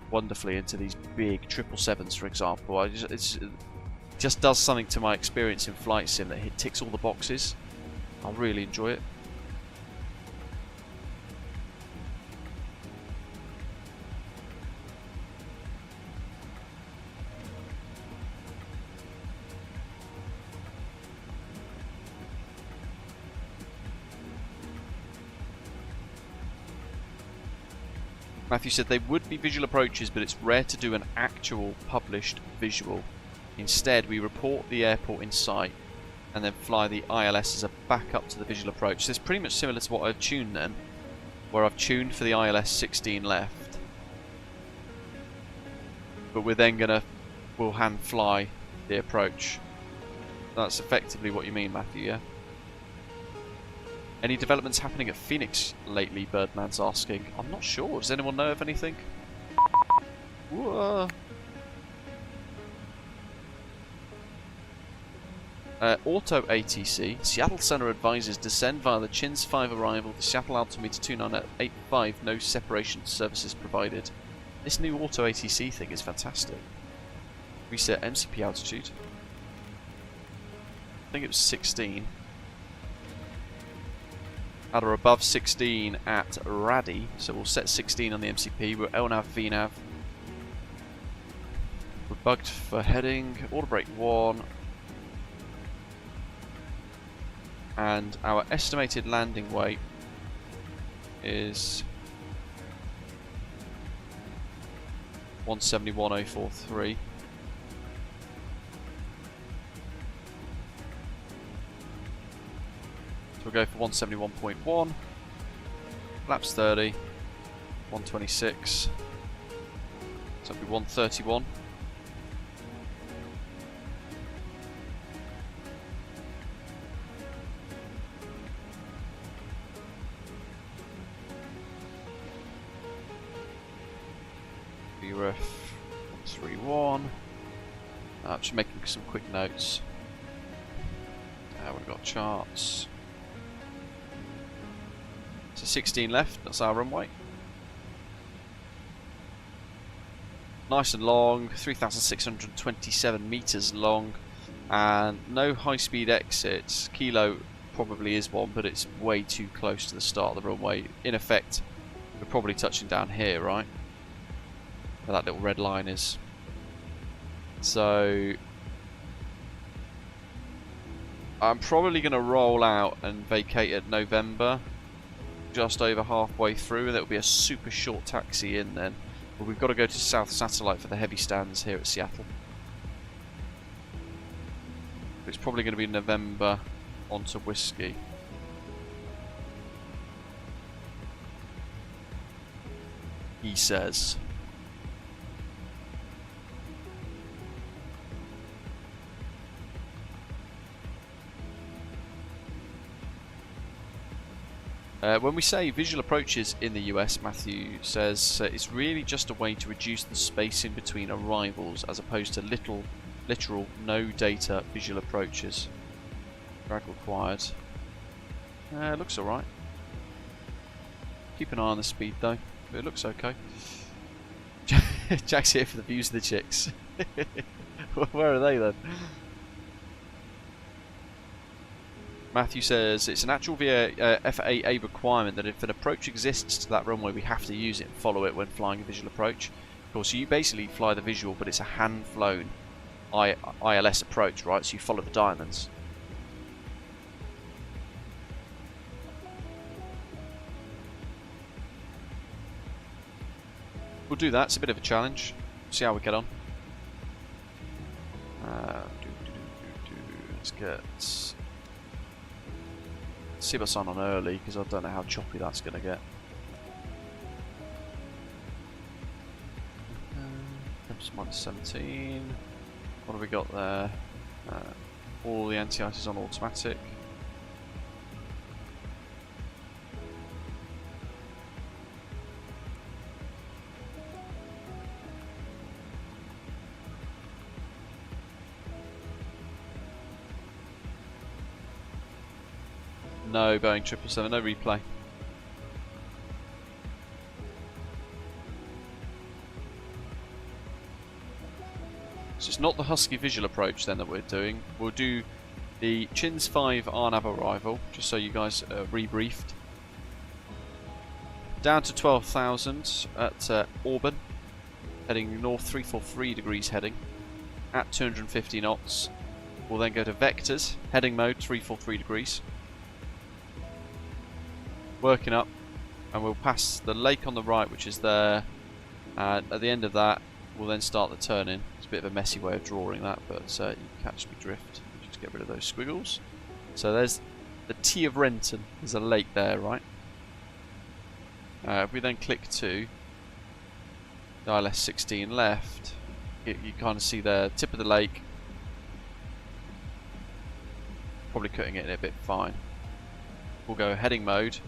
wonderfully into these big 777s, for example. It just does something to my experience in flight sim that it ticks all the boxes. I really enjoy it. Matthew said they would be visual approaches, but it's rare to do an actual published visual. Instead, we report the airport in sight and then fly the ILS as a backup to the visual approach. So it's pretty much similar to what I've tuned then, where I've tuned for the ILS 16 left. But we're then we'll hand fly the approach. That's effectively what you mean, Matthew, yeah? Any developments happening at Phoenix lately, Birdman's asking. I'm not sure. Does anyone know of anything? Whoa. Auto ATC. Seattle Center advises descend via the Chins 5 arrival to Seattle altimeter 2985. No separation services provided. This new Auto ATC thing is fantastic. Reset MCP altitude. I think it was 16. At or above 16 at RADI, so we'll set 16 on the MCP. We're LNAV, VNAV. We're bugged for heading. Order brake 1. And our estimated landing weight is 171,043. So we'll go for 171.1, laps 30, 126, so it'll be 131. VREF 131. Just making some quick notes. We've got charts. So 16 left, that's our runway. Nice and long, 3,627 meters long, and no high-speed exits. Kilo probably is one, but it's way too close to the start of the runway. In effect, we're probably touching down here, right? Where that little red line is. So I'm probably going to roll out and vacate at November. Just over halfway through, and it'll be a super short taxi in then. But we've got to go to South Satellite for the heavy stands here at Seattle. It's probably going to be November onto Whiskey. He says. When we say visual approaches in the US, Matthew says it's really just a way to reduce the spacing between arrivals as opposed to literal no data visual approaches. Drag required. Looks alright. Keep an eye on the speed though, but it looks okay. Jack's here for the views of the chicks. Where are they then? Matthew says it's an actual FAA requirement that if an approach exists to that runway, we have to use it and follow it when flying a visual approach. Of course, you basically fly the visual, but it's a hand-flown ILS approach, right? So you follow the diamonds. We'll do that. It's a bit of a challenge. See how we get on. Let's get. See what's on early, because I don't know how choppy that's going to get. Temps -17. What have we got there? All the anti-ice is on automatic. No Boeing 777, no replay. So it's not the Husky visual approach then that we're doing. We'll do the Chins 5 RNAV arrival, just so you guys are rebriefed. Down to 12,000 at Auburn, heading north 343 degrees heading, at 250 knots. We'll then go to vectors, heading mode 343 degrees. Working up, and we'll pass the lake on the right, which is there, and at the end of that we'll then start the turn in. It's a bit of a messy way of drawing that, but you catch me drift. Just get rid of those squiggles. So there's the T of Renton. There's a lake there, right? If we then click to ILS 16 left, you kind of see the tip of the lake. Probably cutting it in a bit fine. We'll go heading mode.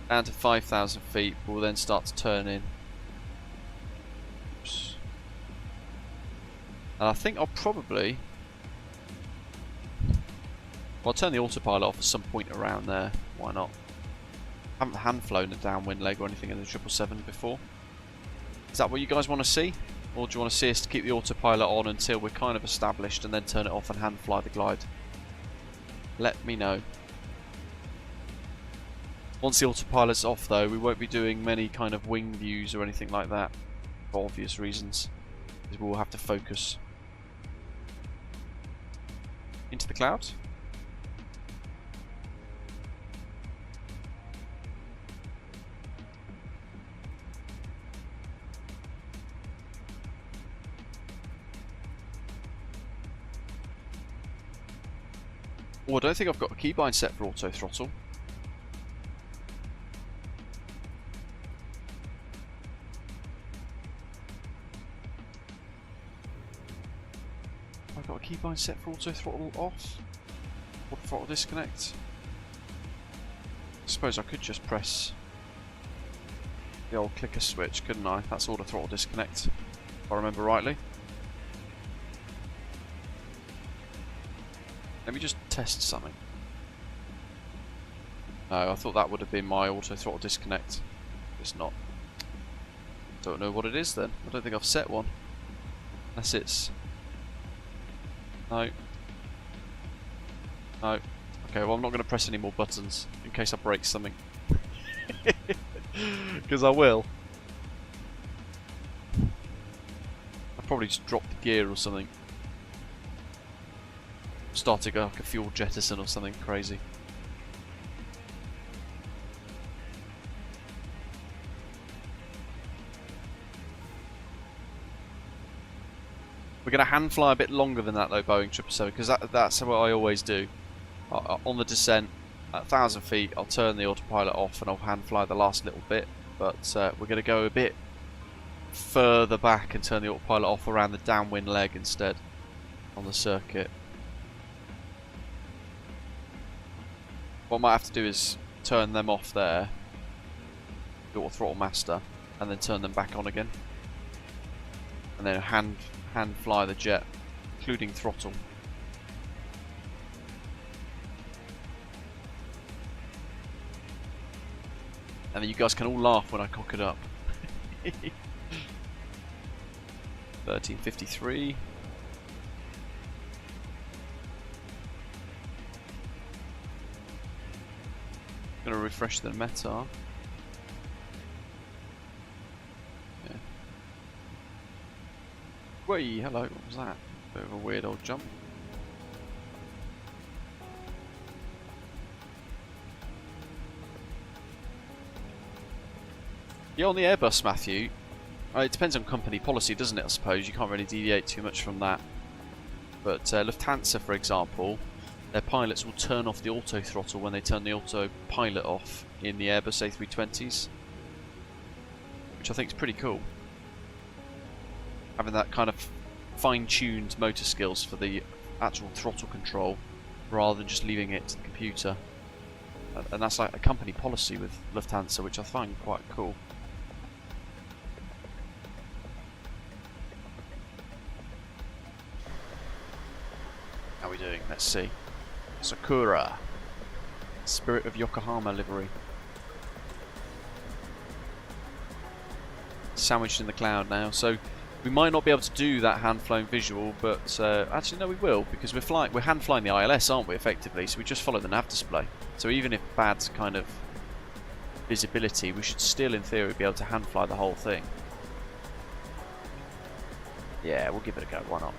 Down to 5,000 feet, we'll then start to turn in. Oops. And I think I'll probably... I'll turn the autopilot off at some point around there. Why not? I haven't hand flown a downwind leg or anything in the 777 before. Is that what you guys want to see? Or do you want to see us to keep the autopilot on until we're kind of established and then turn it off and hand fly the glide? Let me know. Once the autopilot's off though, we won't be doing many kind of wing views or anything like that, for obvious reasons, because we'll have to focus. Into the clouds. Oh, I don't think I've got a keybind set for auto throttle. I've got a keybind set for auto throttle off. Auto throttle disconnect. I suppose I could just press the old clicker switch, couldn't I? That's auto throttle disconnect, if I remember rightly. Let me just test something. No, I thought that would have been my auto throttle disconnect. It's not. Don't know what it is then. I don't think I've set one. Unless it's... No. No. Okay, well I'm not going to press any more buttons in case I break something. Because I will. I'll probably just drop the gear or something. Starting like a fuel jettison or something crazy. We're going to hand fly a bit longer than that though, Boeing 777, because that's what I always do. On the descent, at 1,000 feet, I'll turn the autopilot off and I'll hand fly the last little bit. But we're going to go a bit further back and turn the autopilot off around the downwind leg instead on the circuit. What I might have to do is turn them off there, do a throttle master, and then turn them back on again. And then hand fly the jet, including throttle. And then you guys can all laugh when I cock it up. 1353. Gonna refresh the METAR. Yeah. Whee, hello, what was that? Bit of a weird old jump. Yeah, on the Airbus, Matthew, it depends on company policy, doesn't it, I suppose? You can't really deviate too much from that. But Lufthansa, for example, their pilots will turn off the auto throttle when they turn the autopilot off in the Airbus A320s, which I think is pretty cool. Having that kind of fine-tuned motor skills for the actual throttle control rather than just leaving it to the computer. And that's like a company policy with Lufthansa, which I find quite cool. How are we doing? Let's see. Sakura. Spirit of Yokohama livery. Sandwiched in the cloud now, so we might not be able to do that hand-flown visual, but actually no, we will, because we're hand-flying the ILS, aren't we, effectively? So we just follow the nav display. So even if bad kind of visibility, we should still, in theory, be able to hand-fly the whole thing. Yeah, we'll give it a go. Why not?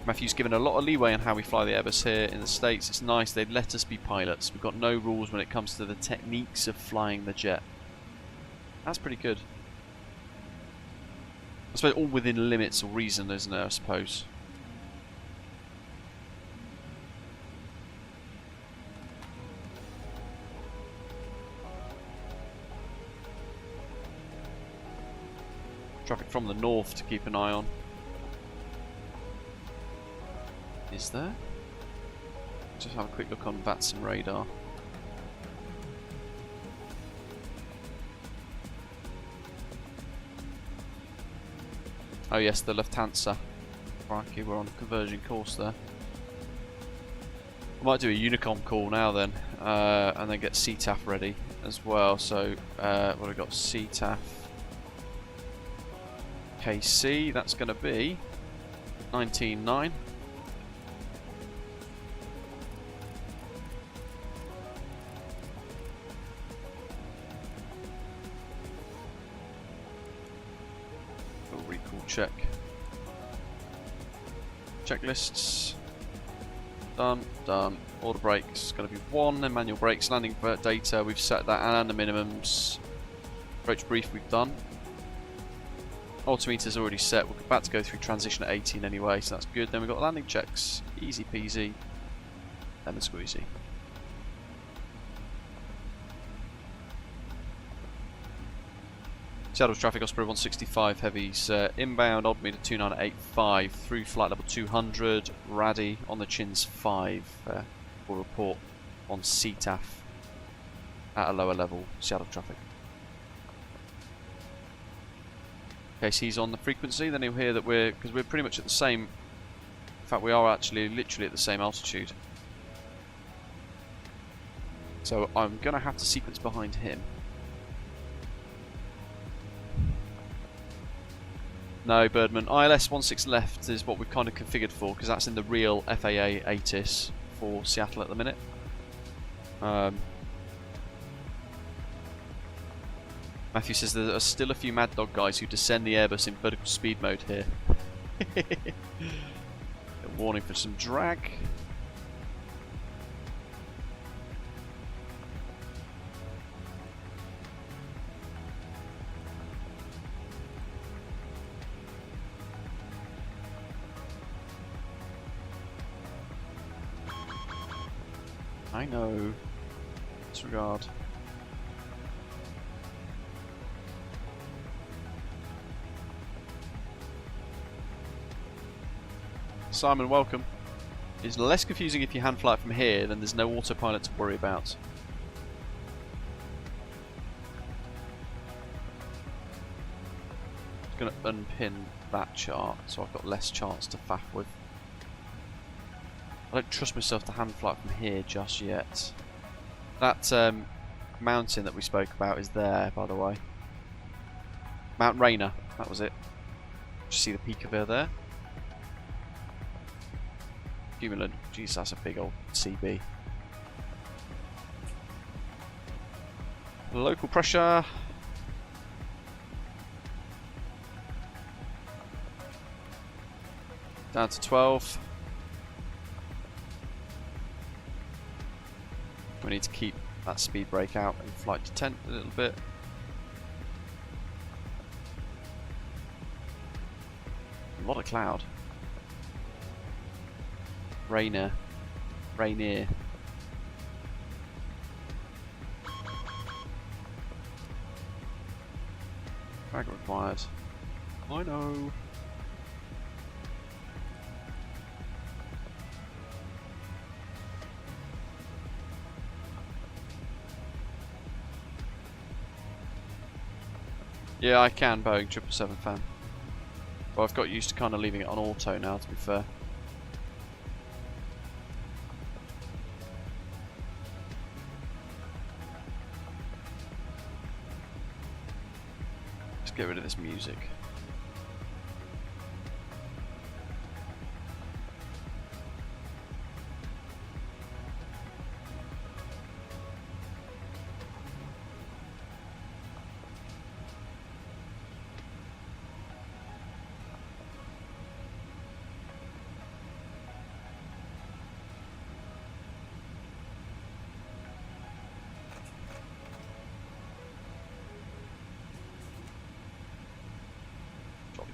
Matthew's given a lot of leeway on how we fly the Airbus here in the States. It's nice, they'd let us be pilots. We've got no rules when it comes to the techniques of flying the jet. That's pretty good. I suppose all within limits or reason, isn't it, I suppose. Traffic from the north to keep an eye on. Is there? Just have a quick look on VATSIM radar. Oh yes, the Lufthansa. Crikey, we're on a converging course there. I might do a Unicom call now then, and then get Sea-Tac ready as well. So, what have we got? Sea-Tac. KC, that's going to be 19.9. Check. Checklists. Done. Done. Order brakes. Going to be 1. Then manual brakes. Landing data. We've set that. And the minimums. Approach brief. We've done. Altimeter's already set. We're about to go through transition at 18 anyway, so that's good. Then we've got landing checks. Easy peasy. Lemon squeezy. Seattle's traffic, Osprey 165 heavies, inbound, odd meter 2985 through flight level 200, Raddy on the chins 5 will report on Sea-Tac at a lower level, Seattle traffic. Okay, so he's on the frequency, then he'll hear that because we're pretty much at the same, in fact we are actually literally at the same altitude. So I'm going to have to sequence behind him. No, Birdman. ILS 16 left is what we've kind of configured for, because that's in the real FAA ATIS for Seattle at the minute. Matthew says there are still a few Mad Dog guys who descend the Airbus in vertical speed mode here. A warning for some drag. I know. Disregard. Simon, welcome. It's less confusing if you hand fly it from here, then there's no autopilot to worry about. I'm going to unpin that chart so I've got less chance to faff with. I don't trust myself to hand fly it from here just yet. That mountain that we spoke about is there, by the way. Mount Rainier, that was it. Did you see the peak of her there? Cumulin, jeez, that's a big old CB. Local pressure. Down to 12. We need to keep that speed brake out and flight detent a little bit. A lot of cloud. Rainier. Rainier. Drag required. I know. Yeah, I can, Boeing 777 fan. But I've got used to kind of leaving it on auto now, to be fair. Let's get rid of this music.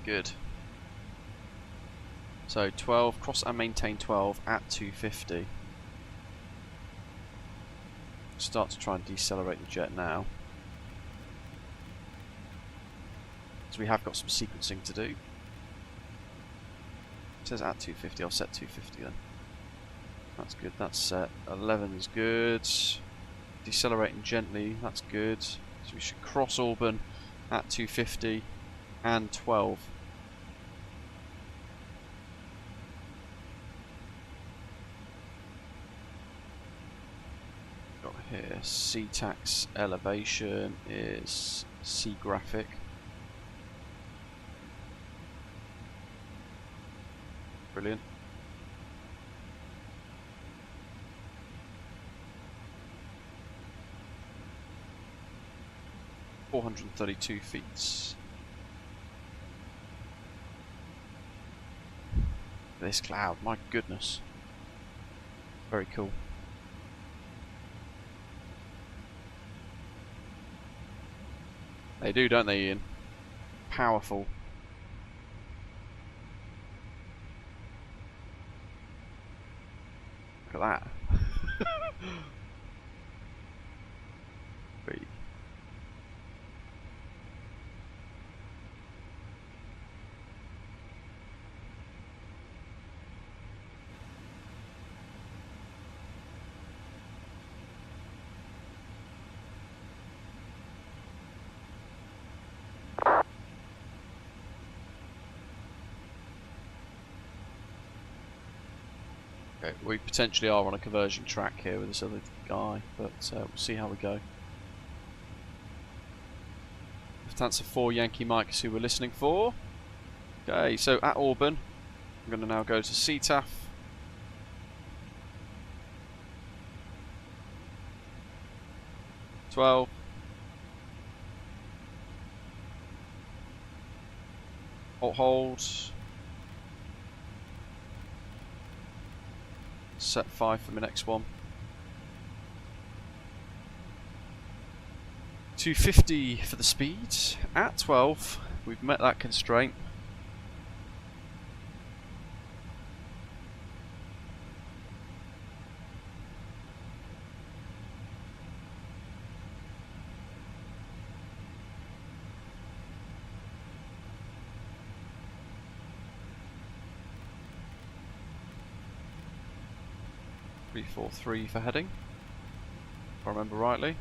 Good. So 12, cross and maintain 12 at 250. Start to try and decelerate the jet now. So we have got some sequencing to do. It says at 250, I'll set 250 then. That's good, that's set. 11's good. Decelerating gently, that's good. So we should cross Auburn at 250 and 12. Got here, Sea-Tac's elevation is C graphic. Brilliant. $432 feet. This cloud, my goodness. Very cool. They do, don't they, Ian? Powerful. Look at that. Wait. Okay, we potentially are on a conversion track here with this other guy, but we'll see how we go. Lufthansa 4 Yankee Mike is who we're listening for. Okay, so at Auburn, I'm going to now go to Sea-Tac. Hold. Set 5 for my next one. 250 for the speed. At 12, we've met that constraint. 343 for heading, if I remember rightly.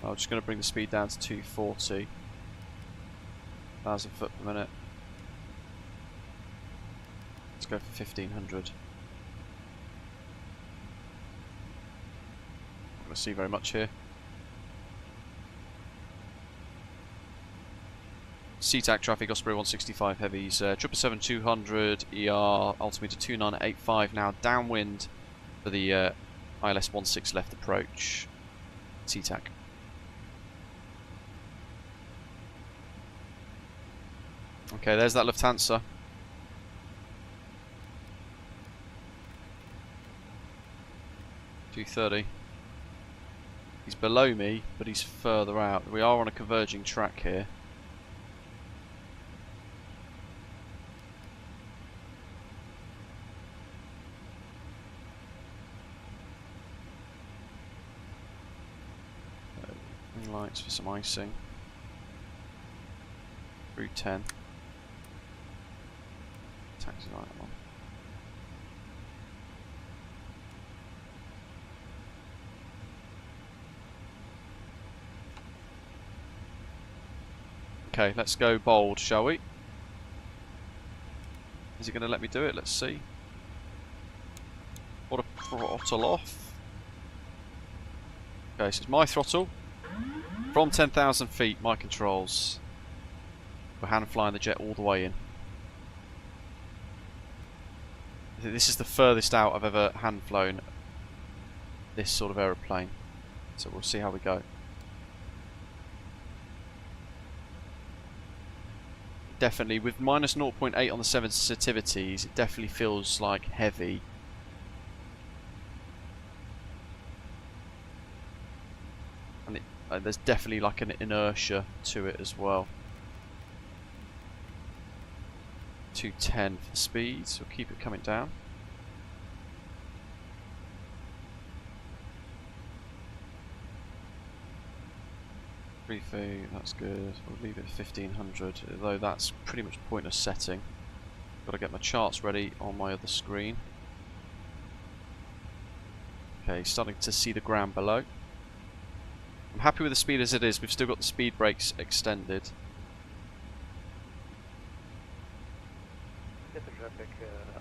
I'm just going to bring the speed down to 240. 1,000 foot per minute. Let's go for 1,500. Not going to see very much here. Sea-Tac traffic, Osprey 165 heavies, 777-200ER, altimeter 2985, now downwind for the ILS 16 left approach, Sea-Tac. Okay, there's that Lufthansa. .230. He's below me, but he's further out. We are on a converging track here. Lights for some icing. Route 10. Taxi light on. Okay, let's go bold, shall we? Is he going to let me do it? Let's see. What a throttle off. Okay, so it's my throttle. From 10,000 feet, my controls. We're hand flying the jet all the way in. This is the furthest out I've ever hand flown this sort of aeroplane. So we'll see how we go. Definitely, with minus 0.8 on the sensitivities, it definitely feels like heavy. And there's definitely like an inertia to it as well. 210 for the speed, so we'll keep it coming down. Briefing, that's good. We'll leave it at 1500, although that's pretty much pointless setting. Got to get my charts ready on my other screen. Okay, starting to see the ground below. I'm happy with the speed as it is. We've still got the speed brakes extended. Get the traffic,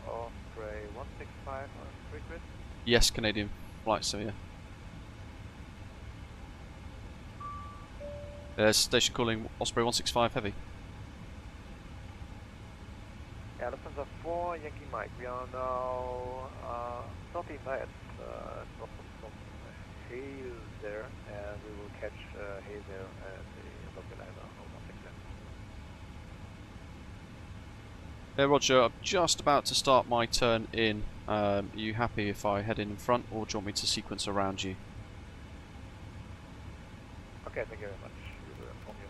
Osprey 165 on frequent. Yes, Canadian flight simulator. There's station calling Osprey 165 heavy. Yeah, Lufthansa 4, Yankee Mike. We are now 30 minutes north from Hale there, and we will catch Hale there at the local liner on 167. Yeah, Roger, I'm just about to start my turn in. Are you happy if I head in front, or do you want me to sequence around you? Okay, thank you very much. We will inform you.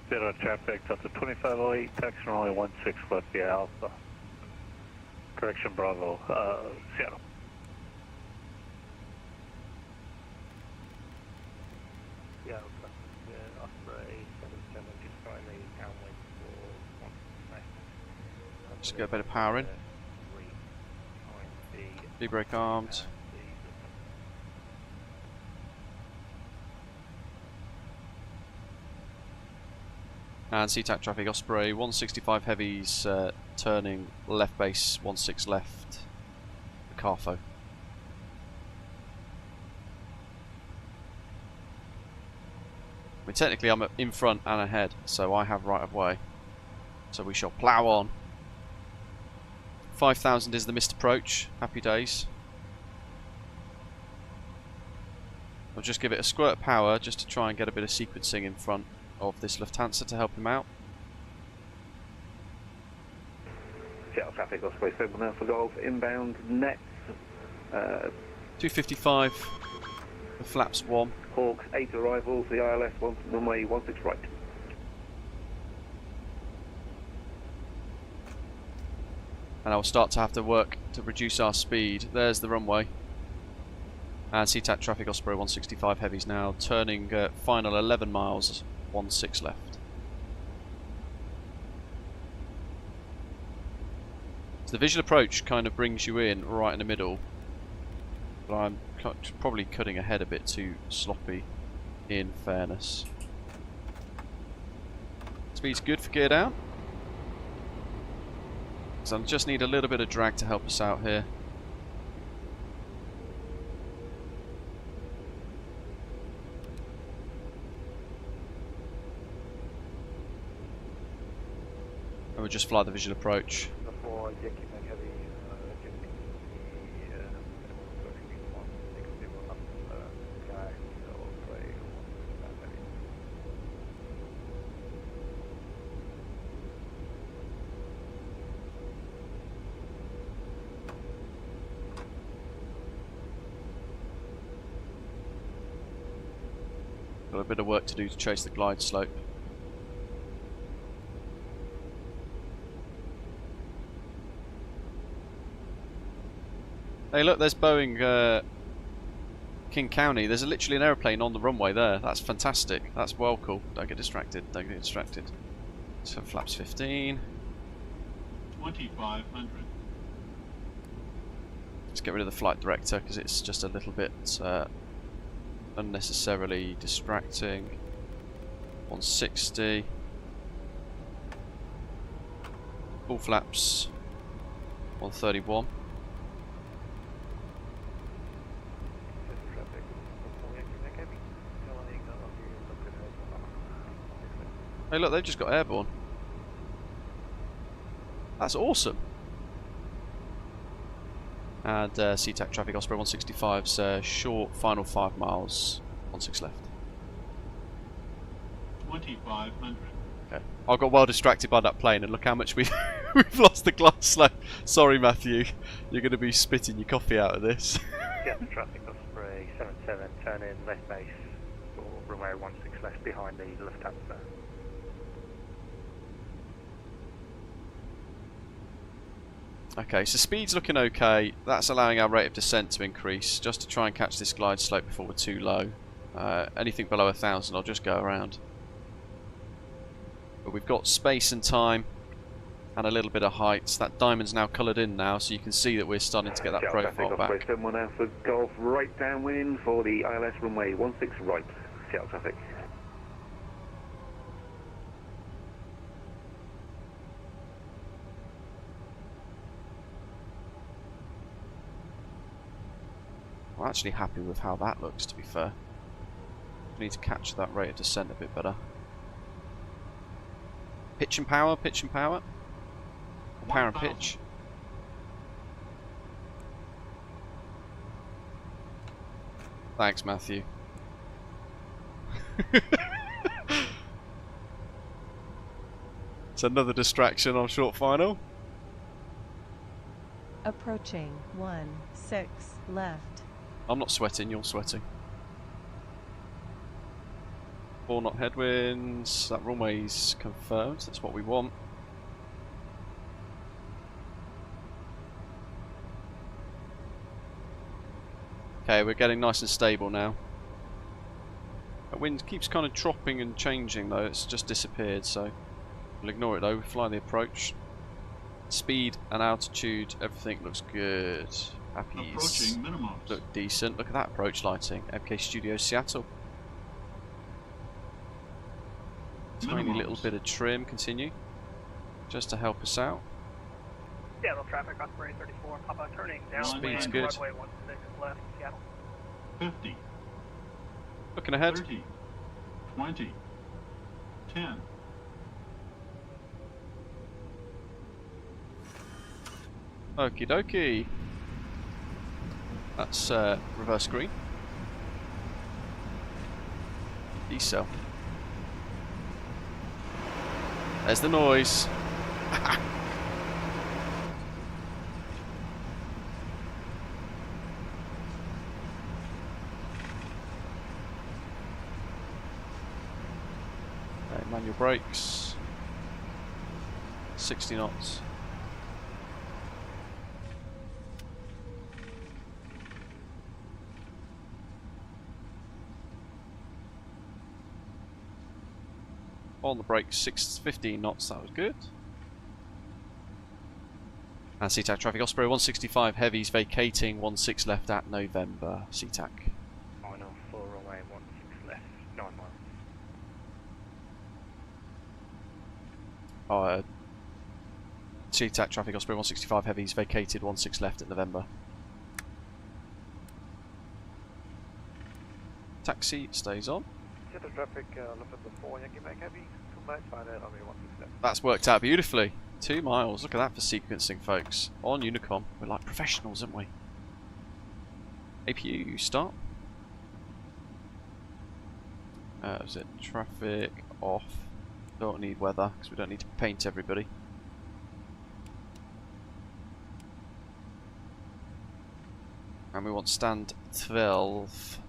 Zero traffic, Delta 2508, taxi runway 16 left via Alpha. Correction, Bravo, Seattle. Yeah, Osprey 77 just finally downwind for 169. Just get a bit of power in. Speed brake armed. And Sea-Tac traffic, Osprey 165 heavies, turning left base 16 left, the Carfo. I mean, technically I'm in front and ahead, so I have right of way. So we shall plough on. 5,000 is the missed approach. Happy days. I'll just give it a squirt of power just to try and get a bit of sequencing in front of this Lufthansa to help him out. Seattle traffic, Osprey 7 Alpha Golf, inbound nets. 255, the flaps 1. Hawks 8 arrivals, the ILS runway 16 right. And I'll start to have to work to reduce our speed. There's the runway. And Sea-Tac traffic, Osprey 165 heavies now, turning final 11 miles, 16 left. So the visual approach kind of brings you in right in the middle, but I'm probably cutting ahead a bit too sloppy, in fairness. Speed's good for gear down, so I just need a little bit of drag to help us out here. And we'll just fly the visual approach. Before Yankee Mike Heavy, adjusting the 160 up sky, so Osprey 165 Heavy. Got a bit of work to do to chase the glide slope. Hey look, there's Boeing King County. There's literally an aeroplane on the runway there. That's fantastic. That's well cool. Don't get distracted. Don't get distracted. So flaps 15. 2500. Let's get rid of the flight director because it's just a little bit unnecessarily distracting. 160. Full flaps. 131. Hey look, they've just got airborne. That's awesome. And Sea-Tac traffic, Osprey 165's short final 5 miles, 16 left. 2500. Okay, I got well distracted by that plane, and look how much we've lost the glide slope. Sorry, Matthew, you're going to be spitting your coffee out of this. Seattle traffic, Osprey 77, turn in left base for runway 16 left behind the Lufthansa. Okay, so speed's looking okay. That's allowing our rate of descent to increase, just to try and catch this glide slope before we're too low. Anything below 1,000, I'll just go around. But we've got space and time, and a little bit of height. That diamond's now coloured in now, so you can see that we're starting to get that Seattle profile traffic, back. Osprey 71 Alpha Golf, right downwind for the ILS runway 16 right. Seattle traffic. I'm actually happy with how that looks, to be fair. We need to catch that rate of descent a bit better. Pitch and power, pitch and power. Power and pitch. Thanks, Matthew. It's another distraction on short final. Approaching 16 left. I'm not sweating, you're sweating. 4 knot headwinds, that runway's confirmed, that's what we want. Okay, we're getting nice and stable now. The wind keeps kind of dropping and changing though, it's just disappeared, so we'll ignore it though. We fly the approach. Speed and altitude, everything looks good. Happies look decent. Look at that approach lighting. MKStudios Seattle. Tiny little bit of trim, continue. Just to help us out. Seattle traffic, Osprey 34, Papa turning down. Speed's good. Runway 16 left, Seattle. 50. Looking ahead. 30. 20. 10. Okie dokie. That's reverse green. Decel. There's the noise. Okay, manual brakes. 60 knots. On the brakes, 15 knots, that was good. And Sea-Tac traffic, Osprey 165 heavies vacating 16 left at November. Sea-Tac. Final 4 runway 16 left, 9 miles. Sea-Tac traffic, Osprey 165 heavies vacated 16 left at November. Taxi stays on. Seattle traffic, Lufthansa 4 Yankee Mike Heavy, 2 miles, final runway 16 left. That's worked out beautifully. 2 miles. Look at that for sequencing, folks. On Unicom. We're like professionals, aren't we? APU, start. Is it traffic off? Don't need weather because we don't need to paint everybody. And we want stand 12.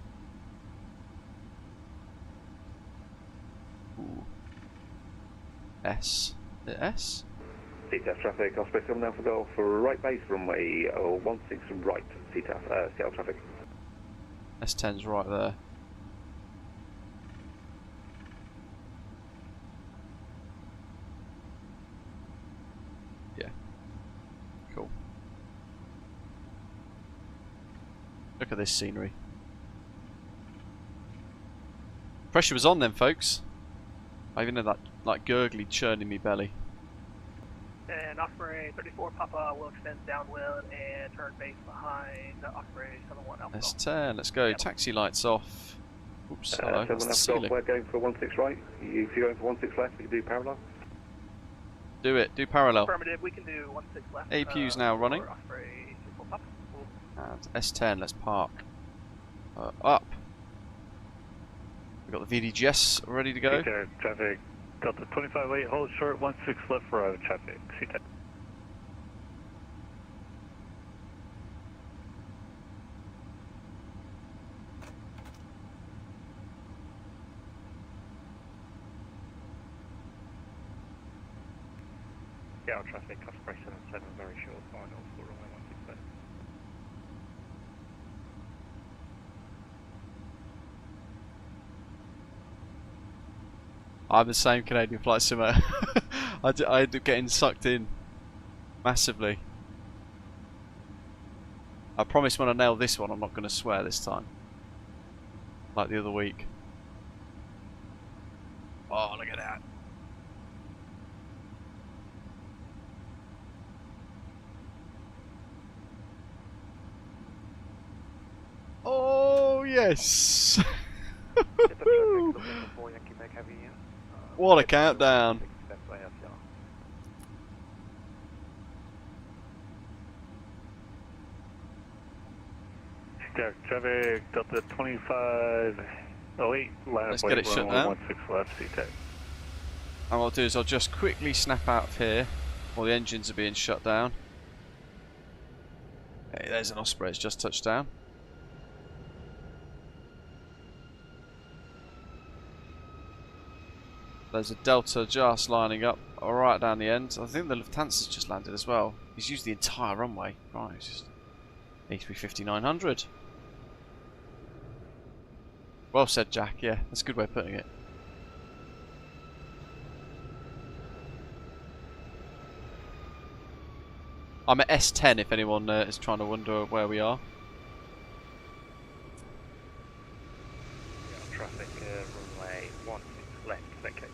Ooh. S. The S? Sea-Tac traffic, Osprey 7 Alpha Golf for right base runway 16 right, Sea-Tac, Seattle traffic. S10's right there. Yeah. Cool. Look at this scenery. Pressure was on then, folks. I even had that like gurgly churn in my belly. And Osprey 34 Papa will extend downwind and turn base behind Osprey 71 Alpha. S10, let's go. Yep. Taxi lights off. Oops, hello. 7 Alpha Golf, we're going for 16 right. If you're going for 16 left, you can do parallel. Do it, do parallel. Affirmative, we can do 16 left. APU's now running. Osprey 34 Papa. And S10, let's park. Up. We've got the VDGS ready to go. Sea-Tac traffic, Delta 25-8, hold short, 16 left for our traffic. Sea-Tac. Seattle traffic, Osprey 77, very short, final for runway 16 left. I'm the same Canadian flight simmer. I end up getting sucked in massively. I promise when I nail this one I'm not going to swear this time. Like the other week. Oh, look at that. Oh, yes. What a countdown. Traffic, Delta 25-08, line Let's up get it shut down. 16 left, Sea-Tac. And what I'll do is I'll just quickly snap out of here while the engines are being shut down. Hey, there's an Osprey, it's just touched down. There's a Delta just lining up right down the end. I think the Lufthansa's just landed as well. He's used the entire runway. Right, it's just A350-900. Well said, Jack. Yeah, that's a good way of putting it. I'm at S10 if anyone is trying to wonder where we are. Traffic, runway 16 left, vacated.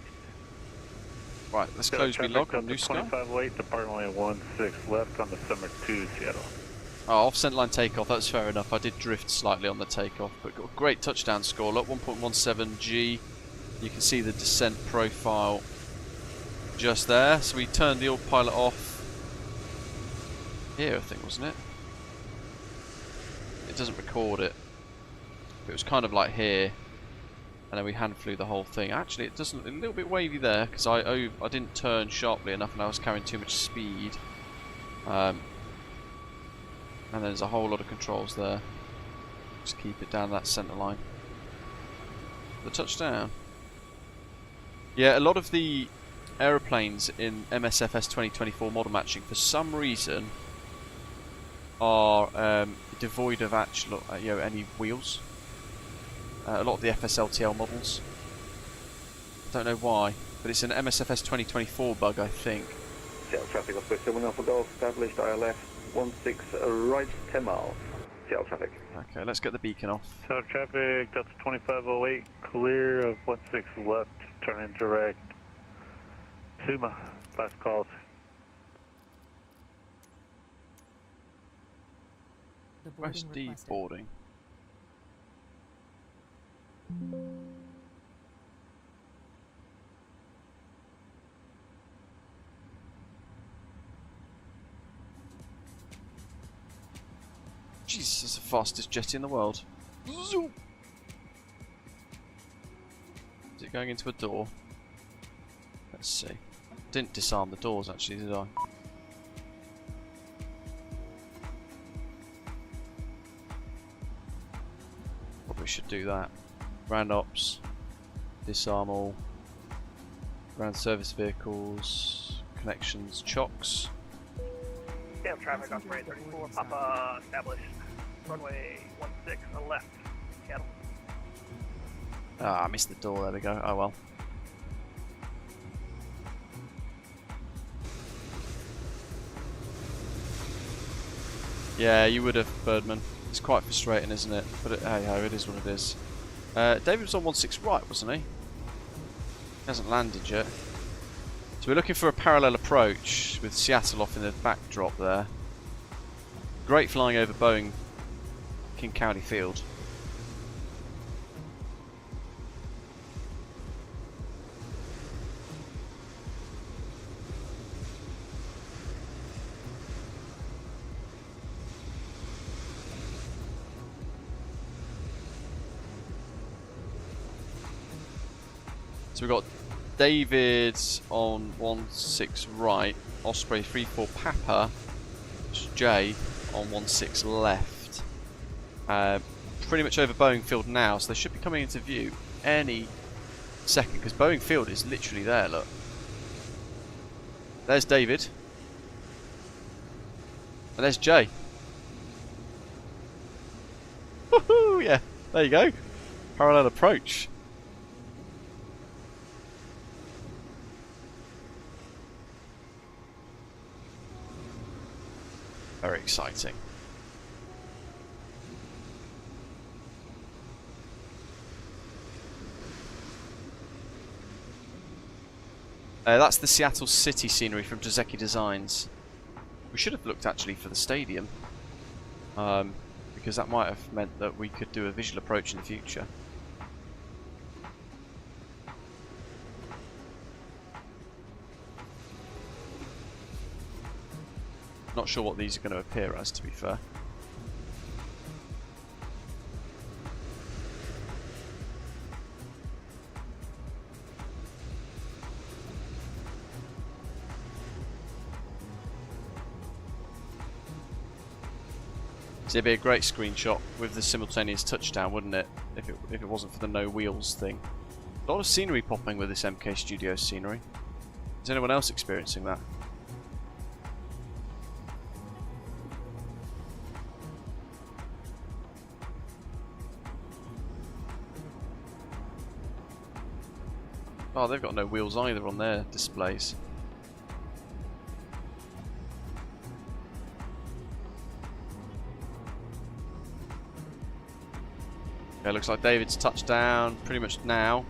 Right, let's close me log on New Sky. 25-08, depart runway 16 left on December 2, Seattle. Oh, off-center line takeoff, that's fair enough. I did drift slightly on the takeoff, but got a great touchdown score. Look, 1.17 G. You can see the descent profile just there. So we turned the autopilot off here, I think, wasn't it? It doesn't record it. It was kind of like here, and then we hand flew the whole thing. Actually, it doesn't. A little bit wavy there because I didn't turn sharply enough, and I was carrying too much speed. And there's a whole lot of controls there. Just keep it down that centre line. The touchdown. Yeah, a lot of the aeroplanes in MSFS 2024 model matching, for some reason, are devoid of actual, any wheels. A lot of the FSLTL models. I don't know why. but it's an MSFS 2024 bug, I think. Seattle traffic, Osprey 7 Alpha Golf, established IR left, 16 right, 10 miles. Seattle traffic. Okay, let's get the beacon off. Seattle traffic, Delta 2508, clear of 16 left, turn in direct. Suma, last calls. West D boarding. Jesus, that's the fastest jetty in the world. Zoom. Is it going into a door? Let's see. Didn't disarm the doors actually, did I? Probably should do that. Ground ops, disarm all, ground service vehicles, connections, chocks. Seattle traffic, Osprey 34, Papa, established. Runway 16 left, Seattle. Ah, I missed the door, there we go. Oh well. Yeah, you would have, Birdman. It's quite frustrating, isn't it? But hey ho, it is what it is. David was on 16 right, wasn't he? He hasn't landed yet. So we're looking for a parallel approach with Seattle off in the backdrop there. Great flying over Boeing King County Field. So we've got David on 16 right, Osprey 34 Papa, J on 16 left. Pretty much over Boeing Field now, so they should be coming into view any second, because Boeing Field is literally there, look. There's David. And there's Jay. Woohoo! Yeah, there you go. Parallel approach. Very exciting. That's the Seattle City scenery from Dozeki Designs. We should have looked actually for the stadium, because that might have meant that we could do a visual approach in the future. Not sure what these are going to appear as, to be fair. It'd be a great screenshot with the simultaneous touchdown, wouldn't it? If it wasn't for the no wheels thing. A lot of scenery popping with this MKStudios scenery. Is anyone else experiencing that? Oh, they've got no wheels either on their displays. Okay, looks like David's touchdown pretty much now.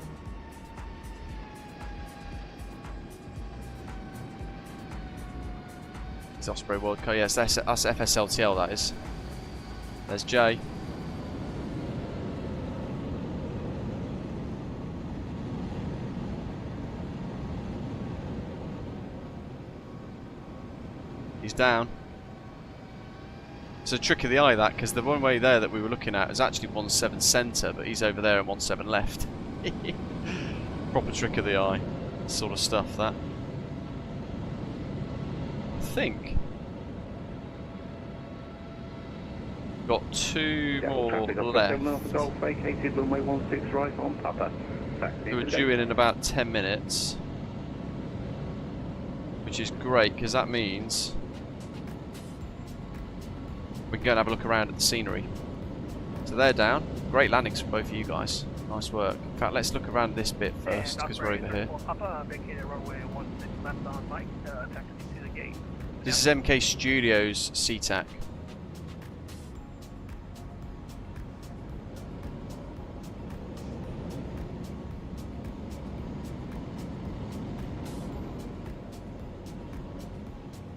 It's Osprey World Cup. Yes, that's FSLTL, that is. There's Jay. He's down. It's a trick of the eye, that, because the runway there that we were looking at is actually 17 centre, but he's over there at 17 left. Proper trick of the eye sort of stuff, that. I think got two more left. Who are due in about 10 minutes, which is great because that means we can go and have a look around at the scenery. So they're down. Great landings from both of you guys. Nice work. In fact, let's look around this bit first, because we're over here. Papa, vacated runway 16 left on Mike, taxi to the gate. This is MKStudios Sea-Tac.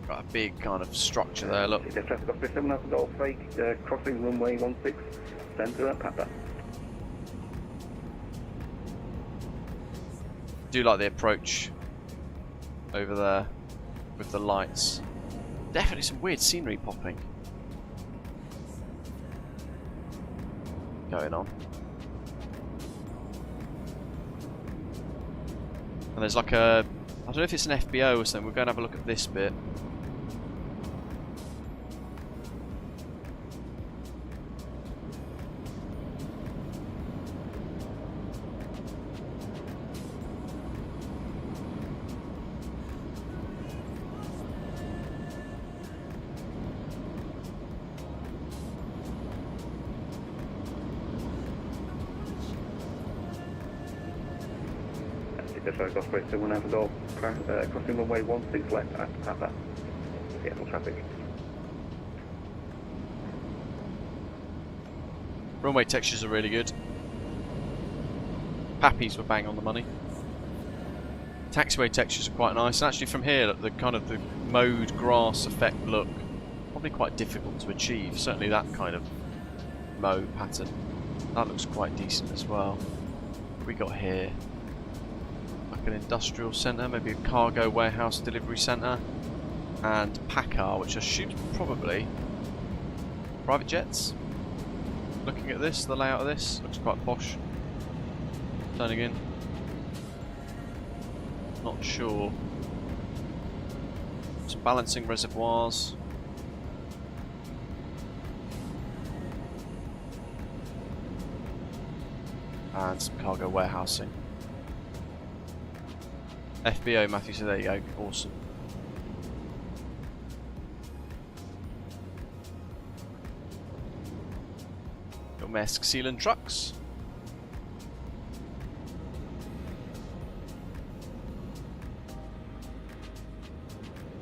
Got a big kind of structure there, look. Traffic Osprey 7 Golf fake, crossing runway 16, centre at Papa. Do like the approach over there with the lights. Definitely some weird scenery popping going on. And there's like a, I don't know if it's an FBO or something. We're going to have a look at this bit. Traffic Osprey 7 Golf, crossing runway 16 left at Papa. Seattle traffic. Runway textures are really good. Pappies were bang on the money. Taxiway textures are quite nice. And actually from here, the kind of the mowed grass effect look, probably quite difficult to achieve. Certainly that kind of mow pattern. That looks quite decent as well. What we got here? Like an industrial centre, maybe a cargo warehouse delivery centre. And PACCAR, which I assume probably private jets. Looking at this, the layout of this, looks quite posh. Turning in. Not sure. Some balancing reservoirs. And some cargo warehousing. FBO, Matthew, so there you go. Awesome. Got Maersk Sealand trucks.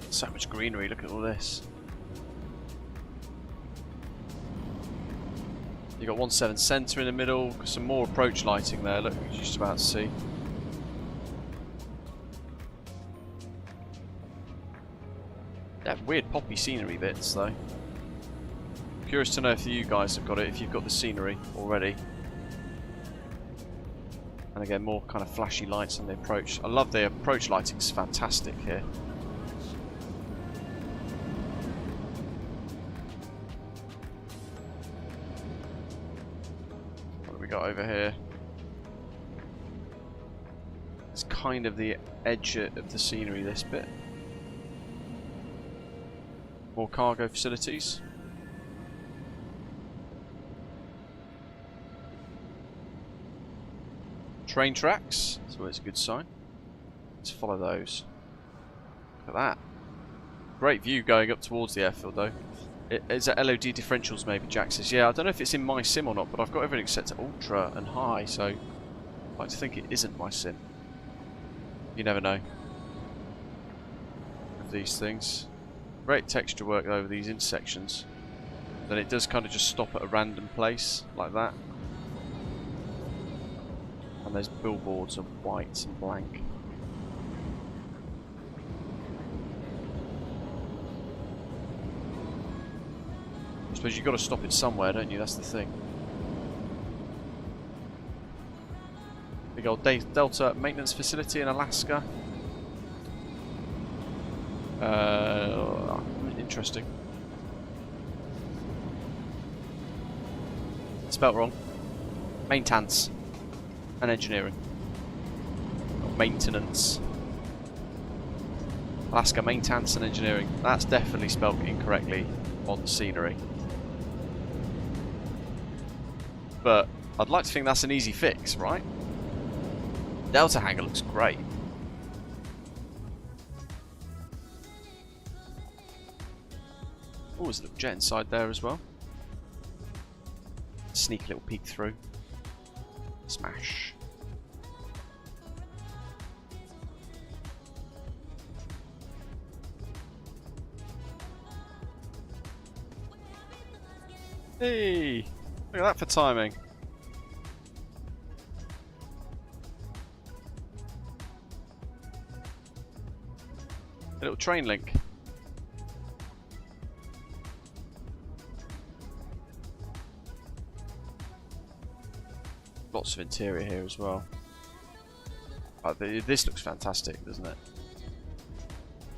So much greenery, look at all this. You got 17 centre in the middle, some more approach lighting there, look, you're just about to see. Yeah, weird poppy scenery bits though. Curious to know if you guys have got it, if you've got the scenery already. And again, more kind of flashy lights on the approach. I love the approach lighting, it's fantastic here. What have we got over here? It's kind of the edge of the scenery, this bit. More cargo facilities. Train tracks, that's always a good sign. Let's follow those. Look at that. Great view going up towards the airfield though. Is that LOD differentials maybe, Jack says? Yeah, I don't know if it's in my sim or not, but I've got everything set to ultra and high, so I'd like to think it isn't my sim. You never know of these things. Great texture work over these intersections. Then it does kind of just stop at a random place like that. And those billboards are white and blank. I suppose you've got to stop it somewhere, don't you? That's the thing. Big old Delta maintenance facility in Alaska. Interesting. Spelt wrong. Maintenance and engineering. Or maintenance. Alaska maintenance and engineering. That's definitely spelt incorrectly on the scenery. But I'd like to think that's an easy fix, right? Delta hangar looks great. Oh, there's a little jet inside there as well. Sneaky little peek through. Smash. Hey! Look at that for timing. A little train link. Lots of interior here as well. This looks fantastic, doesn't it?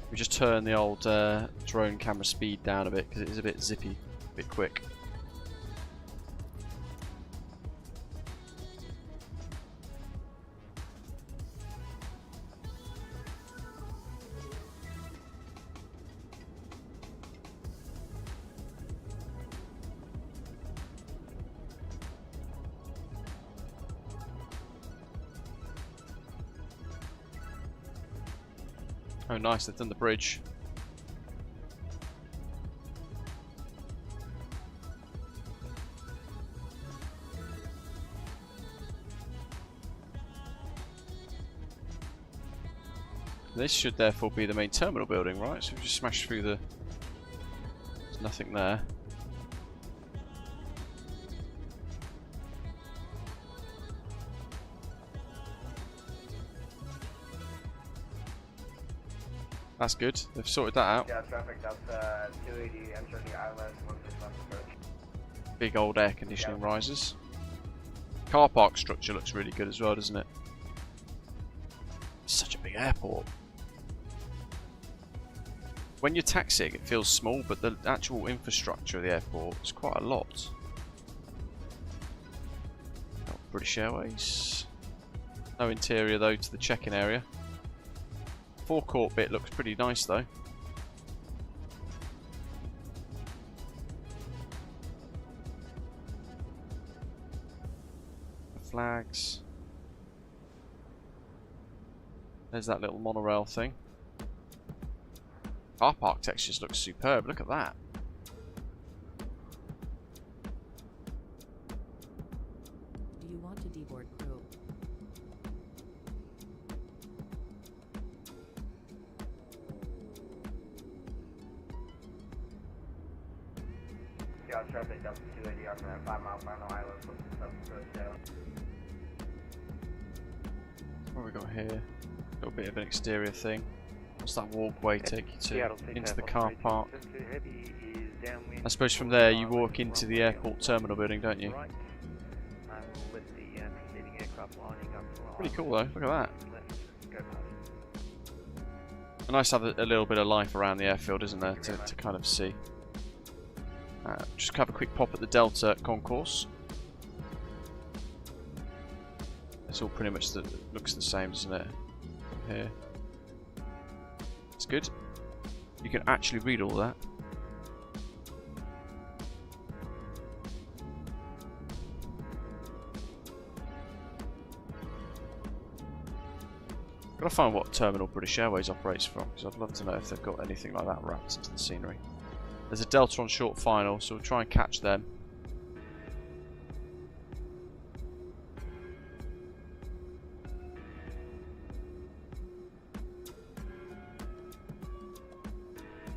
We just turn the old drone camera speed down a bit because it is a bit zippy, a bit quick. Oh nice, they've done the bridge. This should therefore be the main terminal building, right? So we just smash through the... There's nothing there. That's good. They've sorted that out. Yeah, traffic. That's 280 entering the island. 161 approach. Big old air conditioning risers. Car park structure looks really good as well, doesn't it? It's such a big airport. When you're taxiing, it feels small, but the actual infrastructure of the airport is quite a lot. Oh, British Airways. No interior though to the check-in area. Forecourt bit looks pretty nice though. The flags. There's that little monorail thing. Car park textures look superb. Look at that. Do you want to deboard crew? Yeah, traffic. That's 280 up from 5 mile final island. What have we got here? Got a bit of an exterior thing. What's that walkway take you to? Into the car park. I suppose from there you walk into the airport terminal building, don't you? Pretty cool though, look at that. Nice to have a little bit of life around the airfield, isn't there, to kind of see. Just have a quick pop at the Delta concourse. It's all pretty much looks the same, doesn't it? Here. It's good. You can actually read all that. Gotta find what terminal British Airways operates from, because I'd love to know if they've got anything like that wrapped into the scenery. There's a Delta on short final, so we'll try and catch them.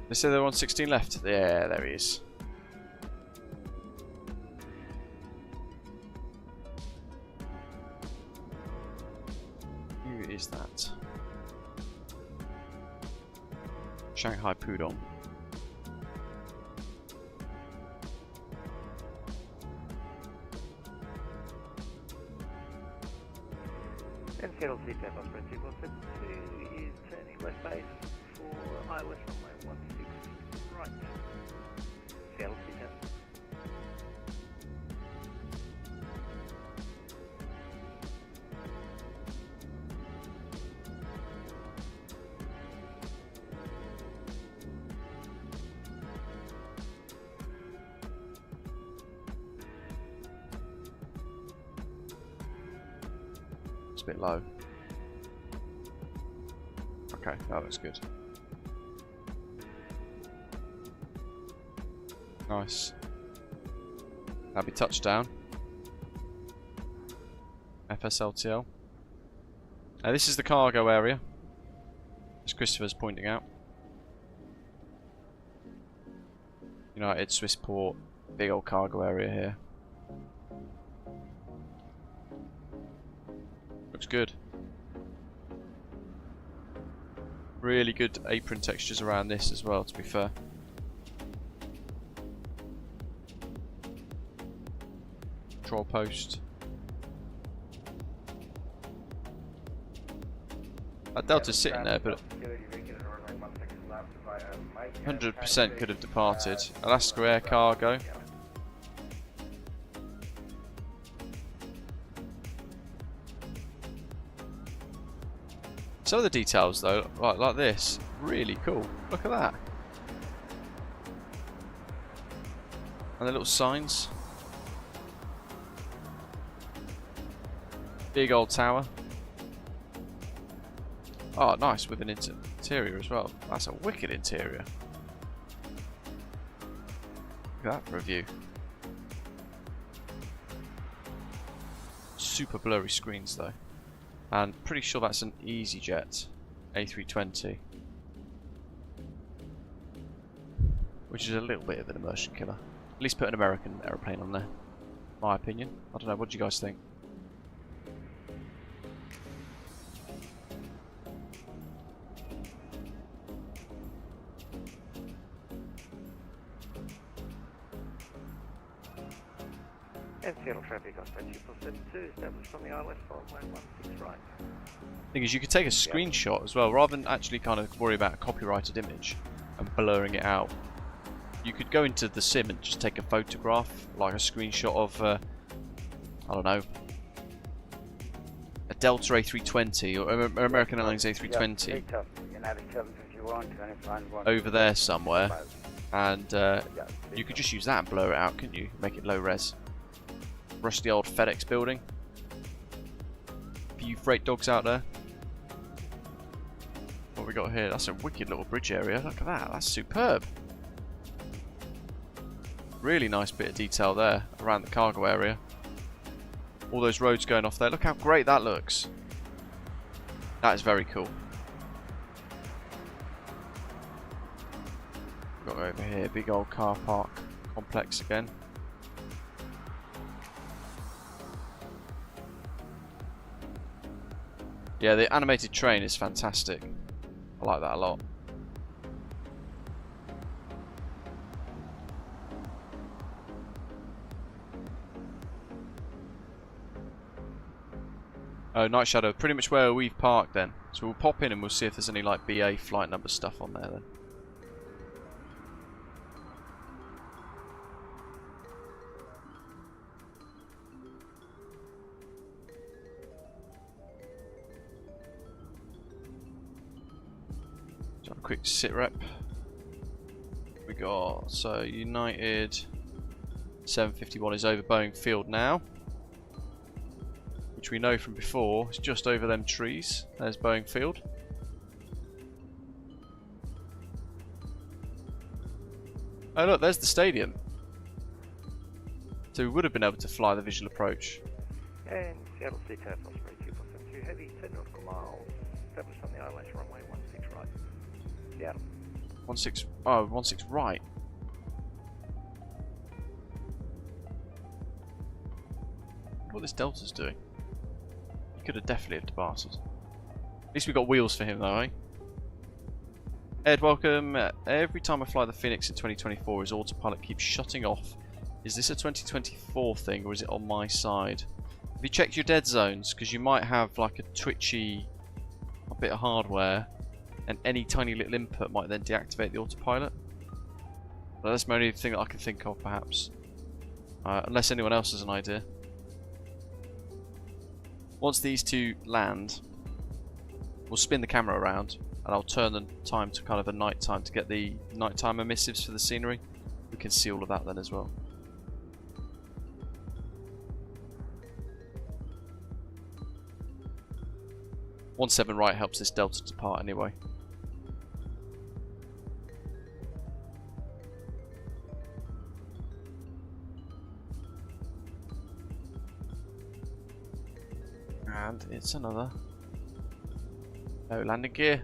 They say they're on 16 left. Yeah, there he is. Who is that? Shanghai Pudong. And Seattle Sea-Tac, Osprey 242 is turning west base for Iowa runway 16 right. Seattle Sea-Tac. It's a bit low. Okay, that looks good. Nice. That'll be touchdown. FSLTL. This is the cargo area, as Christopher's pointing out. United Swissport, big old cargo area here. Looks good. Really good apron textures around this as well, to be fair. Control post. That Delta's sitting there, but 100% could have departed. Alaska Air Cargo. Some of the details though, like this, really cool. Look at that. And the little signs. Big old tower. Oh, nice, with an interior as well. That's a wicked interior. Look at that for a view. Super blurry screens though. And pretty sure that's an EasyJet A320. Which is a little bit of an immersion killer. At least put an American aeroplane on there. My opinion. I don't know, what do you guys think? And Seattle traffic on 2472, established on the island for 116 right. Thing is, you could take a screenshot as well, rather than actually kind of worry about a copyrighted image and blurring it out. You could go into the sim and just take a photograph, like a screenshot of, I don't know, a Delta A320 or American Airlines A320 over there somewhere, and you could just use that and blur it out, couldn't you? Make it low res. Rusty old FedEx building. Few freight dogs out there. What we got here? That's a wicked little bridge area. Look at that. That's superb. Really nice bit of detail there around the cargo area. All those roads going off there. Look how great that looks. That is very cool. Got over here, big old car park complex again. Yeah, the animated train is fantastic. I like that a lot. Oh, Night Shadow, pretty much where we've parked then. So we'll pop in and we'll see if there's any like BA flight number stuff on there then. Quick sit rep. We got, so United 751 is over Boeing Field now, which we know from before. It's just over them trees. There's Boeing Field. Oh look, there's the stadium. So we would have been able to fly the visual approach. And Seattle Sea-Tac, Osprey 2472 heavy, 10 nautical miles, established on the island runway 16 right. Seattle. 16 right. What this Delta's doing? He could have definitely have departed. At least we got wheels for him though, eh? Ed, welcome. Every time I fly the Phoenix in 2024, his autopilot keeps shutting off. Is this a 2024 thing or is it on my side? Have you checked your dead zones? Because you might have like a twitchy bit of hardware, and any tiny little input might then deactivate the autopilot. But that's the only thing that I can think of, perhaps. Unless anyone else has an idea. Once these two land, we'll spin the camera around, and I'll turn the time to kind of a night time to get the nighttime emissives for the scenery. We can see all of that then as well. .17 right helps this Delta depart anyway. And it's another no landing gear.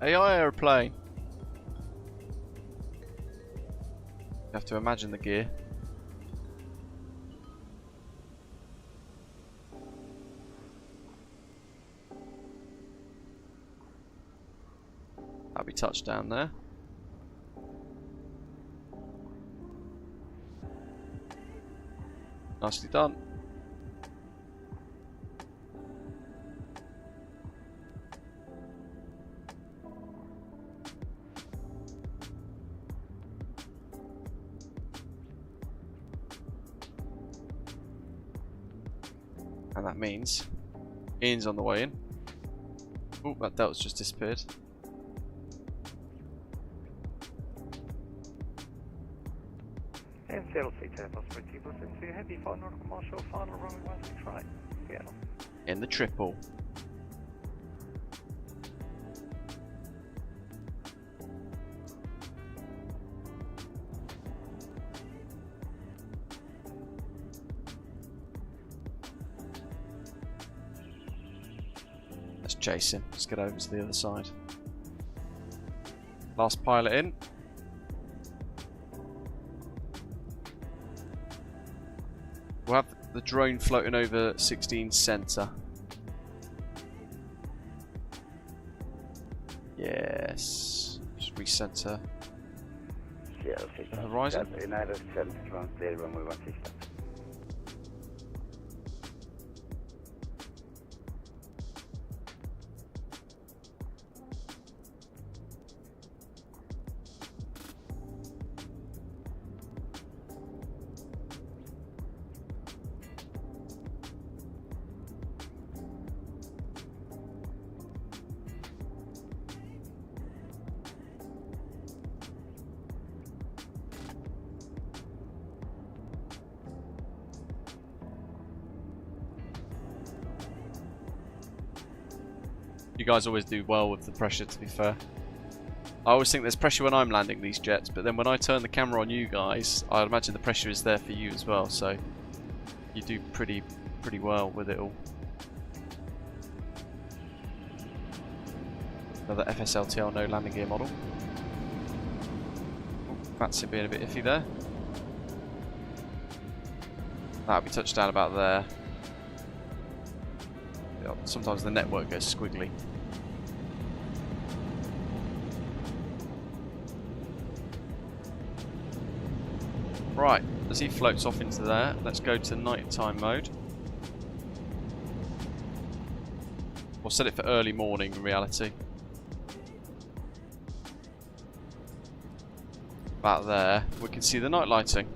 AI aeroplane. You have to imagine the gear. That'll be touchdown there. Nicely done. And that means Ian's on the way in. Oh, that Delta's just disappeared. And Seattle-Tacoma Osprey 2 heavy for North Commercial, final runway 16 right, Seattle. In the triple. Let's chase him. Let's get over to the other side. Last pilot in. We'll have the drone floating over 16 center. Yes. Just recenter the horizon. United States, clear runway 16. You guys always do well with the pressure, to be fair. I always think there's pressure when I'm landing these jets, but then when I turn the camera on you guys, I imagine the pressure is there for you as well, so you do pretty well with it all. Another FSLTL no landing gear model. Oh, VATSIM being a bit iffy there. That'll be touchdown about there. Sometimes the network goes squiggly. Right, as he floats off into there, let's go to nighttime mode. We'll set it for early morning in reality. About there, we can see the night lighting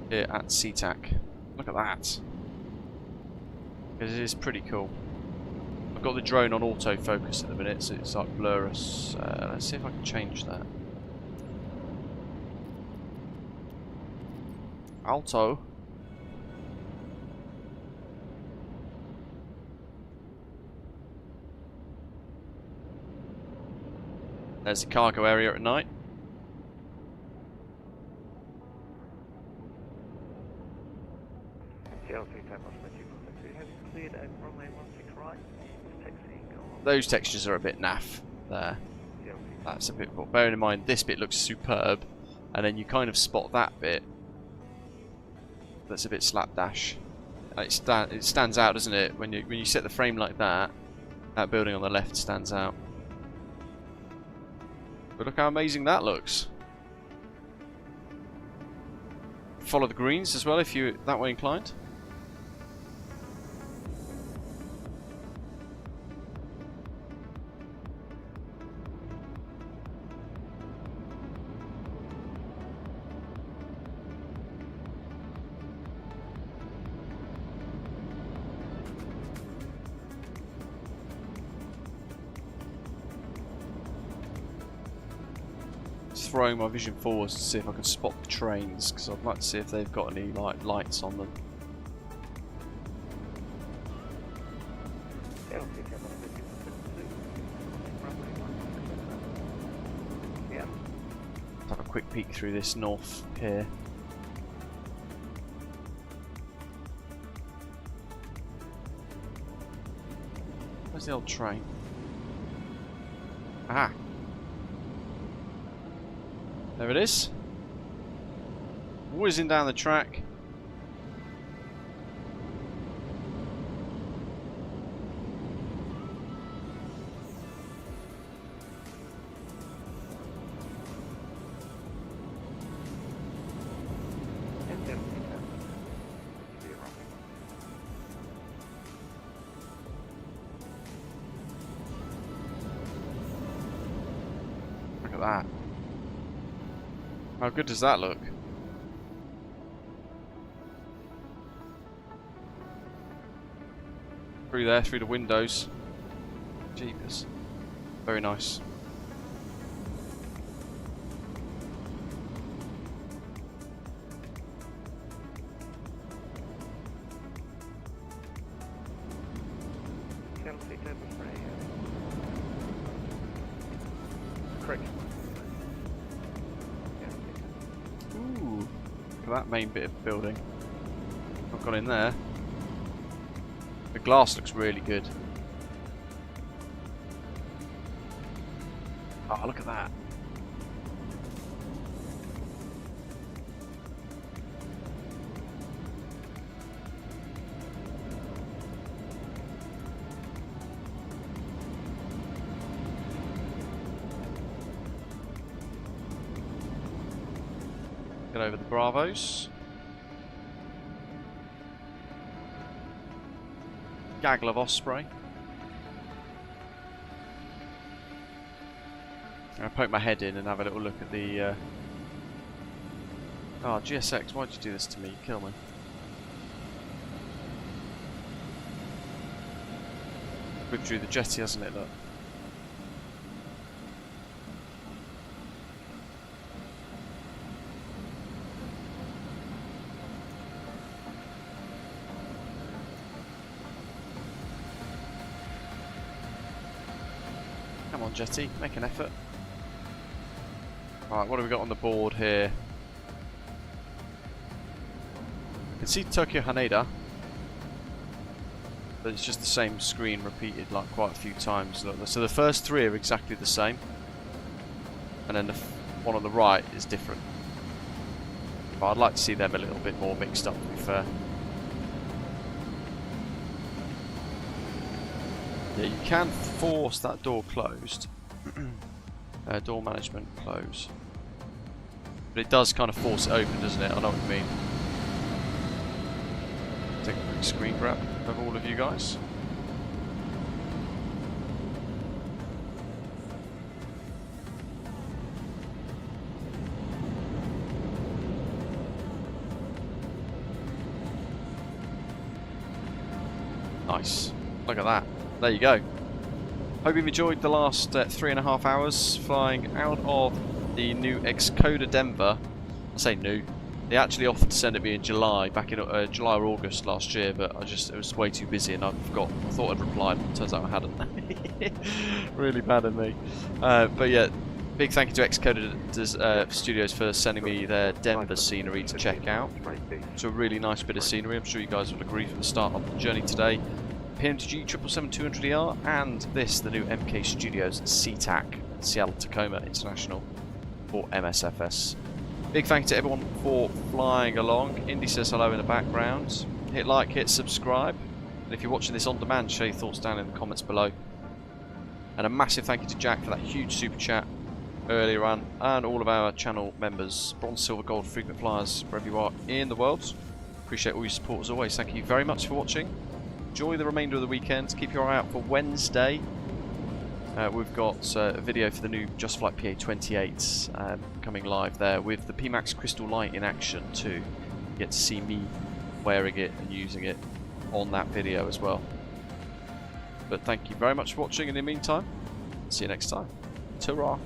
here at Sea-Tac. Look at that. It is pretty cool. I've got the drone on autofocus at the minute, so it's like blurous. Let's see if I can change that. Alto. There's the cargo area at night. Those textures are a bit naff there. That's a bit, but bearing in mind this bit looks superb, and then you kind of spot that bit that's a bit slapdash. It stands out, doesn't it? When you set the frame like that, that building on the left stands out. But look how amazing that looks. Follow the greens as well if you're that way inclined. Throwing my vision forwards to see if I can spot the trains, because I'd like to see if they've got any lights on them. Let's have a quick peek through this north here. Where's the old train? Aha! There it is. Whizzing down the track. Look at that. How good does that look? Through there, through the windows. Jeepers. Very nice. Ooh, look at that main bit of building. I've gone in there. The glass looks really good. Oh, look at that. Get over the Bravos. Gaggle of Osprey. I'll poke my head in and have a little look at the oh, GSX, why'd you do this to me? Kill me. Withdrew the jetty, hasn't it, look? Come on, jetty, make an effort. Alright, what have we got on the board here? You can see Tokyo Haneda, but it's just the same screen repeated like quite a few times. So the first three are exactly the same, and then the one on the right is different. But I'd like to see them a little bit more mixed up, to be fair. Yeah, you can force that door closed. Door management close. But it does kind of force it open, doesn't it? I know what you mean. Take a quick screen grab of all of you guys. Nice. Look at that. There you go. Hope you've enjoyed the last 3.5 hours flying out of the new X-Codr Denver. I say new. They actually offered to send it me in July, back in July or August last year, but it was way too busy and I forgot. I thought I'd replied, turns out I hadn't. Really bad of me. But yeah, big thank you to X-Codr Studios for sending me their Denver scenery to check out. It's a really nice bit of scenery. I'm sure you guys would agree from the start of the journey today. PMDG 777-200ER and this, the new MKStudios Sea-Tac, Seattle-Tacoma International for MSFS. Big thank you to everyone for flying along. Indy says hello in the background. Hit like, hit subscribe, and if you're watching this on demand, share your thoughts down in the comments below. And a massive thank you to Jack for that huge super chat earlier on, and all of our channel members, bronze, silver, gold, frequent flyers, wherever you are in the world. Appreciate all your support as always. Thank you very much for watching. Enjoy the remainder of the weekend. Keep your eye out for Wednesday. We've got a video for the new Just Flight PA-28 coming live there with the PMAX Crystal Light in action too. You get to see me wearing it and using it on that video as well. But thank you very much for watching. In the meantime, see you next time. Ta-ra.